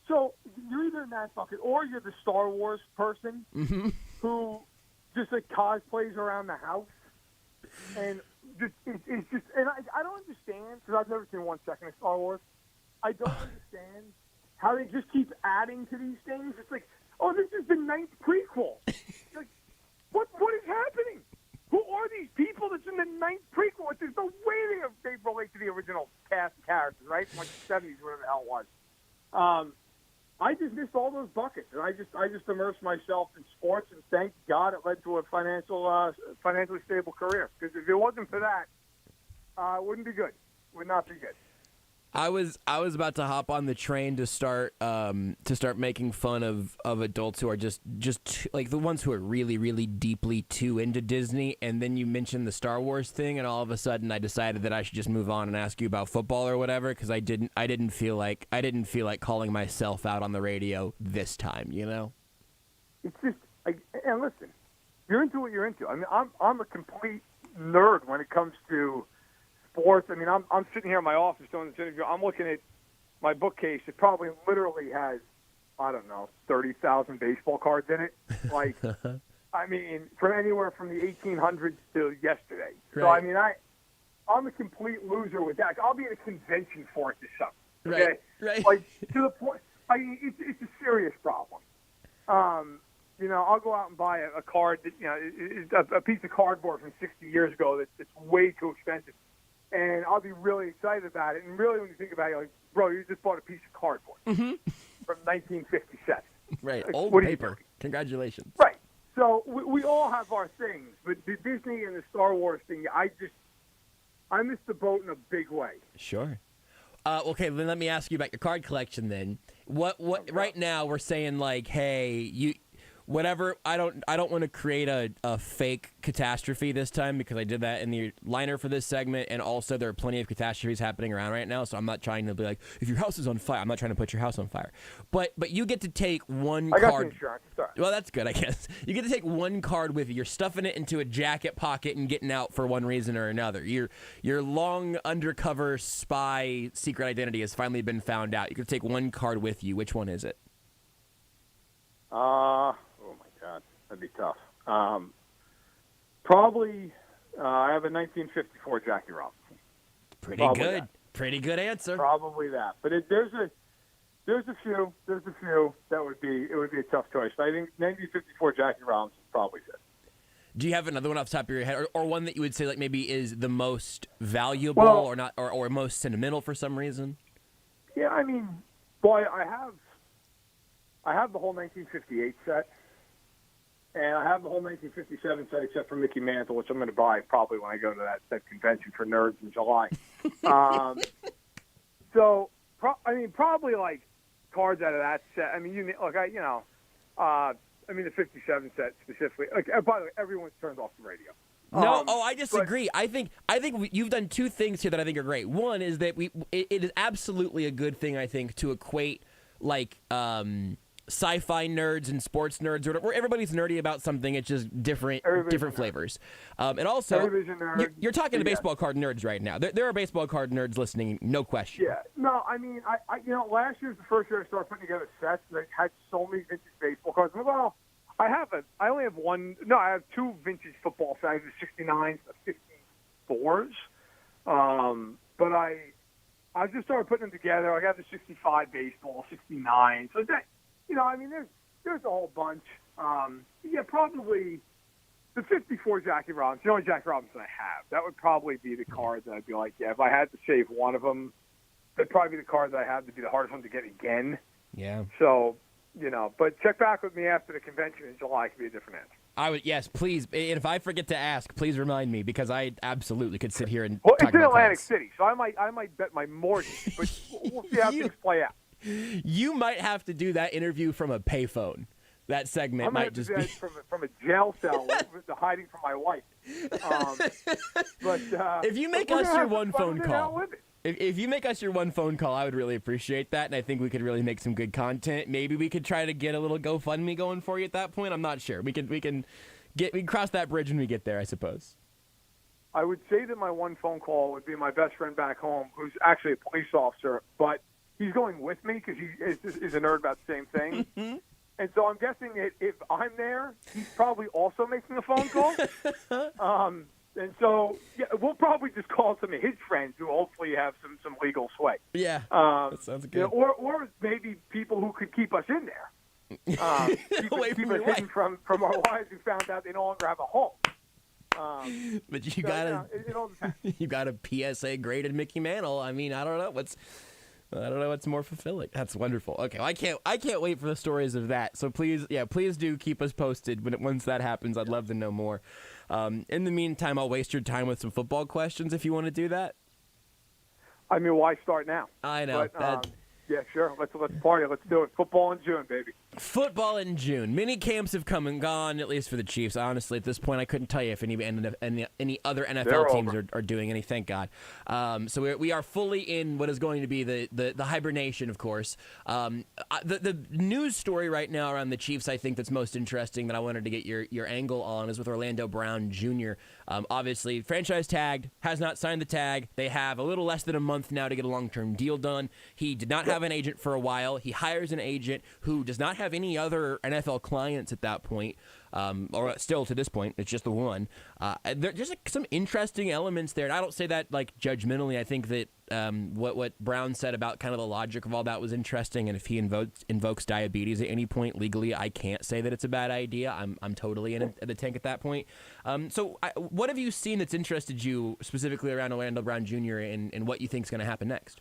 So you're either in that bucket or you're the Star Wars person who just like cosplays around the house, and it's just and I don't understand because I've never seen 1 second of Star Wars. I don't understand how they just keep adding to these things. It's like, oh, this is the 9th prequel. Like, what is happening? Who are these people that's in the 9th prequel? There's no way they relate to the original cast of characters, right? From like the 70s, whatever the hell it was. I just missed all those buckets, and I just immersed myself in sports, and thank God it led to a financially stable career. Because if it wasn't for that, it wouldn't be good. Would not be good. I was about to hop on the train to start making fun of adults who are just like the ones who are really, really deeply too into Disney, and then you mentioned the Star Wars thing, and all of a sudden I decided that I should just move on and ask you about football or whatever, because I didn't feel like calling myself out on the radio this time, you know. It's just and listen, you're into what you're into. I mean, I'm a complete nerd when it comes to sports. I mean, I'm sitting here in my office doing this interview. I'm looking at my bookcase. It probably literally has, I don't know, 30,000 baseball cards in it. Like, I mean, from anywhere from the 1800s to yesterday. Right. So, I mean, I'm a complete loser with that. I'll be at a convention for it this summer. Okay? Right. Like, to the point, I mean, it's a serious problem. You know, I'll go out and buy a card that, you know, a piece of cardboard from 60 years ago that's way too expensive. And I'll be really excited about it. And really, when you think about it, you're like, bro, you just bought a piece of cardboard from 1957. Right, like, old paper. Congratulations. Right. So we all have our things. But the Disney and the Star Wars thing, I missed the boat in a big way. Sure. Okay, then let me ask you about your card collection then. What right now we're saying, like, hey, whatever, I don't want to create a fake catastrophe this time, because I did that in the liner for this segment, and also there are plenty of catastrophes happening around right now, so I'm not trying to be like, if your house is on fire, I'm not trying to put your house on fire. But you get to take one card. I got the insurance. Sorry. Well, that's good, I guess. You get to take one card with you. You're stuffing it into a jacket pocket and getting out for one reason or another. Your long undercover spy secret identity has finally been found out. You get to take one card with you. Which one is it? That'd be tough. Probably, I have a 1954 Jackie Robinson. Pretty good answer. Probably that. But there's a few that would be a tough choice. But I think 1954 Jackie Robinson probably it. Do you have another one off the top of your head, or one that you would say like maybe is the most valuable, or not, or most sentimental for some reason? Yeah, I mean, boy, I have the whole 1958 set. And I have the whole 1957 set except for Mickey Mantle, which I'm going to buy probably when I go to that convention for nerds in July. Probably like cards out of that set. I mean, the 57 set specifically. Like, by the way, everyone's turned off the radio. No, I disagree. I think you've done two things here that I think are great. One is that it is absolutely a good thing, I think, to equate like sci-fi nerds and sports nerds, or where everybody's nerdy about something. It's just different flavors. And also, you're talking to baseball card nerds right now. There are baseball card nerds listening, no question. Yeah. No, I mean, I last year's the first year I started putting together sets that had so many vintage baseball cards. Well, I only have one. No, I have two vintage football sets, the 69s, the 54s. But I just started putting them together. I got the 65 baseball, 69. So that. There's a whole bunch. Probably the 54 Jackie Robinson, the only Jackie Robinson I have. That would probably be the card that I'd be like, yeah, if I had to save one of them, that'd probably be the card that I have to be the hardest one to get again. Yeah. So, but check back with me after the convention in July. It could be a different answer. I would, yes, please. And if I forget to ask, please remind me, because I absolutely could sit here and talk about it's in Atlantic cards. City, so I might bet my mortgage, but we'll see how things play out. You might have to do that interview from a payphone. That segment might just be from a jail cell, hiding from my wife. But if you make us your one phone call, if you make us your one phone call, I would really appreciate that, and I think we could really make some good content. Maybe we could try to get a little GoFundMe going for you at that point. I'm not sure. We can cross that bridge when we get there, I suppose. I would say that my one phone call would be my best friend back home, who's actually a police officer, but he's going with me because he is a nerd about the same thing. And so I'm guessing if I'm there, he's probably also making a phone call. And so we'll probably just call some of his friends who hopefully have some legal sway. Yeah, that sounds good. Or maybe people who could keep us in there. Keep us hidden from our wives who found out they no longer have a home. But you got a PSA graded Mickey Mantle. I mean, I don't know what's more fulfilling. That's wonderful. Okay, well, I can't wait for the stories of that. So please do keep us posted once that happens. I'd love to know more. In the meantime, I'll waste your time with some football questions if you want to do that. I mean, why start now? I know. But, yeah, sure. Let's party. Let's do it. Football in June, baby. Football in June. Mini camps have come and gone, at least for the Chiefs. Honestly, at this point, I couldn't tell you if any other NFL teams are doing any. Thank God. So we are fully in what is going to be the hibernation, of course. The news story right now around the Chiefs, I think that's most interesting that I wanted to get your angle on is with Orlando Brown Jr. Obviously, franchise tagged, has not signed the tag. They have a little less than a month now to get a long-term deal done. He did not have an agent for a while. He hires an agent who does not have any other NFL clients at that point, or still to this point. It's just the one. There's just some interesting elements there, and I don't say that like judgmentally. I think that what Brown said about kind of the logic of all that was interesting, and if he invokes diabetes at any point legally, I can't say that it's a bad idea. I'm totally in the tank at that point. So what have you seen that's interested you specifically around Orlando Brown Jr. and what you think is going to happen next?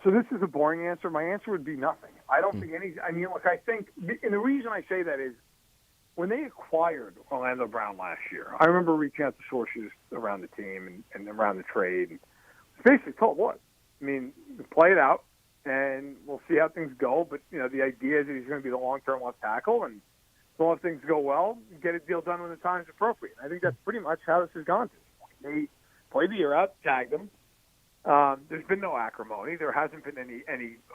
So this is a boring answer. My answer would be nothing. I don't think any. I mean, look, I think, and the reason I say that is when they acquired Orlando Brown last year, I remember reaching out to sources around the team and around the trade, and basically told what. I mean, play it out, and we'll see how things go. But the idea is that he's going to be the long-term left tackle, and so if things go well, get a deal done when the time's appropriate. I think that's pretty much how this has gone. They played the year out, tagged him. There's been no acrimony. There hasn't been any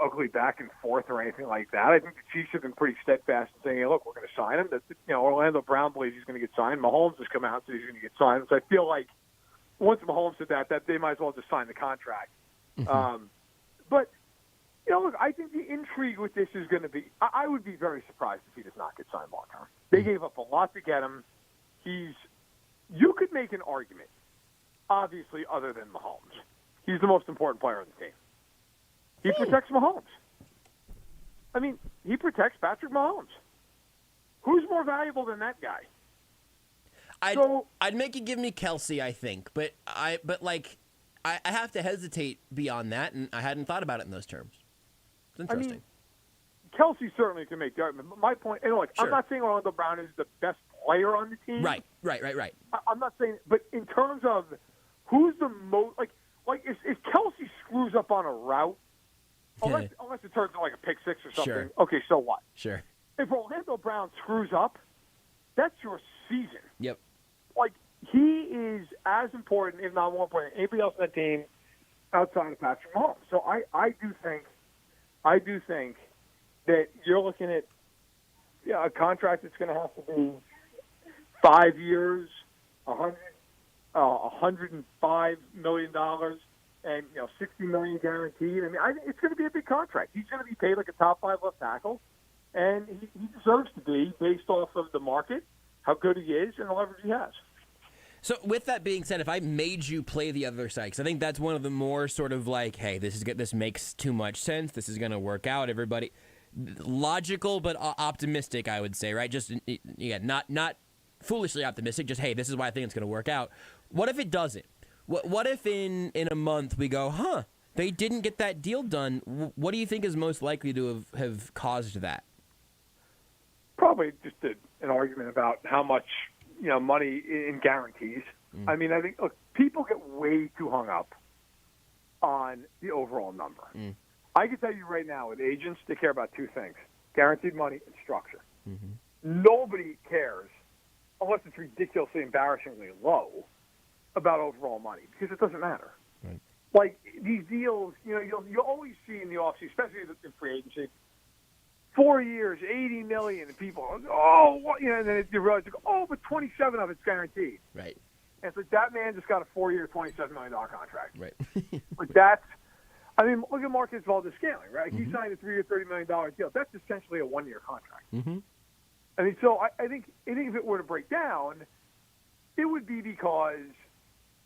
ugly back and forth or anything like that. I think the Chiefs have been pretty steadfast in saying, hey, look, we're going to sign him. Orlando Brown believes he's going to get signed. Mahomes has come out and said he's going to get signed. So I feel like once Mahomes said that they might as well just sign the contract. Mm-hmm. But, look, I think the intrigue with this is going to be – I would be very surprised if he does not get signed long-term. They gave up a lot to get him. You could make an argument, obviously, other than Mahomes. He's the most important player on the team. He protects Mahomes. I mean, he protects Patrick Mahomes. Who's more valuable than that guy? I'd make you give me Kelsey, I think, but I have to hesitate beyond that, and I hadn't thought about it in those terms. It's interesting. I mean, Kelsey certainly can make the argument. But my point, and look, sure. I'm not saying Orlando Brown is the best player on the team. Right. I'm not saying, but in terms of who's the most, like if Kelsey screws up on a route, unless it turns into like a pick six or something, sure. Okay, so what? Sure. If Orlando Brown screws up, that's your season. Yep. Like, he is as important, if not more important, than anybody else on that team outside of Patrick Mahomes. So I do think that you're looking at a contract that's going to have to be 5 years, $105 million, and $60 million guaranteed. I mean, I think it's going to be a big contract. He's going to be paid like a top 5 left tackle, and he deserves to be based off of the market, how good he is, and the leverage he has. So with that being said, if I made you play the other side, because I think that's one of the more sort of like, hey, this makes too much sense. This is going to work out. Everybody, logical but optimistic, I would say, right? Just not foolishly optimistic. Just hey, this is why I think it's going to work out. What if it doesn't? What if in a month we go, they didn't get that deal done? What do you think is most likely to have caused that? Probably just an argument about how much money in guarantees. I mean, I think look, people get way too hung up on the overall number. I can tell you right now, with agents, they care about two things: guaranteed money and structure. Mm-hmm. Nobody cares, unless it's ridiculously, embarrassingly low, about overall money, because it doesn't matter. Right. Like, these deals, you'll always see in the offseason, especially in free agency, 4 years, $80 million, and people, and then you realize, but 27 of it's guaranteed. Right. And it's like, that man just got a 4-year, $27 million contract. Right. Like, that's, I mean, look at Marcus Valdez-Scantling, right? He signed a 3-year, $30 million deal. That's essentially a one-year contract. I mean, so I think if it were to break down, it would be because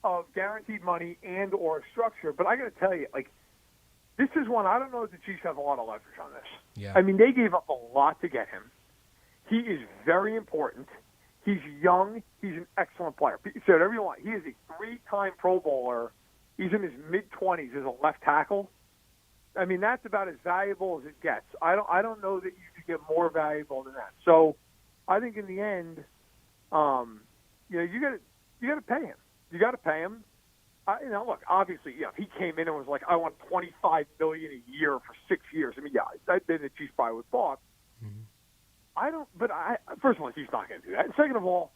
of guaranteed money and or structure. But I got to tell you, like, this is one, I don't know if the Chiefs have a lot of leverage on this. Yeah. I mean, they gave up a lot to get him. He is very important. He's young. He's an excellent player. Say whatever you want. He is a 3-time Pro Bowler. He's in his mid-20s as a left tackle. I mean, that's about as valuable as it gets. I don't know that you could get more valuable than that. So I think in the end, you got to pay him. You got to pay him. Look, obviously, if he came in and was like, I want $25 million a year for 6 years. I mean, then the Chiefs probably would balk. First of all, he's not going to do that. And second of all,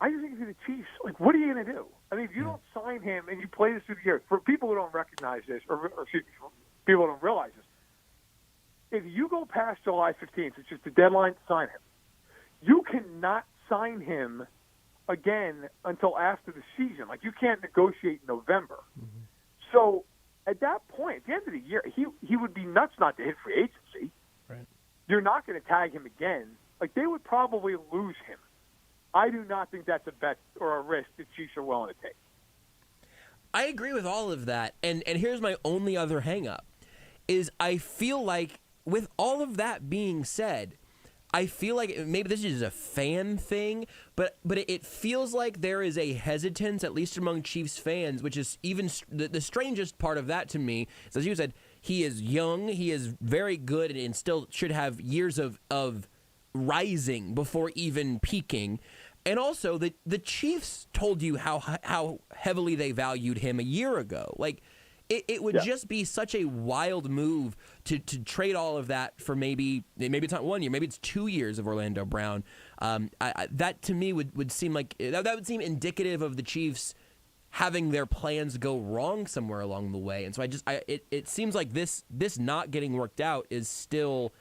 I just think if you're the Chiefs, like, what are you going to do? I mean, if you don't sign him and you play this through the year, for people who don't recognize this, or excuse me, people who don't realize this, if you go past July 15th, which is the deadline to sign him, you cannot sign him again until after the season. Like, you can't negotiate in November. So at that point, at the end of the year, he would be nuts not to hit free agency. Right. You're not going to tag him again. Like, they would probably lose him. I do not think that's a bet or a risk the Chiefs are willing to take. I agree with all of that. And here's my only other hang-up, is I feel like, with all of that being said, I feel like maybe this is a fan thing, but it feels like there is a hesitance, at least among Chiefs fans, which is even the strangest part of that to me. Is, as you said, he is young, he is very good, and still should have years of rising before even peaking. And also, the Chiefs told you how heavily they valued him a year ago. Like, it would just be such a wild move to trade all of that for maybe it's not 1 year, maybe it's 2 years of Orlando Brown. That to me would seem like that would seem indicative of the Chiefs having their plans go wrong somewhere along the way. And so it seems like this not getting worked out is still.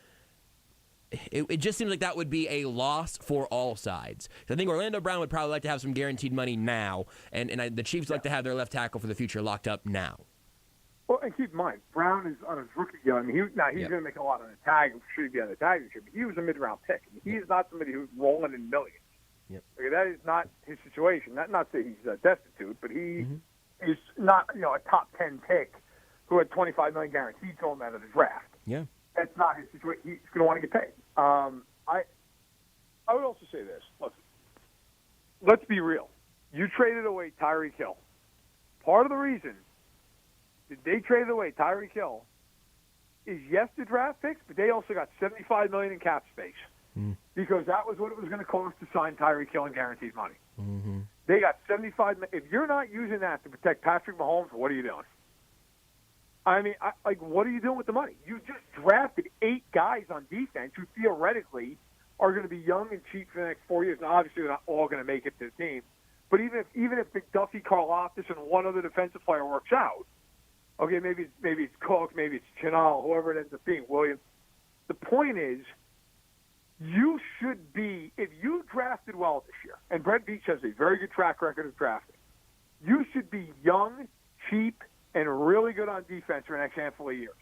It just seems like that would be a loss for all sides. I think Orlando Brown would probably like to have some guaranteed money now, and the Chiefs like to have their left tackle for the future locked up now. Well, and keep in mind, Brown is on his rookie deal. I mean, he's going to make a lot on the tag. I'm sure he'd be on the tag this year, but he was a mid-round pick. I mean, he is not somebody who's rolling in millions. Yep. Okay, that is not his situation. Not that he's destitute, but he is not a top 10 pick who had $25 million guaranteed to him out of the draft. Yeah. That's not his situation. He's going to want to get paid. I would also say this. Listen, let's be real. You traded away Tyreek Hill. Part of the reason that they traded away Tyreek Hill is, yes, the draft picks, but they also got $75 million in cap space because that was what it was going to cost to sign Tyreek Hill in guaranteed money. They got $75 million. If you're not using that to protect Patrick Mahomes, what are you doing? I mean, what are you doing with the money? You just drafted 8 guys on defense who theoretically are going to be young and cheap for the next 4 years. Now, obviously, they're not all going to make it to the team. But even if McDuffie, Karlaftis, and one other defensive player works out, okay, maybe it's Cook, maybe it's Chenal, whoever it ends up being, Williams. The point is, you should be, if you drafted well this year, and Brett Veach has a very good track record of drafting, you should be young, cheap, and really good on defense for the next handful of years.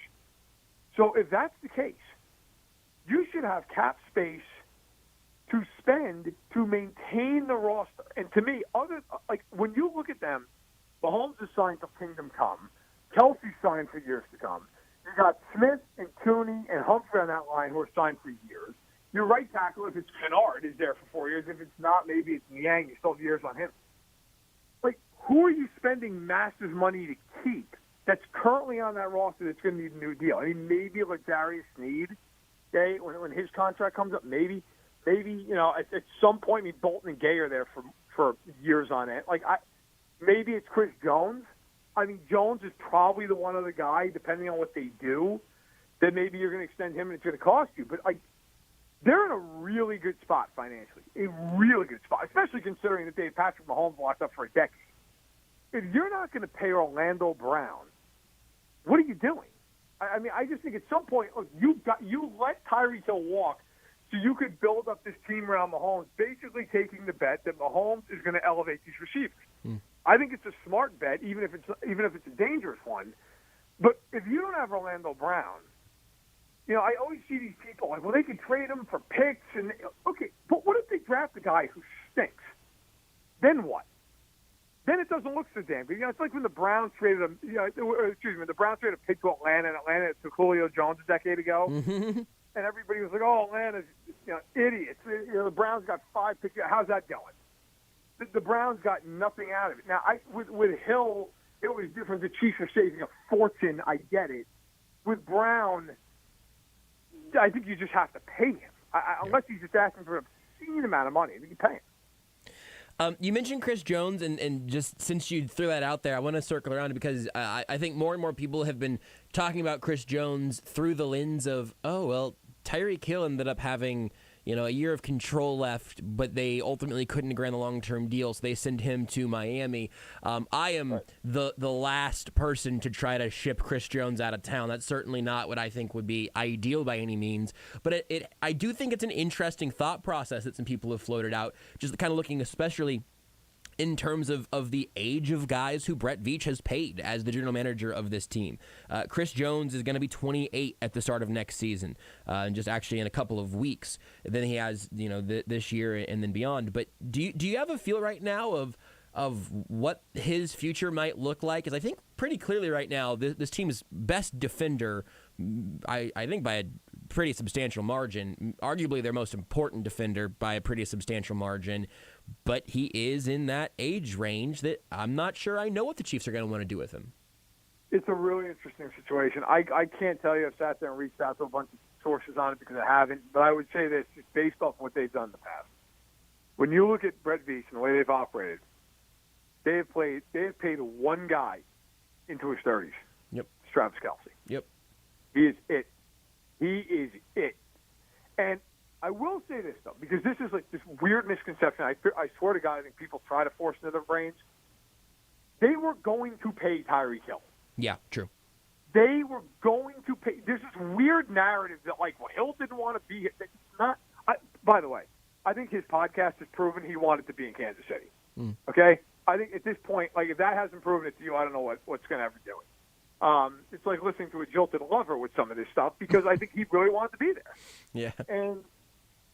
So if that's the case, you should have cap space to spend to maintain the roster. And to me, when you look at them, Mahomes is signed for Kingdom Come. Kelsey's signed for years to come. You got Smith and Cooney and Humphrey on that line who are signed for years. Your right tackle, if it's Kennard, is there for 4 years. If it's not, maybe it's Niang. You still have years on him. Who are you spending massive money to keep that's currently on that roster that's going to need a new deal? I mean, maybe like Darius Sneed, okay, when his contract comes up, maybe at some point, Bolton and Gay are there for years on end. Maybe it's Chris Jones. I mean, Jones is probably the one other guy, depending on what they do, that maybe you're going to extend him and it's going to cost you. But they're in a really good spot financially, a really good spot, especially considering that they had Patrick Mahomes locked up for a decade. If you're not going to pay Orlando Brown, what are you doing? I mean, I just think at some point, look, you let Tyreek Hill walk so you could build up this team around Mahomes, basically taking the bet that Mahomes is going to elevate these receivers. I think it's a smart bet, even if it's a dangerous one. But if you don't have Orlando Brown, I always see these people like, well, they can trade him for picks. And okay, but what if they draft a guy who stinks? Then what? Then it doesn't look so damn good. It's like when the Browns traded when the Browns traded a pick to Atlanta, and Atlanta took Julio Jones a decade ago. And everybody was like, oh, Atlanta's idiots. The Browns got 5 picks. How's that going? The Browns got nothing out of it. Now, with Hill, it was different. The Chiefs are saving a fortune. I get it. With Brown, I think you just have to pay him. Unless he's just asking for an obscene amount of money, you pay him. You mentioned Chris Jones, and just since you threw that out there, I want to circle around because I think more and more people have been talking about Chris Jones through the lens of, Tyreek Hill ended up having a year of control left, but they ultimately couldn't agree on the long-term deal, so they send him to Miami. I am the last person to try to ship Chris Jones out of town. That's certainly not what I think would be ideal by any means, but I do think it's an interesting thought process that some people have floated out, just kind of looking especially in terms of the age of guys who Brett Veach has paid as the general manager of this team. Chris Jones is going to be 28 at the start of next season, and just actually in a couple of weeks. Then he has this year and then beyond. But do you have a feel right now of what his future might look like? Because I think pretty clearly right now this team's best defender, I think by a pretty substantial margin, arguably their most important defender by a pretty substantial margin, but he is in that age range that I'm not sure I know what the Chiefs are going to want to do with him. It's a really interesting situation. I can't tell you I've sat there and reached out to a bunch of sources on it because I haven't, but I would say this, just based off what they've done in the past. When you look at Brett Veach and the way they've operated, they have paid one guy into his 30s. Yep. Travis Kelce. Yep. He is it. He is it. And I will say this, though, because this is like this weird misconception. I swear to God, I think people try to force into their brains. They were going to pay Tyreek Hill. Yeah, true. They were going to pay. There's this weird narrative that, Hill didn't want to be here. It's not. By the way, I think his podcast has proven he wanted to be in Kansas City. Okay? I think at this point, if that hasn't proven it to you, I don't know what's going to ever do it. It's like listening to a jilted lover with some of this stuff because I think he really wanted to be there. Yeah. And,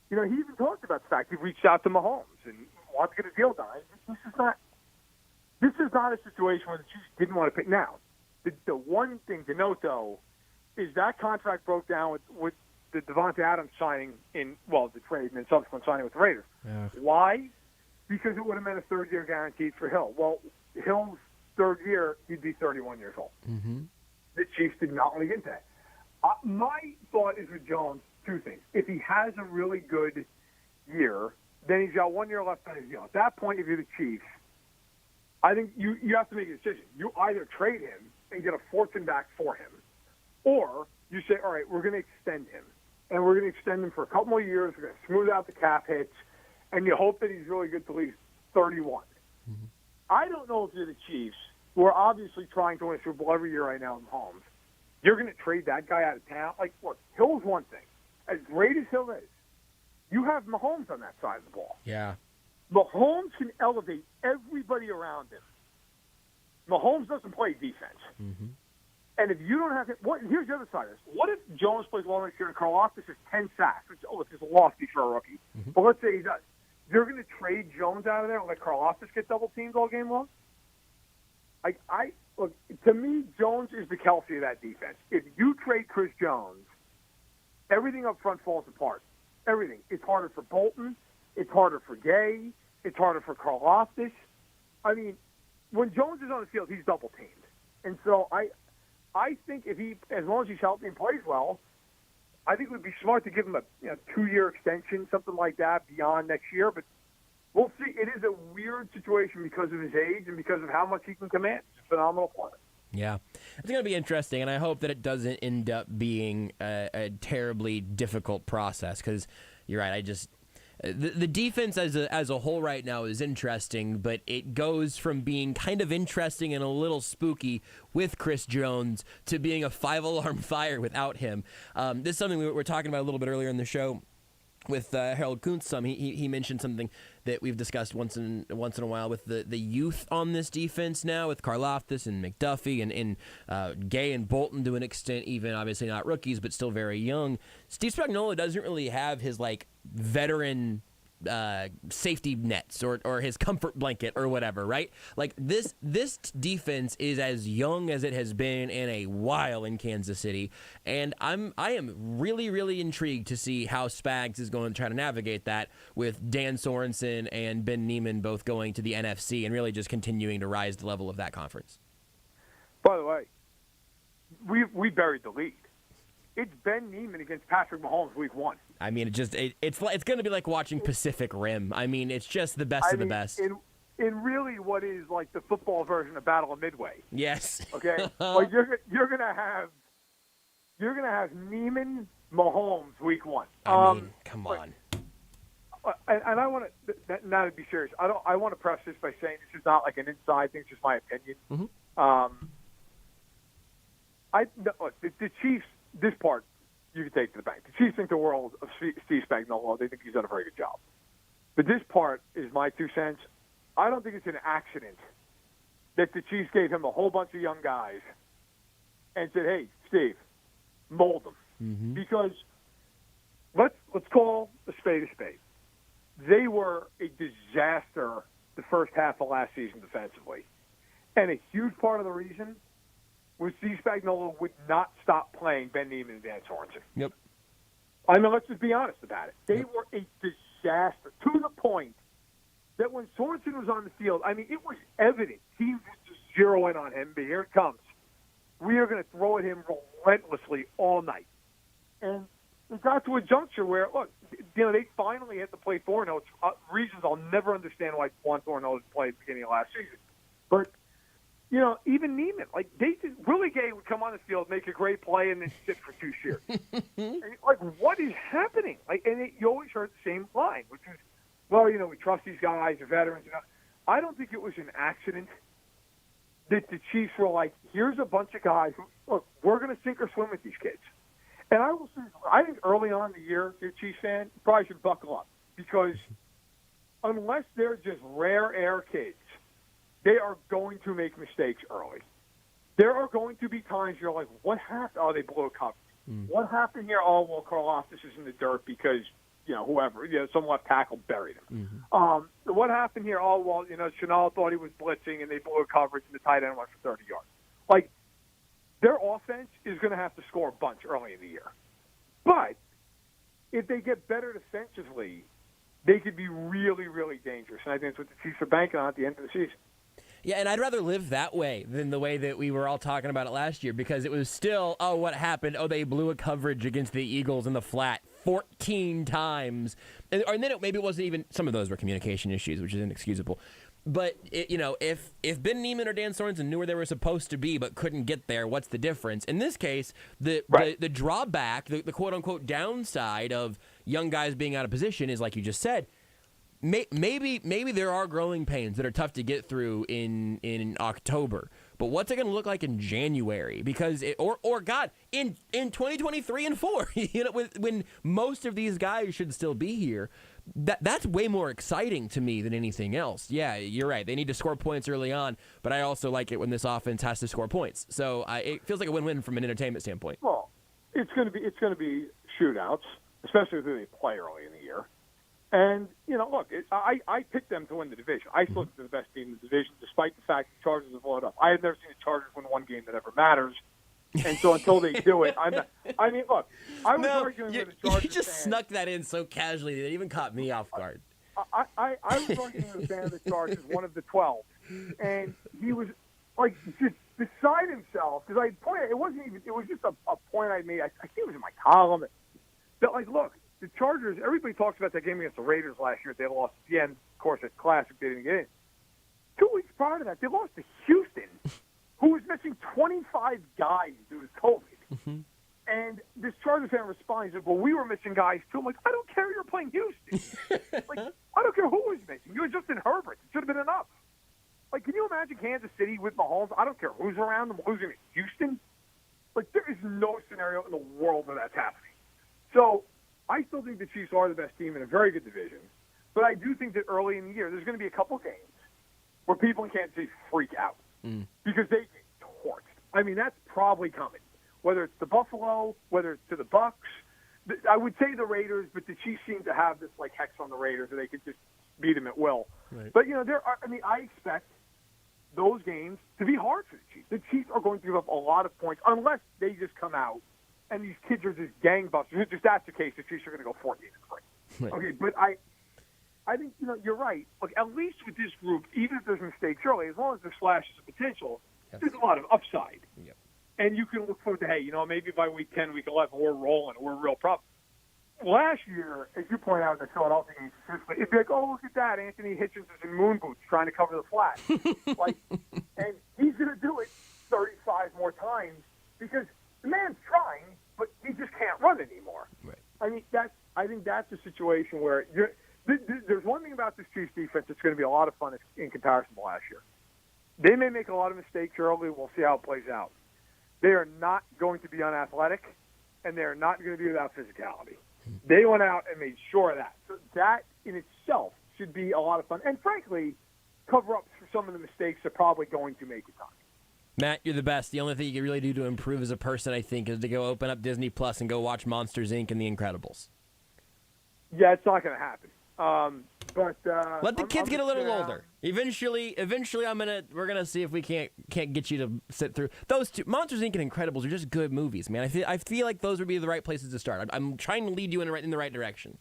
he even talked about the fact he reached out to Mahomes and wanted to get a deal done. This is not a situation where the Chiefs didn't want to pay. Now, the one thing to note, though, is that contract broke down with the Devontae Adams signing the trade and then subsequent signing with the Raiders. Yeah. Why? Because it would have meant a third-year guaranteed for Hill. Well, Hill's third year, he'd be 31 years old. Mm-hmm. The Chiefs did not want to get that. My thought is with Jones, two things. If he has a really good year, then he's got 1 year left on his deal. At that point, if you're the Chiefs, I think you have to make a decision. You either trade him and get a fortune back for him, or you say, all right, we're going to extend him, and we're going to extend him for a couple more years. We're going to smooth out the cap hits, and you hope that he's really good till he's 31. Mm-hmm. I don't know if you're the Chiefs, who are obviously trying to win a Super Bowl every year right now in Mahomes. You're going to trade that guy out of town? Look, Hill's one thing. As great as Hill is, you have Mahomes on that side of the ball. Yeah. Mahomes can elevate everybody around him. Mahomes doesn't play defense. Mm-hmm. And if you don't have him, here's the other side of this. What if Jones plays well next year and Karlaftis is 10 sacks, which is lofty for a rookie. Mm-hmm. But let's say he does. You're going to trade Jones out of there and let Karlaftis get double teamed all game long? Look, to me, Jones is the Kelce of that defense. If you trade Chris Jones, everything up front falls apart. Everything. It's harder for Bolton. It's harder for Gay. It's harder for Karlaftis. I mean, when Jones is on the field, he's double teamed. And so I think as long as he's healthy and plays well, I think it would be smart to give him a 2-year extension, something like that, beyond next year. But we'll see. It is a weird situation because of his age and because of how much he can command. He's a phenomenal player. Yeah. It's going to be interesting, and I hope that it doesn't end up being a terribly difficult process because you're right. The defense as a whole right now is interesting, but it goes from being kind of interesting and a little spooky with Chris Jones to being a 5-alarm fire without him. This is something we were talking about a little bit earlier in the show. with Harold Kuntz he mentioned something that we've discussed once in a while with the youth on this defense now, with Karlaftis and McDuffie and Gay and Bolton to an extent, even obviously not rookies but still very young. Steve Spagnuolo doesn't really have his veteran safety nets or his comfort blanket or whatever, right? This defense is as young as it has been in a while in Kansas City, and I am really, really intrigued to see how Spags is going to try to navigate that with Dan Sorensen and Ben Neiman both going to the NFC and really just continuing to rise the level of that conference. By the way, we buried the lead. It's Ben Neiman against Patrick Mahomes week 1. I mean, it's going to be like watching Pacific Rim. I mean, it's just the best of the best. In really what is like the football version of Battle of Midway. Yes. Okay. You're gonna have Neiman Mahomes week 1. I mean, come on. And I want to now to be serious. I want to preface this by saying this is not like an inside thing. It's just my opinion. Mm-hmm. The Chiefs. This part you can take to the bank. The Chiefs think the world of Steve Spagnuolo. They think he's done a very good job. But this part is my 2 cents. I don't think it's an accident that the Chiefs gave him a whole bunch of young guys and said, "Hey, Steve, mold them." Mm-hmm. Because let's call a spade a spade. They were a disaster the first half of last season defensively, and a huge part of the reason was Steve Spagnuolo would not stop playing Ben Neiman and Dan Sorensen. Yep. I mean, let's just be honest about it. They were a disaster to the point that when Sorensen was on the field, I mean, it was evident teams would just zero in on him. But here it comes. We are going to throw at him relentlessly all night. And it got to a juncture where, look, they finally had to play Thornhill. Reasons I'll never understand why Juan Thornhill didn't play at the beginning of last season. But even Neiman, Willie Gay would come on the field, make a great play, and then sit for 2 shares. What is happening? You always heard the same line, which is, well, we trust these guys, they're veterans. I don't think it was an accident that the Chiefs were like, here's a bunch of guys who, look, we're going to sink or swim with these kids. And I will say, I think early on in the year, if you're a Chiefs fan, you probably should buckle up, because unless they're just rare air kids, they are going to make mistakes early. There are going to be times you're like, what happened? Oh, they blew a cover. What happened here? Oh, well, Karlaftis is in the dirt because, whoever, some left tackle buried him. Mm-hmm. What happened here? Oh, well, Chanel thought he was blitzing and they blew a coverage and the tight end went for 30 yards. Their offense is going to have to score a bunch early in the year. But if they get better defensively, they could be really, really dangerous. And I think that's what the Chiefs are banking on at the end of the season. Yeah, and I'd rather live that way than the way that we were all talking about it last year, because it was still, what happened? Oh, they blew a coverage against the Eagles in the flat 14 times. And then maybe it wasn't even, some of those were communication issues, which is inexcusable. But, if Ben Neiman or Dan Sorensen knew where they were supposed to be but couldn't get there, what's the difference? In this case, the drawback, the quote-unquote downside of young guys being out of position is, like you just said, maybe there are growing pains that are tough to get through in October. But what's it going to look like in January? Because in 2023 and 4, when most of these guys should still be here, that's way more exciting to me than anything else. Yeah, you're right. They need to score points early on, but I also like it when this offense has to score points. So it feels like a win-win from an entertainment standpoint. Well, it's going to be shootouts, especially if they play early in the year. And, look, I picked them to win the division. I still think they're the best team in the division, despite the fact the Chargers have blown up. I have never seen the Chargers win one game that ever matters. And so until they do it, I'm not. I mean, look, I was arguing with the Chargers. You just snuck that in so casually that it even caught me off guard. I was arguing with a fan of the Chargers, one of the 12, and he was just beside himself because I pointed. It wasn't even. It was just a point I made. I think it was in my column. That look, the Chargers. Everybody talks about that game against the Raiders last year. They lost at the end. Of course, at Classic, they didn't get in. 2 weeks prior to that, they lost to Houston, who was missing 25 guys due to COVID. Mm-hmm. And this Chargers fan responds, well, we were missing guys too. I'm like, I don't care. You're playing Houston. I don't care who was missing. You were Justin Herbert. It should have been enough. Can you imagine Kansas City with Mahomes? I don't care who's around them, losing to Houston. There is no scenario in the world where that's happening. So I still think the Chiefs are the best team in a very good division. But I do think that early in the year, there's going to be a couple games where people in Kansas City freak out because they get torched. I mean, that's probably coming. Whether it's to Buffalo, whether it's to the Bucks. I would say the Raiders, but the Chiefs seem to have this like hex on the Raiders where they could just beat them at will. Right. But, I expect those games to be hard for the Chiefs. The Chiefs are going to give up a lot of points unless they just come out and these kids are just gangbusters. If that's the case, the Chiefs are going to go 14-3. Right. Okay, but I think, you're right. Look, at least with this group, even if there's mistakes early, as long as there's flashes of potential, there's a lot of upside. Yep. And you can look forward to, hey, maybe by week 10, week 11, we're rolling. We're a real problem. Last year, as you point out in the Philadelphia game, it'd be like, oh, look at that. Anthony Hitchens is in moon boots trying to cover the flat. And he's going to do it 35 more times because the man's trying, but he just can't run anymore. Right. I mean, I think that's a situation where there's one thing about this Chiefs defense that's going to be a lot of fun in comparison to last year. They may make a lot of mistakes early. We'll see how it plays out. They are not going to be unathletic, and they are not going to be without physicality. They went out and made sure of that. So that in itself should be a lot of fun. And frankly, cover up for some of the mistakes they're probably going to make at times. Matt, you're the best. The only thing you can really do to improve as a person, I think, is to go open up Disney Plus and go watch Monsters, Inc. and The Incredibles. Yeah, it's not going to happen. Let the kids get a little older. Eventually, we're gonna see if we can't get you to sit through those two. Monsters Inc. and Incredibles are just good movies, man. I feel like those would be the right places to start. I'm trying to lead you in the right direction.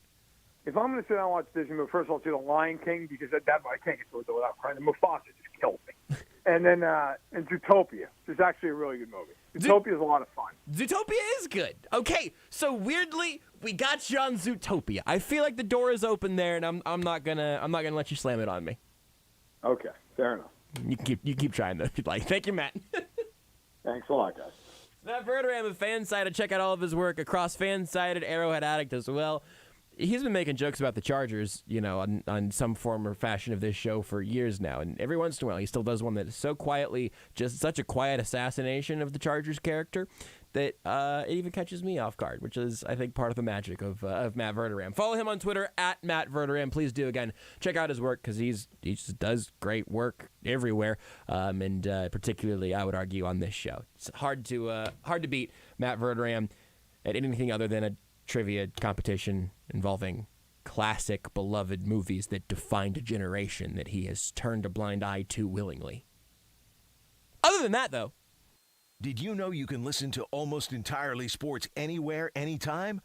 If I'm going to sit down and watch Disney movie, first of all, see The Lion King because that I can't get through it without crying. The Mufasa just killed me. And then and Zootopia, which is actually a really good movie. Zootopia is a lot of fun. Zootopia is good. Okay, so weirdly, we got you on Zootopia. I feel like the door is open there, and I'm not gonna let you slam it on me. Okay, fair enough. You keep trying though if you'd like. Thank you, Matt. Thanks a lot, guys. Matt Verderame of FanSided. Check out all of his work across FanSided, Arrowhead Addict as well. He's been making jokes about the Chargers, on some form or fashion of this show for years now. And every once in a while, he still does one that is so quietly, just such a quiet assassination of the Chargers character that it even catches me off guard, which is, I think, part of the magic of Matt Verderame. Follow him on Twitter, @Matt Verderame. Please do. Again, check out his work because he just does great work everywhere, and particularly, I would argue, on this show. It's hard to beat Matt Verderame at anything other than a trivia competition involving classic, beloved movies that defined a generation that he has turned a blind eye to willingly. Other than that, though. Did you know you can listen to Almost Entirely Sports anywhere, anytime?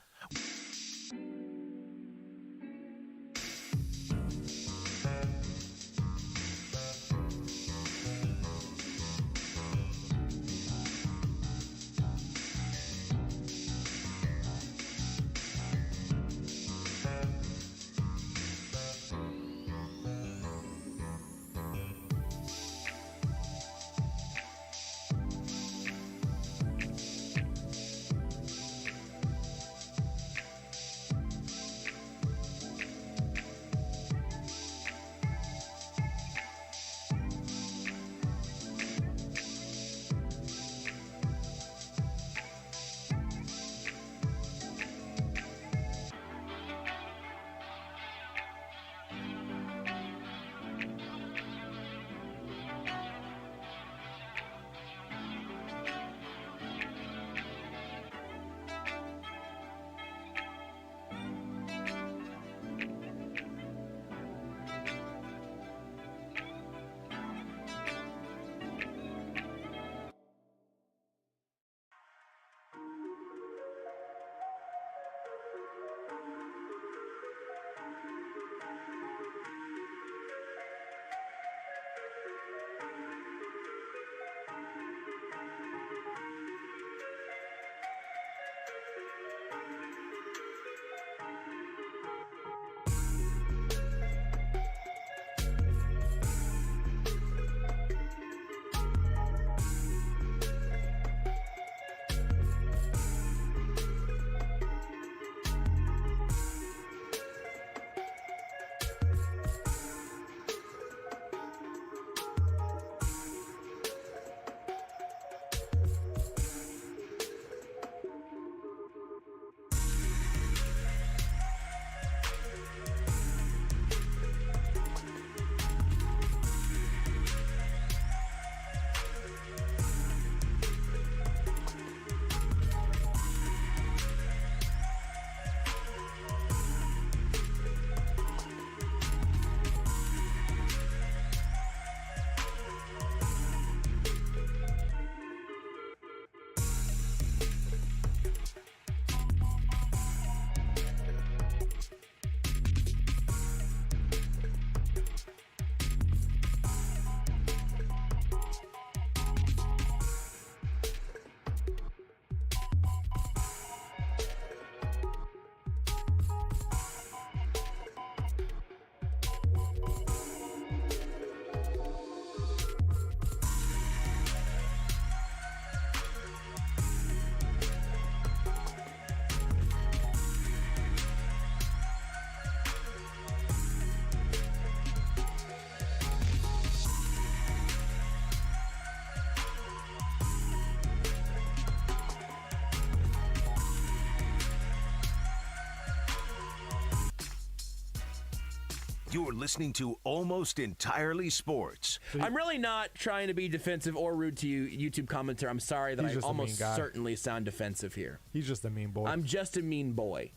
You're listening to Almost Entirely Sports. I'm really not trying to be defensive or rude to you, YouTube commenter. I'm sorry that I almost certainly sound defensive here. He's just a mean boy. I'm just a mean boy.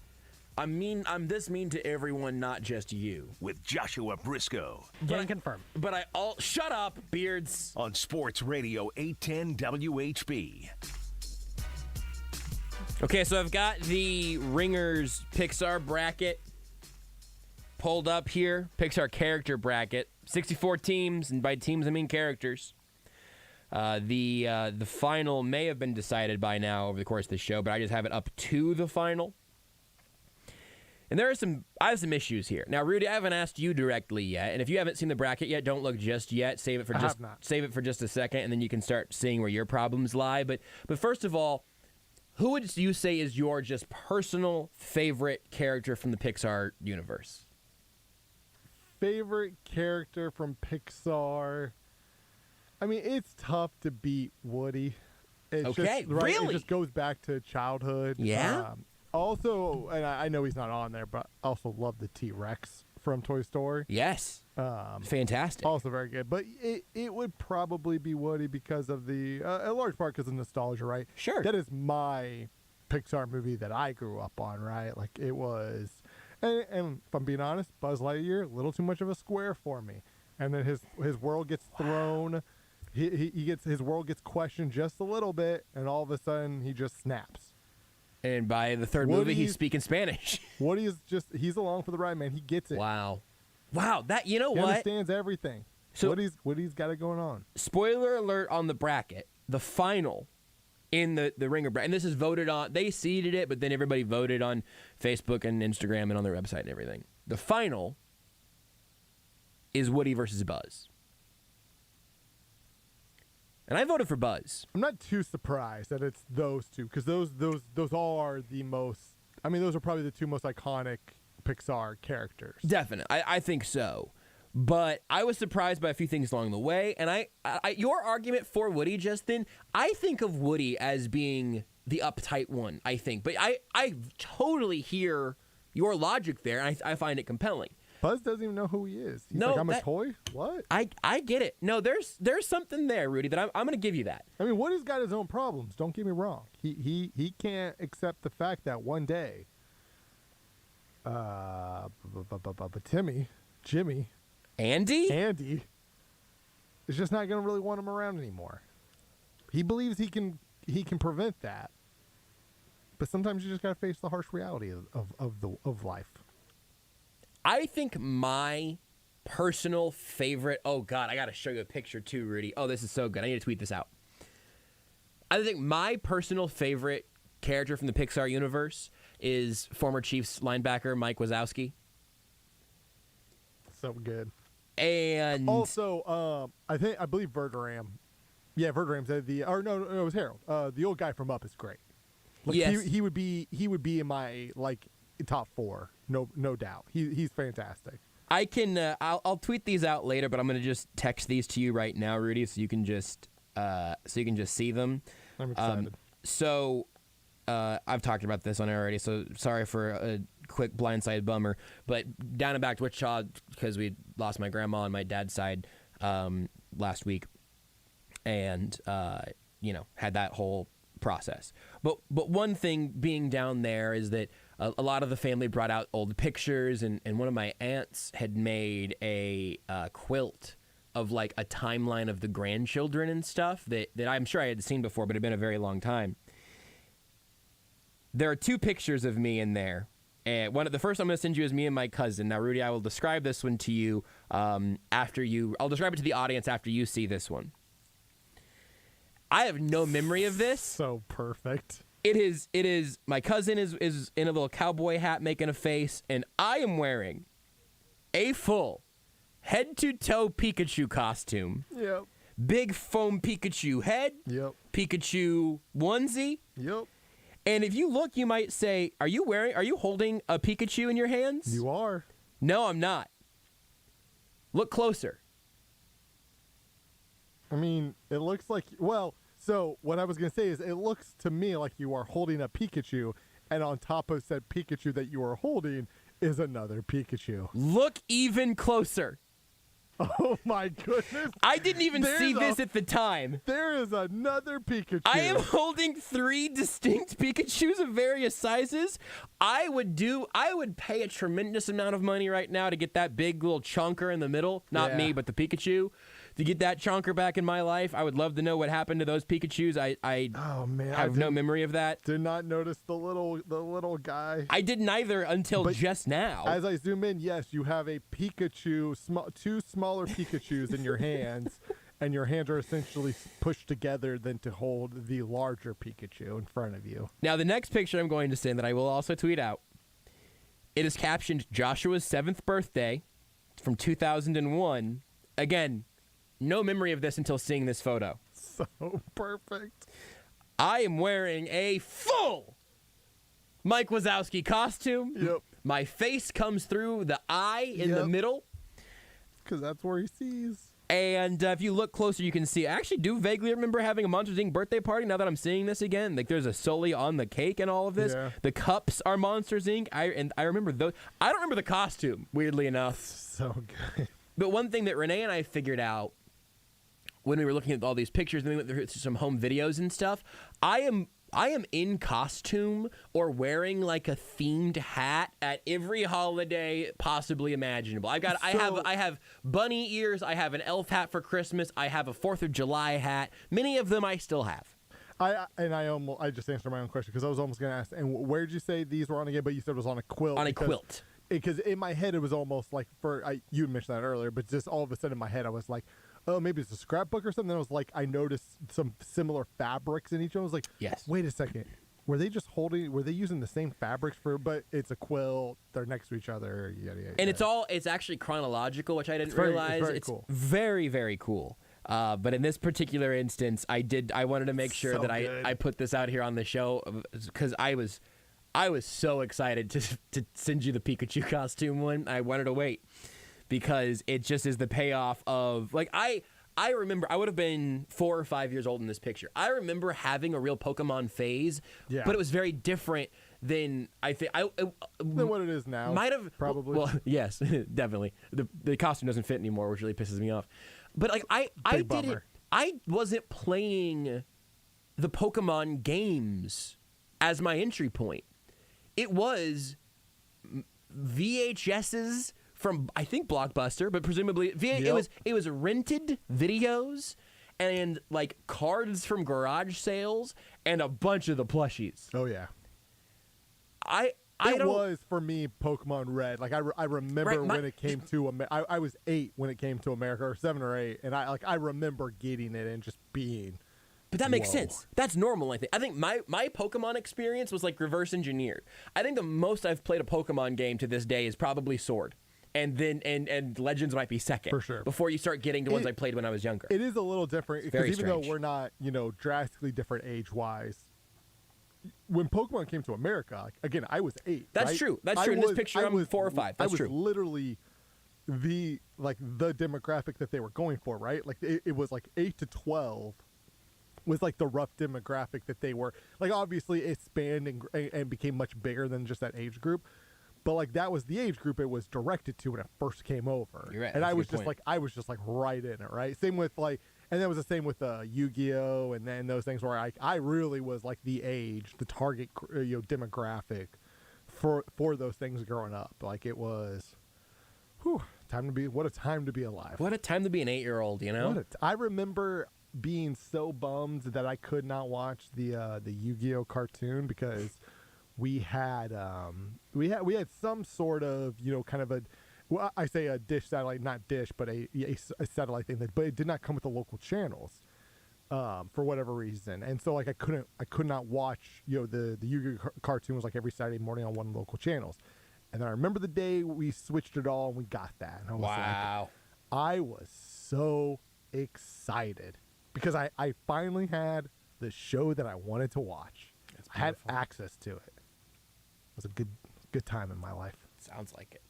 I'm this mean to everyone, not just you. With Joshua Brisco. Can confirm. But shut up, Beards. On Sports Radio 810 WHB. Okay, so I've got the Ringers Pixar bracket pulled up here. Pixar character bracket. 64 teams, and by teams I mean characters. The final may have been decided by now over the course of the show, but I just have it up to the final. And I have some issues here. Now, Rudy, I haven't asked you directly yet, and if you haven't seen the bracket yet, don't look just yet. Save it for just a second, and then you can start seeing where your problems lie. But first of all, who would you say is your just personal favorite character from the Pixar universe? Favorite character from Pixar? I mean, it's tough to beat Woody. Really? It just goes back to childhood. Yeah? Also, and I know he's not on there, but I also love the T-Rex from Toy Story. Yes. Fantastic. Also very good. But it would probably be Woody because of a large part because of nostalgia, right? Sure. That is my Pixar movie that I grew up on, right? Like it was, and if I'm being honest, Buzz Lightyear, a little too much of a square for me. And then his world gets thrown. His world gets questioned just a little bit, and all of a sudden he just snaps. And by the third movie, he's speaking Spanish. Woody is he's along for the ride, man. He gets it. Wow. That, you know he what? understands everything. So Woody's got it going on. Spoiler alert on the bracket. The final in the Ringer bracket, and this is voted on. They seeded it, but then everybody voted on Facebook and Instagram and on their website and everything. The final is Woody versus Buzz. And I voted for Buzz. I'm not too surprised that it's those two because those are the most. I mean, those are probably the two most iconic Pixar characters. Definitely, I think so. But I was surprised by a few things along the way, and I your argument for Woody, Justin, I think of Woody as being the uptight one. I think, but I totally hear your logic there, and I find it compelling. Buzz doesn't even know who he is. He's like, I'm a toy? What? I get it. No, there's something there, Rudy, that I'm going to give you that. I mean, Woody's got his own problems. Don't get me wrong. He can't accept the fact that one day, Jimmy, Andy is just not going to really want him around anymore. He believes he can prevent that, but sometimes you just got to face the harsh reality of life. I think my personal favorite. Oh God, I got to show you a picture too, Rudy. Oh, this is so good. I need to tweet this out. I think my personal favorite character from the Pixar universe is former Chiefs linebacker Mike Wazowski. So good. And also, I believe Verderame. Yeah, Verderame's it was Harold. The old guy from Up is great. Like, yes, he would be in my top 4. No doubt. He's fantastic. I can. I'll tweet these out later, but I'm going to just text these to you right now, Rudy, so you can just see them. I'm excited. I've talked about this on air already, so sorry for a quick blindside bummer. But down and back to Wichita, because we lost my grandma on my dad's side last week, and had that whole process. But one thing being down there is that a lot of the family brought out old pictures, and one of my aunts had made a quilt of like a timeline of the grandchildren and stuff that I'm sure I had seen before, but it had been a very long time. There are 2 pictures of me in there. And the first I'm going to send you is me and my cousin. Now, Rudy, I will describe this one to you I'll describe it to the audience after you see this one. I have no memory of this. So perfect. It is my cousin is in a little cowboy hat making a face, and I am wearing a full head-to-toe Pikachu costume. Yep. Big foam Pikachu head. Yep. Pikachu onesie. Yep. And if you look, you might say, are you holding a Pikachu in your hands? You are. No, I'm not. Look closer. I mean, it looks like, so what I was going to say is it looks to me like you are holding a Pikachu, and on top of said Pikachu that you are holding is another Pikachu. Look even closer. Oh my goodness. I didn't even see this at the time. There is another Pikachu. I am holding 3 distinct Pikachus of various sizes. I would pay a tremendous amount of money right now to get that big little chunker in the middle. Not me, but the Pikachu. To get that chunker back in my life, I would love to know what happened to those Pikachus. I have no memory of that. Did not notice the little guy. I didn't either until just now. As I zoom in, yes, you have a Pikachu, 2 smaller Pikachus in your hands, and your hands are essentially pushed together then to hold the larger Pikachu in front of you. Now, the next picture I'm going to send that I will also tweet out, it is captioned Joshua's 7th birthday from 2001. Again, no memory of this until seeing this photo. So perfect. I am wearing a full Mike Wazowski costume. Yep. My face comes through the eye in the middle. Because that's where he sees. And if you look closer, you can see, I actually do vaguely remember having a Monsters, Inc. birthday party now that I'm seeing this again. Like, there's a Sully on the cake and all of this. Yeah. The cups are Monsters, Inc. I remember those. I don't remember the costume, weirdly enough. So good. But one thing that Renee and I figured out when we were looking at all these pictures and we went through some home videos and stuff, I am in costume or wearing like a themed hat at every holiday possibly imaginable. I have bunny ears. I have an elf hat for Christmas. I have a 4th of July hat. Many of them I still have. I just answered my own question because I was almost going to ask. And where did you say these were on again? But you said it was on a quilt. On a quilt. Because in my head it was almost like you mentioned that earlier, but just all of a sudden in my head I was like, oh, maybe it's a scrapbook or something. Then I was like, I noticed some similar fabrics in each one. I was like, yes. Wait a second. Were they using the same fabrics but it's a quilt, they're next to each other, yada, yada. And it's actually chronological, which I didn't realize. It's very cool. Very, very cool. But in this particular instance, I wanted to make sure that I put this out here on the show because I was so excited to send you the Pikachu costume one. I wanted to wait because it just is the payoff of, like, I remember I would have been 4 or 5 years old in this picture. I remember having a real Pokemon phase, but it was very different than than what it is now. Might have probably. Well, yes, definitely. The costume doesn't fit anymore, which really pisses me off. But like I wasn't playing the Pokemon games as my entry point. It was VHSs from, I think, Blockbuster, but presumably it was rented videos and like cards from garage sales and a bunch of the plushies. Oh yeah. It was for me Pokemon Red. Like I remember when it came to I was 8 when it came to America, or 7 or 8, and I remember getting it and just being. But that makes sense. That's normal, I think. I think my Pokemon experience was like reverse engineered. I think the most I've played a Pokemon game to this day is probably Sword. And then and Legends might be second. For sure. Before you start getting to ones I played when I was younger. It is a little different because even though we're not, drastically different age-wise, when Pokemon came to America, like, again, I was 8. That's right? true. That's true. In this picture, I'm 4 or 5. That's true. I was literally the demographic that they were going for, right? Like it was like 8 to 12 was like the rough demographic that they were. Like obviously it spanned and became much bigger than just that age group. But like that was the age group it was directed to when it first came over. You're right. And I was just like right in it, right? Same with like, and that was the same with Yu-Gi-Oh! And then those things where I really was like the target demographic for those things growing up. Like it was, what a time to be alive. What a time to be an 8-year-old, I remember being so bummed that I could not watch the Yu-Gi-Oh! Cartoon because we had some sort of kind of I say a dish satellite, not dish, but a satellite thing but it did not come with the local channels for whatever reason, and so like I could not watch the Yu-Gi-Oh! Cartoon was like every Saturday morning on one of the local channels, and then I remember the day we switched it all and we got that, and I was wow, I was so excited because I finally had the show that I wanted to watch. I had access to it. It was a good time in my life. Sounds like it.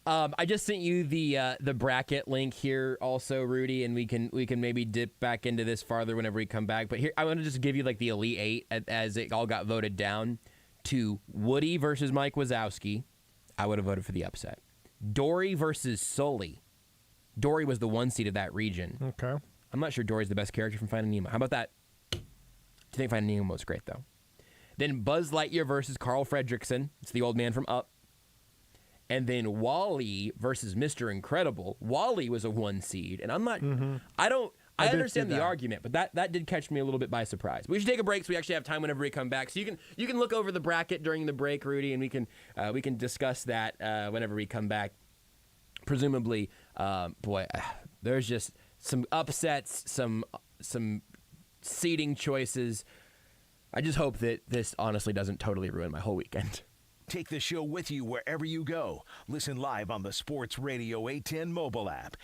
I just sent you the bracket link here also, Rudy, and we can maybe dip back into this farther whenever we come back. But here I want to just give you like the Elite 8 as it all got voted down to Woody versus Mike Wazowski, I would have voted for the upset. Dory versus Sully. Dory was the 1 seed of that region. Okay. I'm not sure Dory's the best character from Finding Nemo. How about that? Do you think Finding Nemo was great, though? Then Buzz Lightyear versus Carl Fredricksen. It's the old man from Up. And then Wall-E versus Mr. Incredible. Wall-E was a 1 seed, and I'm not. I understand the argument, but that did catch me a little bit by surprise. We should take a break, so we actually have time whenever we come back. So you can look over the bracket during the break, Rudy, and we can discuss that whenever we come back. Presumably, there's just some upsets, some seating choices. I just hope that this honestly doesn't totally ruin my whole weekend. Take the show with you wherever you go. Listen live on the Sports Radio 810 mobile app.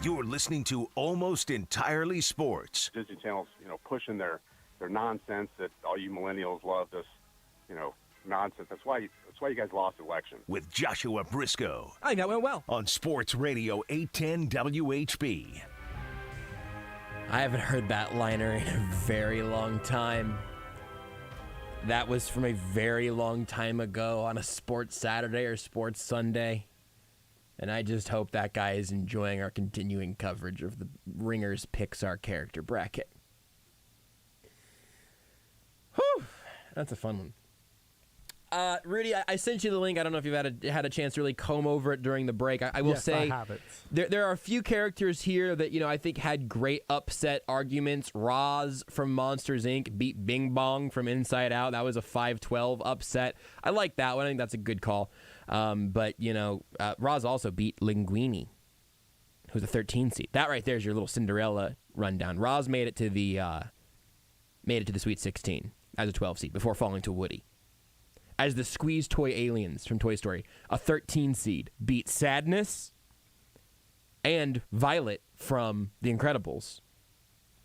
You're listening to Almost Entirely Sports. Disney Channel's, pushing their nonsense that all you millennials love, this, nonsense. That's why you guys lost the election. With Joshua Brisco. I think that went well. On Sports Radio 810 WHB. I haven't heard that liner in a very long time. That was from a very long time ago on a Sports Saturday or Sports Sunday. And I just hope that guy is enjoying our continuing coverage of the Ringers Pixar character bracket. Whew, that's a fun one. Rudy, I sent you the link. I don't know if you've had a chance to really comb over it during the break. I will say I have it. There are a few characters here that I think had great upset arguments. Roz from Monsters, Inc. beat Bing Bong from Inside Out. That was a 5-12 upset. I like that one. I think that's a good call. But, Roz also beat Linguini, who's a 13 seed. That right there is your little Cinderella rundown. Roz made it to the Sweet 16 as a 12 seed before falling to Woody. As the Squeeze Toy Aliens from Toy Story, a 13 seed, beat Sadness and Violet from The Incredibles.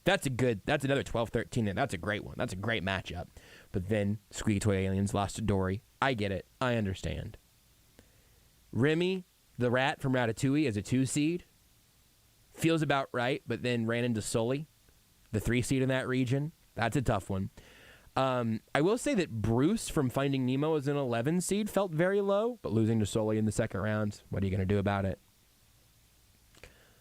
That's another 12-13, and that's a great one. That's a great matchup. But then Squeaky Toy Aliens lost to Dory. I get it. I understand. Remy, the rat from Ratatouille, is a 2 seed. Feels about right, but then ran into Sully, the 3 seed in that region. That's a tough one. I will say that Bruce from Finding Nemo is an 11 seed. Felt very low, but losing to Sully in the second round, what are you going to do about it?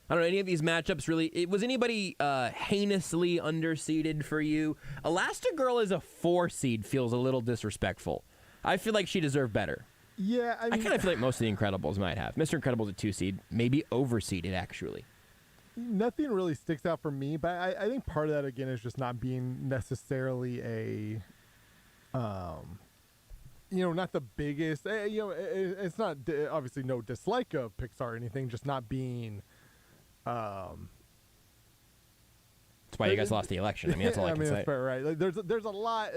I don't know, any of these matchups really... Was anybody heinously underseeded for you? Elastigirl as a 4 seed feels a little disrespectful. I feel like she deserved better. Yeah, I kind of feel like most of the Incredibles might have. Mr. Incredible's a 2 seed, maybe overseeded, actually. Nothing really sticks out for me, but I think part of that, again, is just not being necessarily a... not the biggest... it's not... Obviously, no dislike of Pixar or anything, just not being... That's why you guys lost the election. I mean, that's all I can say. That's fair, right? Like, there's a lot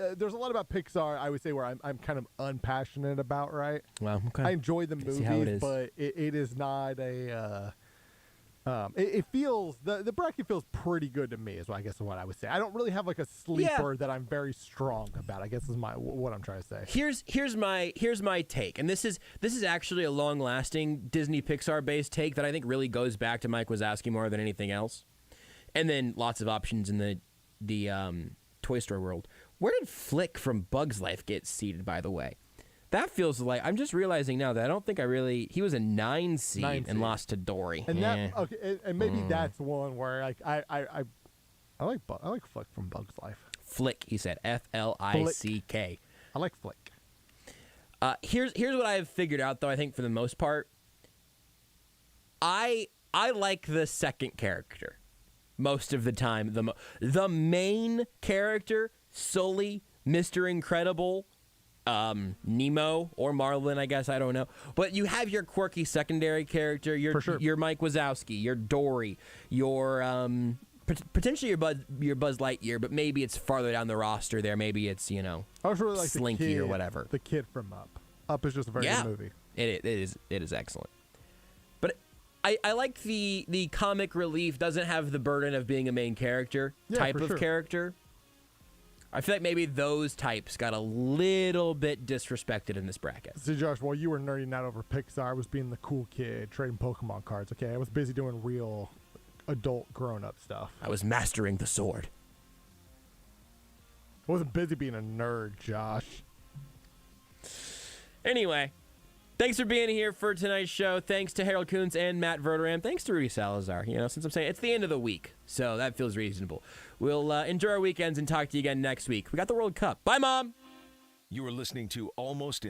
about Pixar, I would say, where I'm kind of unpassionate about, right? Well, okay. I enjoy the movies, but it is not a... it feels... The bracket feels pretty good to me, is what I guess is what I would say. I don't really have like a sleeper that I'm very strong about, I guess is what I'm trying to say. Here's my take, and this is actually a long-lasting Disney Pixar-based take that I think really goes back to Mike Wazowski more than anything else. And then lots of options in the Toy Story world. Where did Flick from Bug's Life get seeded, by the way? That feels like... I'm just realizing now that I don't think he was a 9 seed and lost to Dory. And and maybe that's one where I like Flick from Bug's Life. Flick, he said. F-L-I-C-K. I like Flick. Here's what I've figured out, though, I think for the most part. I like the second character most of the time. The main character, Sully, Mr. Incredible... Nemo or Marlin, I guess, I don't know. But you have your quirky secondary character, your Mike Wazowski, your Dory, your potentially your Buzz Lightyear, but maybe it's farther down the roster there. Maybe it's, I was really like Slinky or whatever. The kid from Up. Up is just a very good movie. It is excellent. But I like the comic relief doesn't have the burden of being a main character type of character. I feel like maybe those types got a little bit disrespected in this bracket. See, Josh, while you were nerding out over Pixar, I was being the cool kid trading Pokemon cards, okay? I was busy doing real adult grown-up stuff. I was mastering the sword. I wasn't busy being a nerd, Josh. Anyway, thanks for being here for tonight's show. Thanks to Harold Kuntz and Matt Verderame. Thanks to Rudy Salazar. Since I'm saying it's the end of the week, so that feels reasonable. We'll enjoy our weekends and talk to you again next week. We got the World Cup. Bye, Mom. You are listening to Almost